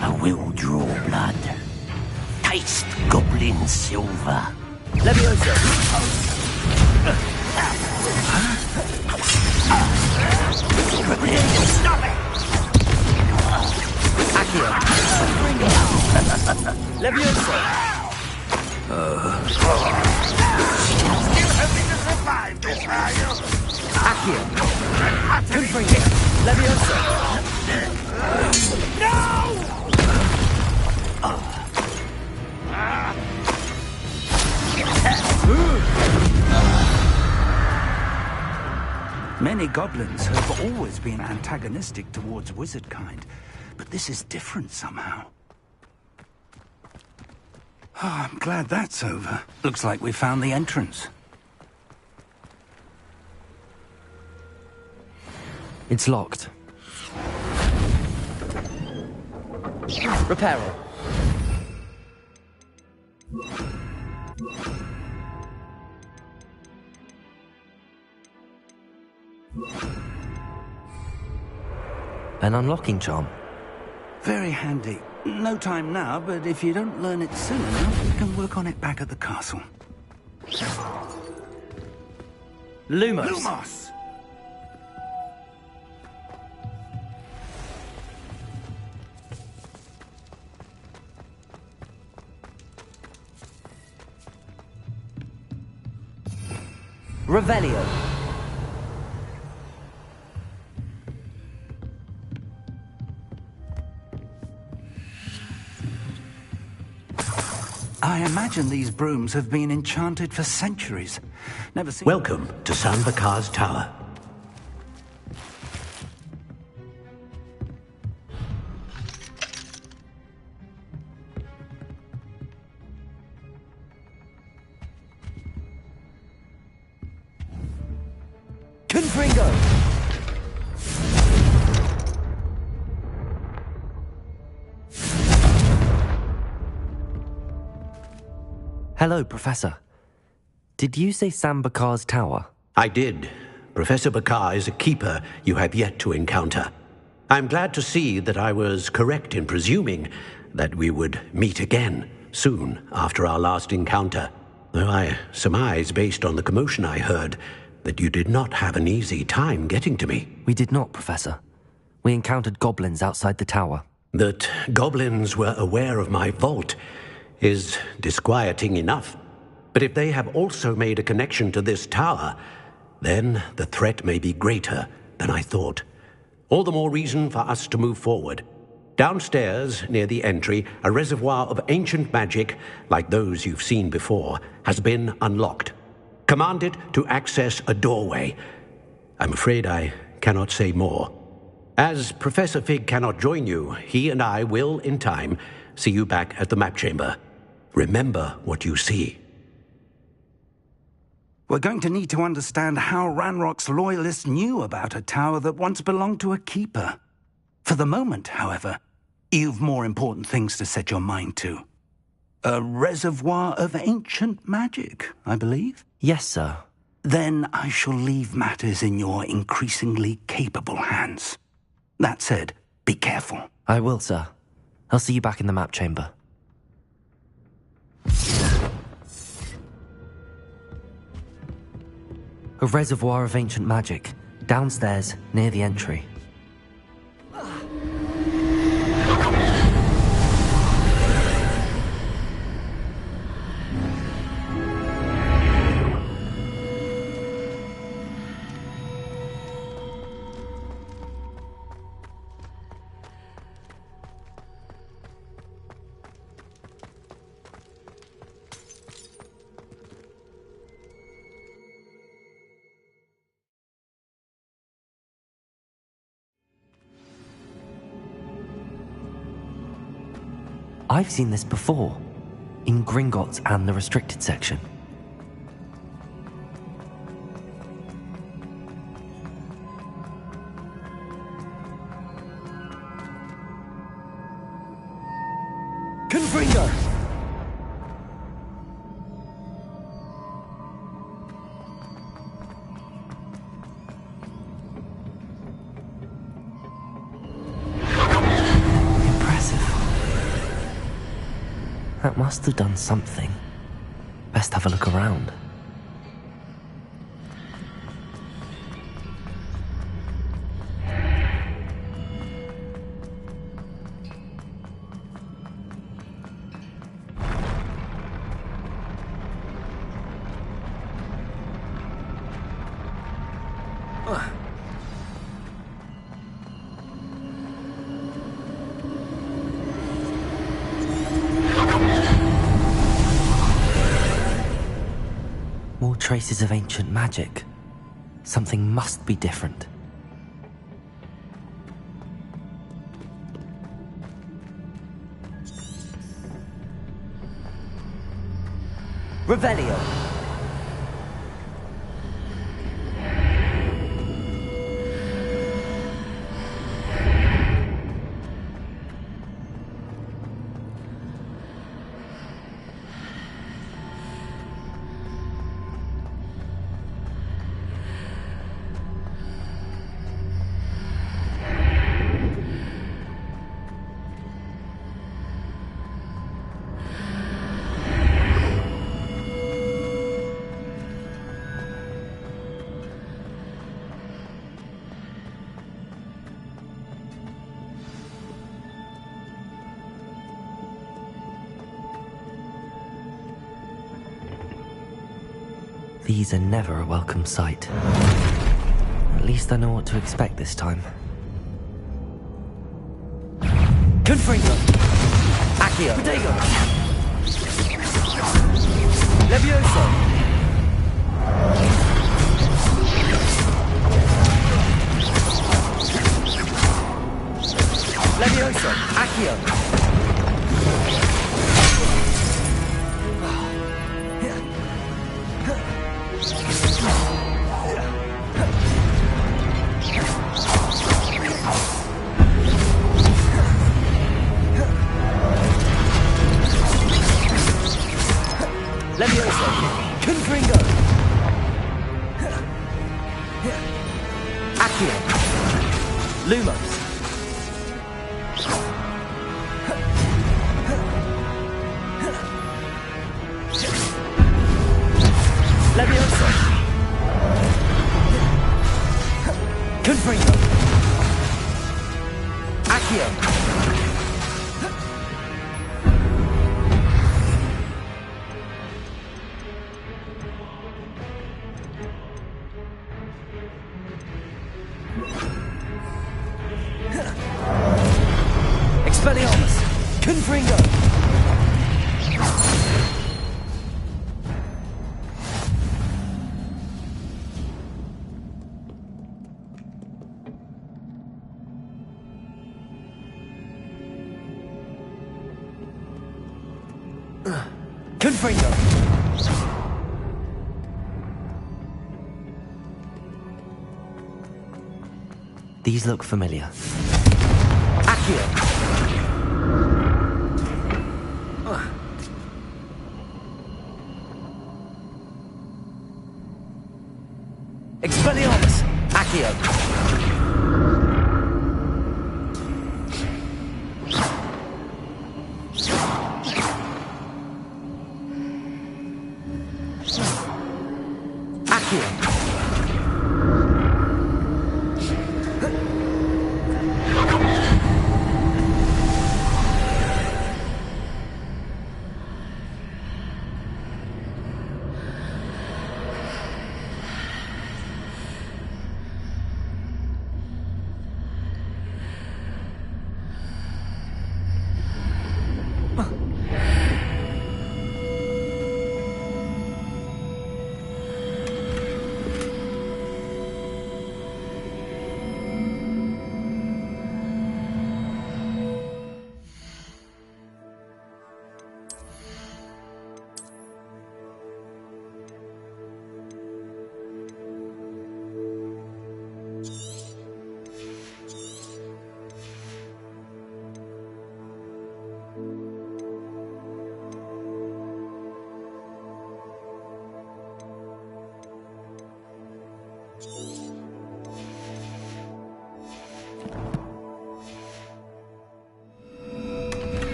I will draw blood. Taste goblin silver. Levioso! Stop it! Accio! Levioso! Still hoping to survive this, are you? Accio! Confringo! Levioso! No! Many goblins have always been antagonistic towards wizard kind, but this is different somehow. Oh, I'm glad that's over. Looks like we found the entrance. It's locked. Reparo! An unlocking charm. Very handy. No time now, but if you don't learn it soon enough, we can work on it back at the castle. Lumos! Lumos! Revelio! I imagine these brooms have been enchanted for centuries. Never seen... Welcome to Sanbakar's Tower. Confringo! Hello, Professor. Did you say Sambakar's Tower? I did. Professor Bakar is a keeper you have yet to encounter. I'm glad to see that I was correct in presuming that we would meet again soon after our last encounter, though I surmise, based on the commotion I heard, that you did not have an easy time getting to me. We did not, Professor. We encountered goblins outside the tower. That goblins were aware of my vault is disquieting enough. But if they have also made a connection to this tower, then the threat may be greater than I thought. All the more reason for us to move forward. Downstairs, near the entry, a reservoir of ancient magic, like those you've seen before, has been unlocked. Command it to access a doorway. I'm afraid I cannot say more. As Professor Fig cannot join you, he and I will, in time, see you back at the map chamber. Remember what you see. We're going to need to understand how Ranrock's loyalists knew about a tower that once belonged to a keeper. For the moment, however, you've more important things to set your mind to. A reservoir of ancient magic, I believe? Yes, sir. Then I shall leave matters in your increasingly capable hands. That said, be careful. I will, sir. I'll see you back in the map chamber. A reservoir of ancient magic, downstairs, near the entry. I've seen this before, in Gringotts and the restricted section. Confringo! That must have done something. Best have a look around. More traces of ancient magic. Something must be different. Revelio. These are never a welcome sight. At least I know what to expect this time. Confringo! Accio! Protego! Levioso! Levioso! Accio! Levioso! Confringo! Accio! Lumos! Levioso! Confringo! Accio! Expelliarmus! Confringo! Confringo! These look familiar. Accio! Expelliarmus! Accio!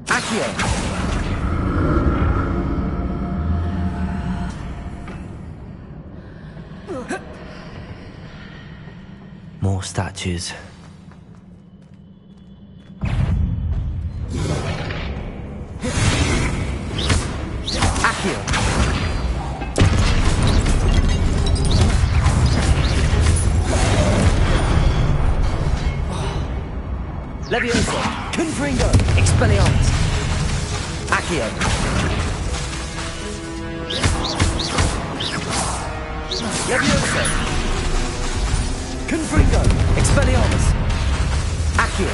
Accio! More statues. Accio! Levioso! Confringo! Expelliarmus! Accio! Levioso! Confringo! Expelliarmus! Accio!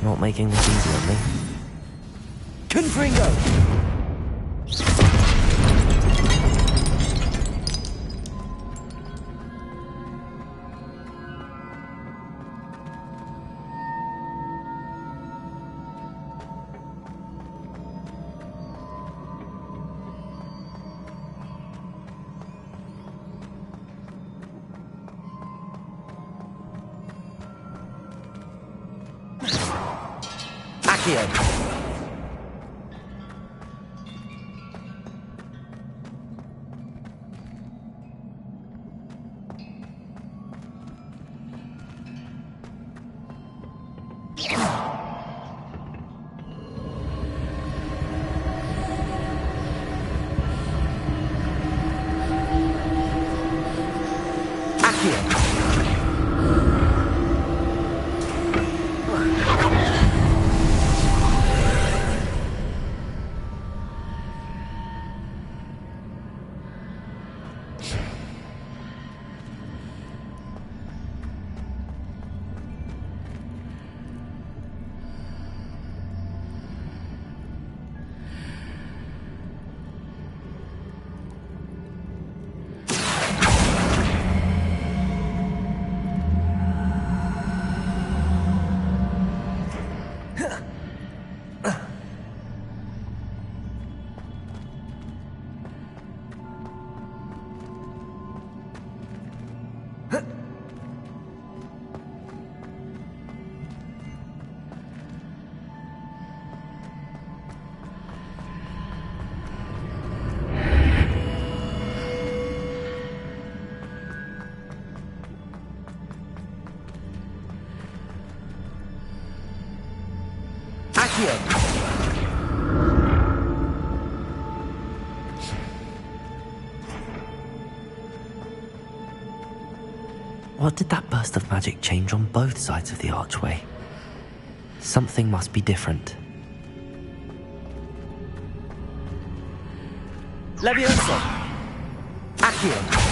Not making this easy on me. Confringo! Accio! Accio! What did that burst of magic change on both sides of the archway? Something must be different. Levioso! Accio!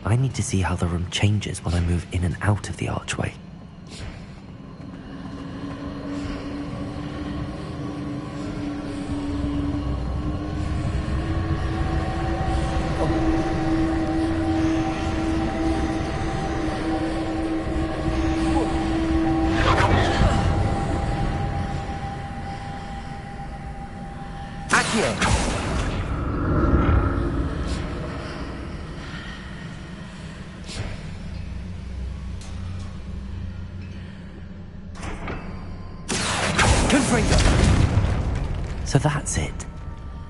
I need to see how the room changes when I move in and out of the archway. Accio! So that's it.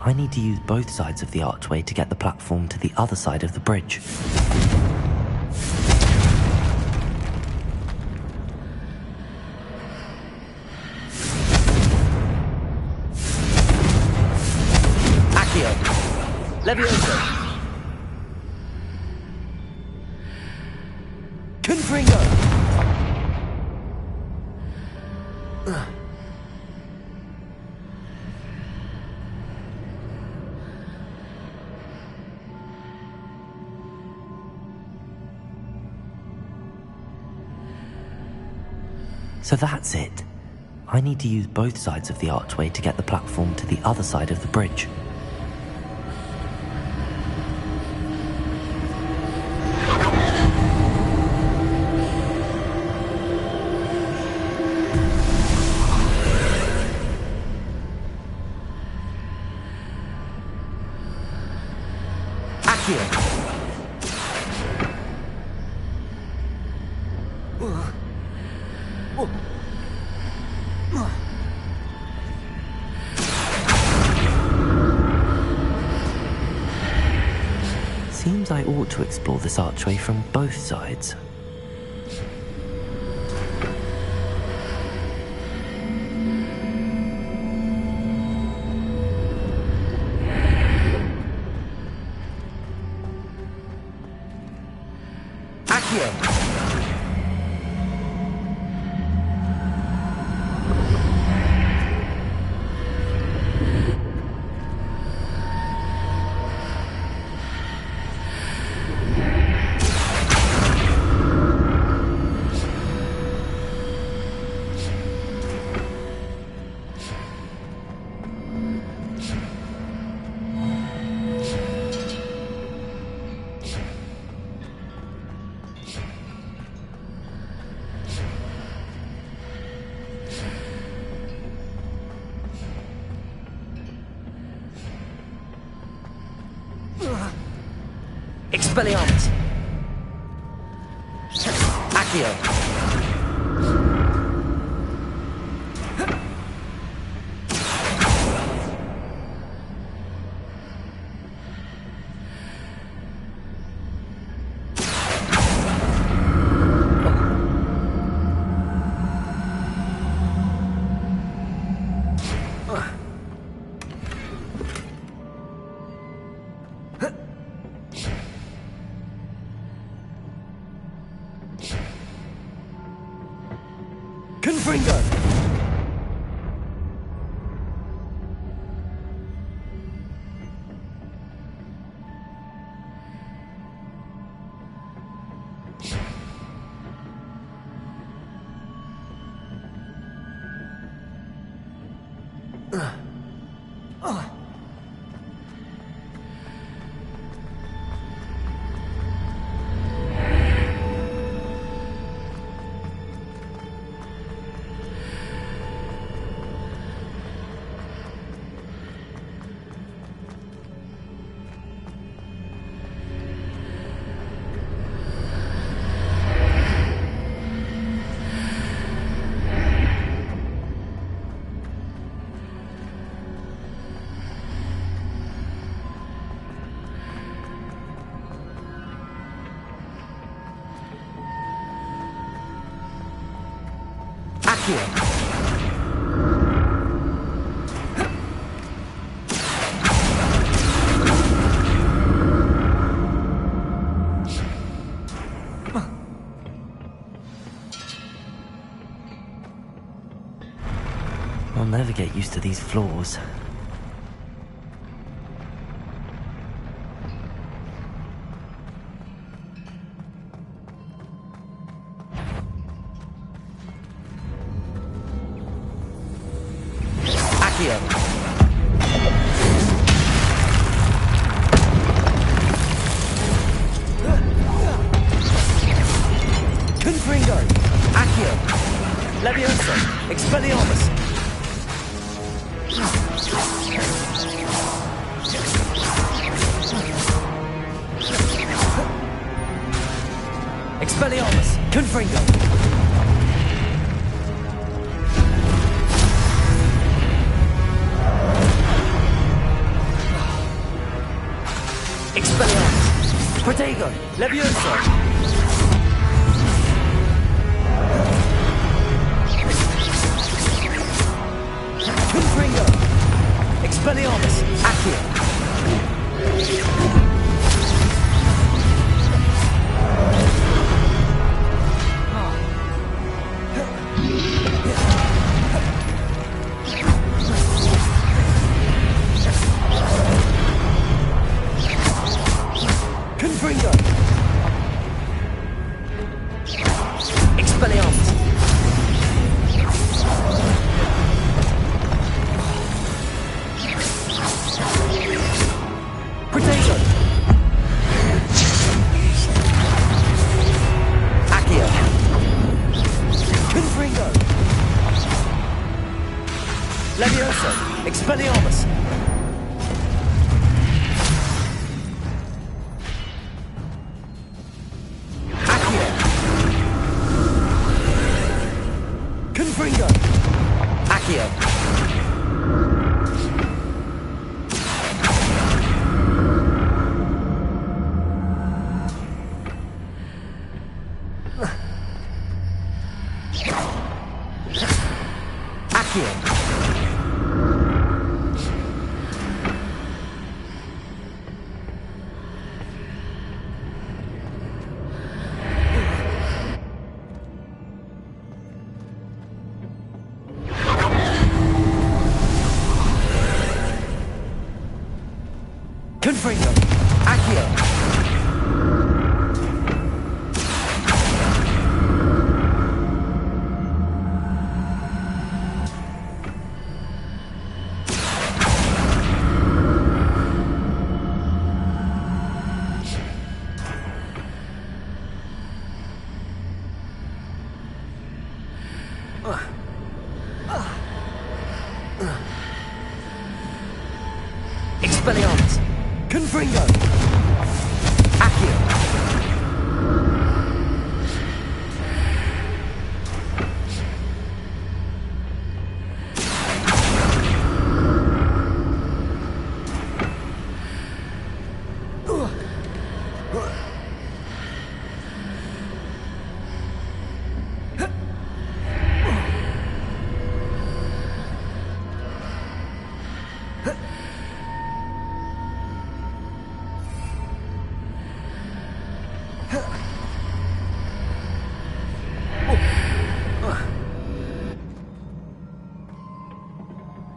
I need to use both sides of the archway to get the platform to the other side of the bridge. Accio! Levioso! Confringo! So that's it. I need to use both sides of the archway to get the platform to the other side of the bridge. Accio! Seems I ought to explore this archway from both sides. Accio! Expelliarmus! Accio! Confringo! Accio. I'll never get used to these floors. Accio. Confringo. Accio. Levioso. Expelliarmus. Expelliarmus. Confringo. Expelliarmus. Protego. Levioso. Confringo. Expelliarmus. Accio. Confringo. Expelliarmus. Protego. Accio. Confringo. Levioso. Expelliarmus. Accio. Confringo. Accio. Accio. Confringo. Accio. Expelliarmus. Confringo. Accio.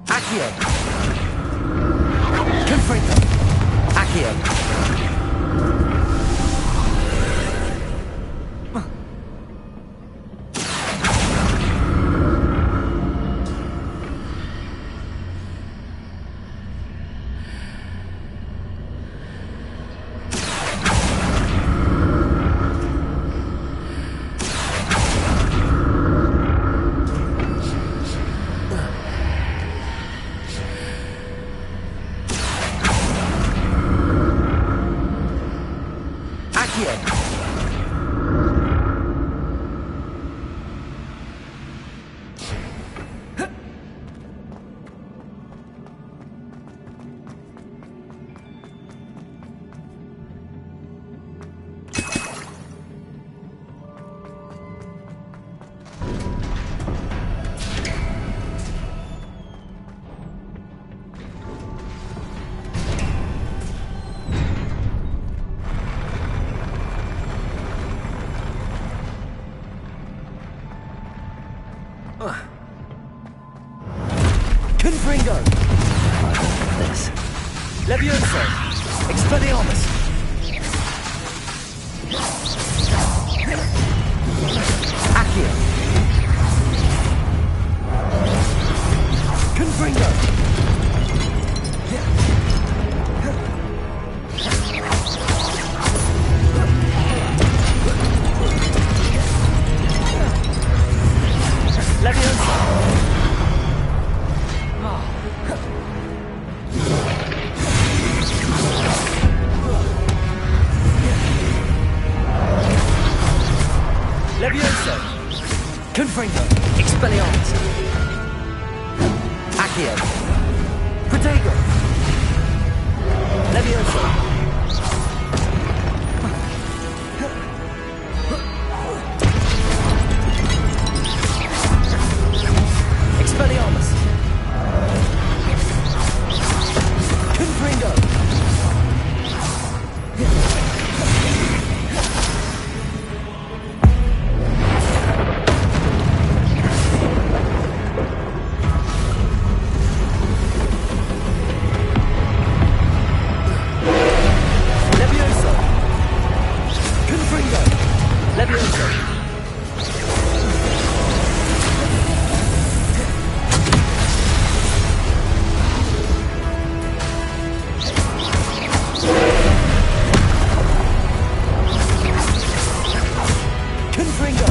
Accio. Confringo. Accio. Confringo! This. Levioso! Expelliarmus! Accio! Confringo! Levioso! Levioso! Confringo! Expelliarmus! Accio! Protego! Levioso! Expelliarmus! Confringo! Levioso! Confringo! Levioso! Confringo!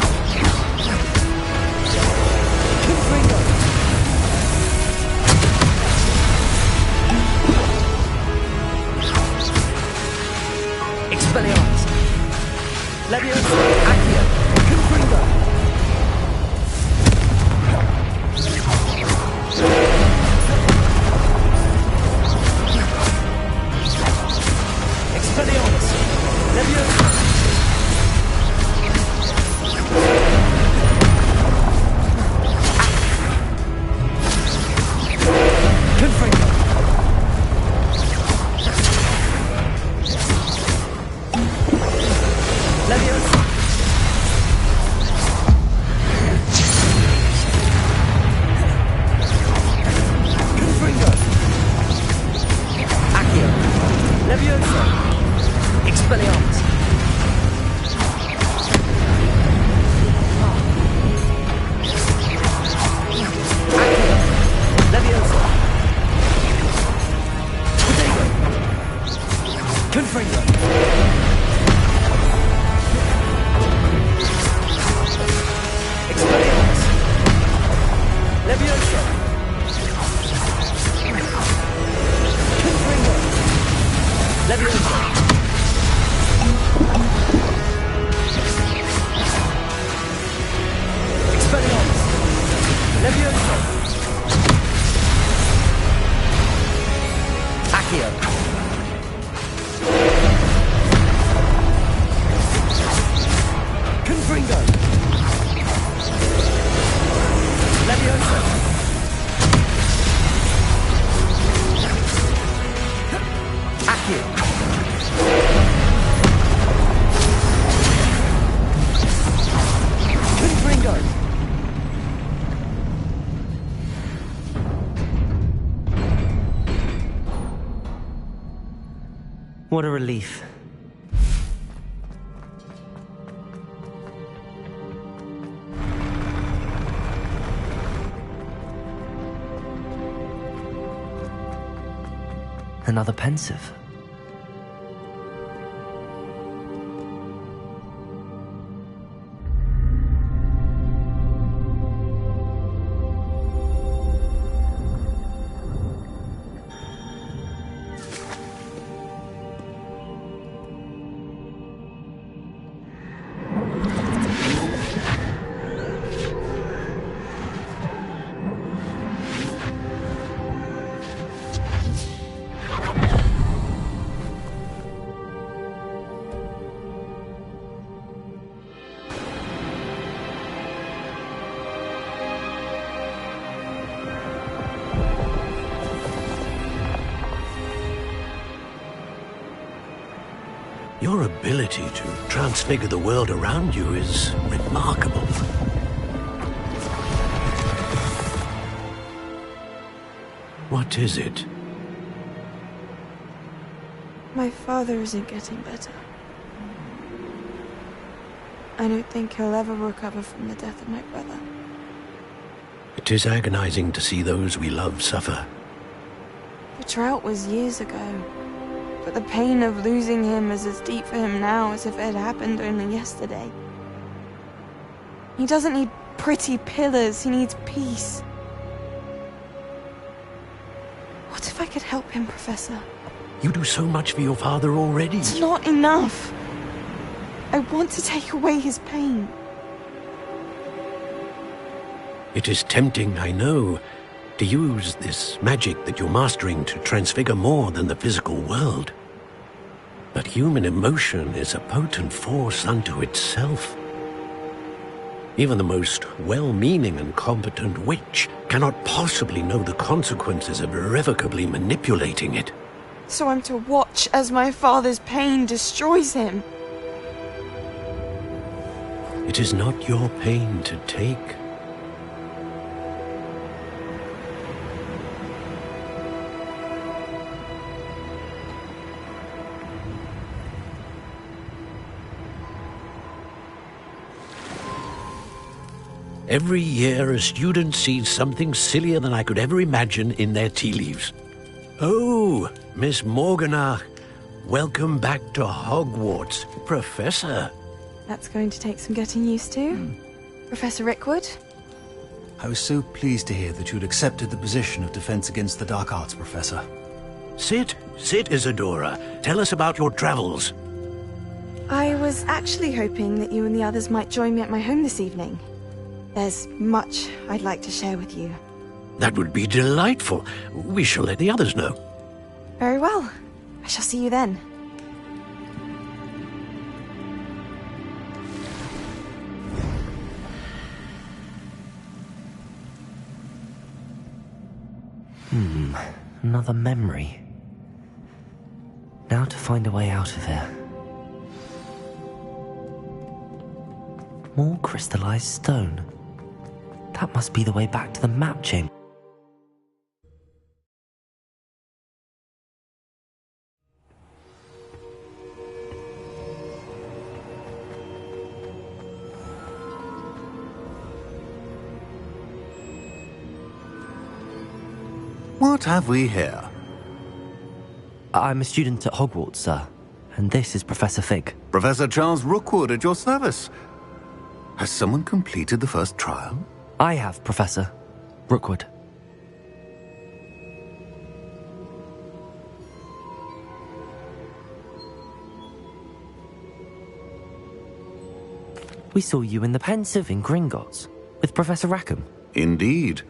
Confringo! Confringo! Expelliarmus! Levioso! Accio! Confringo! Expelliarmus! Levioso! Confringo! Levioso! Confringo! Accio! Levioso! Expelliarmus! Accio! Levioso! Protego! Confringo! Expelliarmus! Levioso! Confringo! Levioso! Expelliarmus! Levioso! Accio! Confringo! Levioso! Accio! Confringo! What a relief. Another pensive. Your ability to transfigure the world around you is remarkable. What is it? My father isn't getting better. I don't think he'll ever recover from the death of my brother. It is agonizing to see those we love suffer. The drought was years ago, but the pain of losing him is as deep for him now as if it had happened only yesterday. He doesn't need pretty pillars, he needs peace. What if I could help him, Professor? You do so much for your father already. It's not enough. I want to take away his pain. It is tempting, I know, to use this magic that you're mastering to transfigure more than the physical world. But human emotion is a potent force unto itself. Even the most well-meaning and competent witch cannot possibly know the consequences of irrevocably manipulating it. So I'm to watch as my father's pain destroys him. It is not your pain to take. Every year, a student sees something sillier than I could ever imagine in their tea leaves. Oh, Miss Morganach, welcome back to Hogwarts, Professor. That's going to take some getting used to. Professor Rickwood? I was so pleased to hear that you'd accepted the position of Defense Against the Dark Arts, Professor. Sit, Isadora. Tell us about your travels. I was actually hoping that you and the others might join me at my home this evening. There's much I'd like to share with you. That would be delightful. We shall let the others know. Very well. I shall see you then. Another memory. Now to find a way out of here. More crystallized stone. That must be the way back to the map chamber. What have we here? I'm a student at Hogwarts, sir. And this is Professor Fig. Professor Charles Rookwood at your service. Has someone completed the first trial? I have, Professor Rookwood. We saw you in the Pensive in Gringotts with Professor Rackham. Indeed.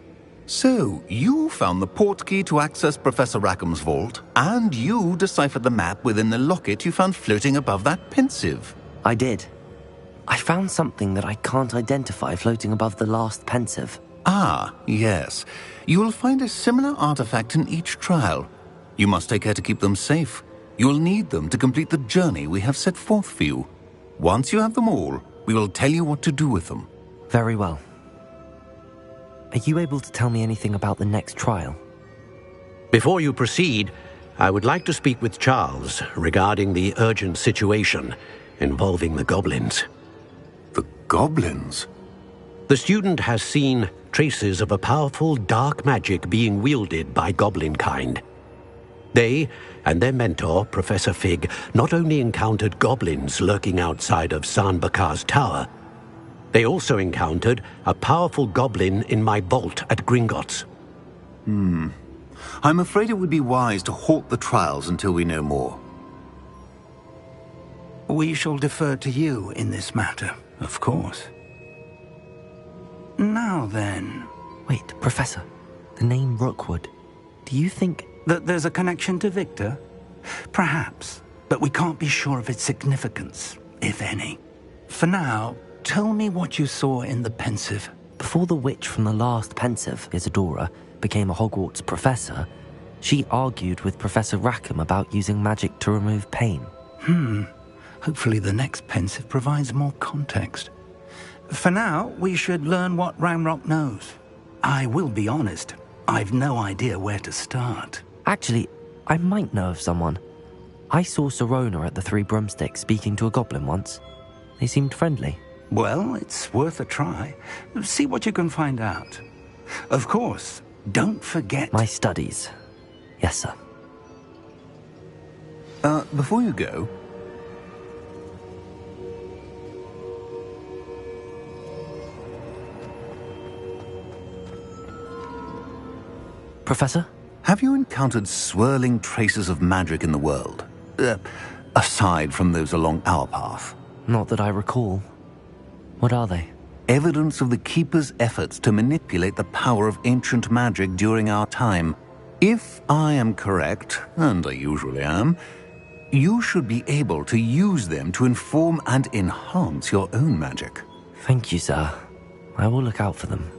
So, you found the portkey to access Professor Rackham's vault, and you deciphered the map within the locket you found floating above that Pensive. I did. I found something that I can't identify floating above the last Pensive. Ah, yes. You will find a similar artifact in each trial. You must take care to keep them safe. You will need them to complete the journey we have set forth for you. Once you have them all, we will tell you what to do with them. Very well. Are you able to tell me anything about the next trial? Before you proceed, I would like to speak with Charles regarding the urgent situation involving the goblins. The goblins? The student has seen traces of a powerful dark magic being wielded by goblin kind. They and their mentor, Professor Fig, not only encountered goblins lurking outside of San Bakar's tower, they also encountered a powerful goblin in my vault at Gringotts. I'm afraid it would be wise to halt the trials until we know more. We shall defer to you in this matter, of course. Now then... Wait, Professor. The name Rookwood. Do you think... that there's a connection to Victor? Perhaps, but we can't be sure of its significance, if any. For now, tell me what you saw in the Pensive. Before the witch from the last Pensive, Isadora, became a Hogwarts professor, she argued with Professor Rackham about using magic to remove pain. Hopefully the next pensive provides more context. For now, we should learn what Ranrock knows. I will be honest, I've no idea where to start. Actually, I might know of someone. I saw Sirona at the Three Broomsticks speaking to a goblin once. They seemed friendly. Well, it's worth a try. See what you can find out. Of course, don't forget... My studies. Yes, sir. Before you go... Professor? Have you encountered swirling traces of magic in the world? Aside from those along our path? Not that I recall. What are they? Evidence of the Keeper's efforts to manipulate the power of ancient magic during our time. If I am correct, and I usually am, you should be able to use them to inform and enhance your own magic. Thank you, sir. I will look out for them.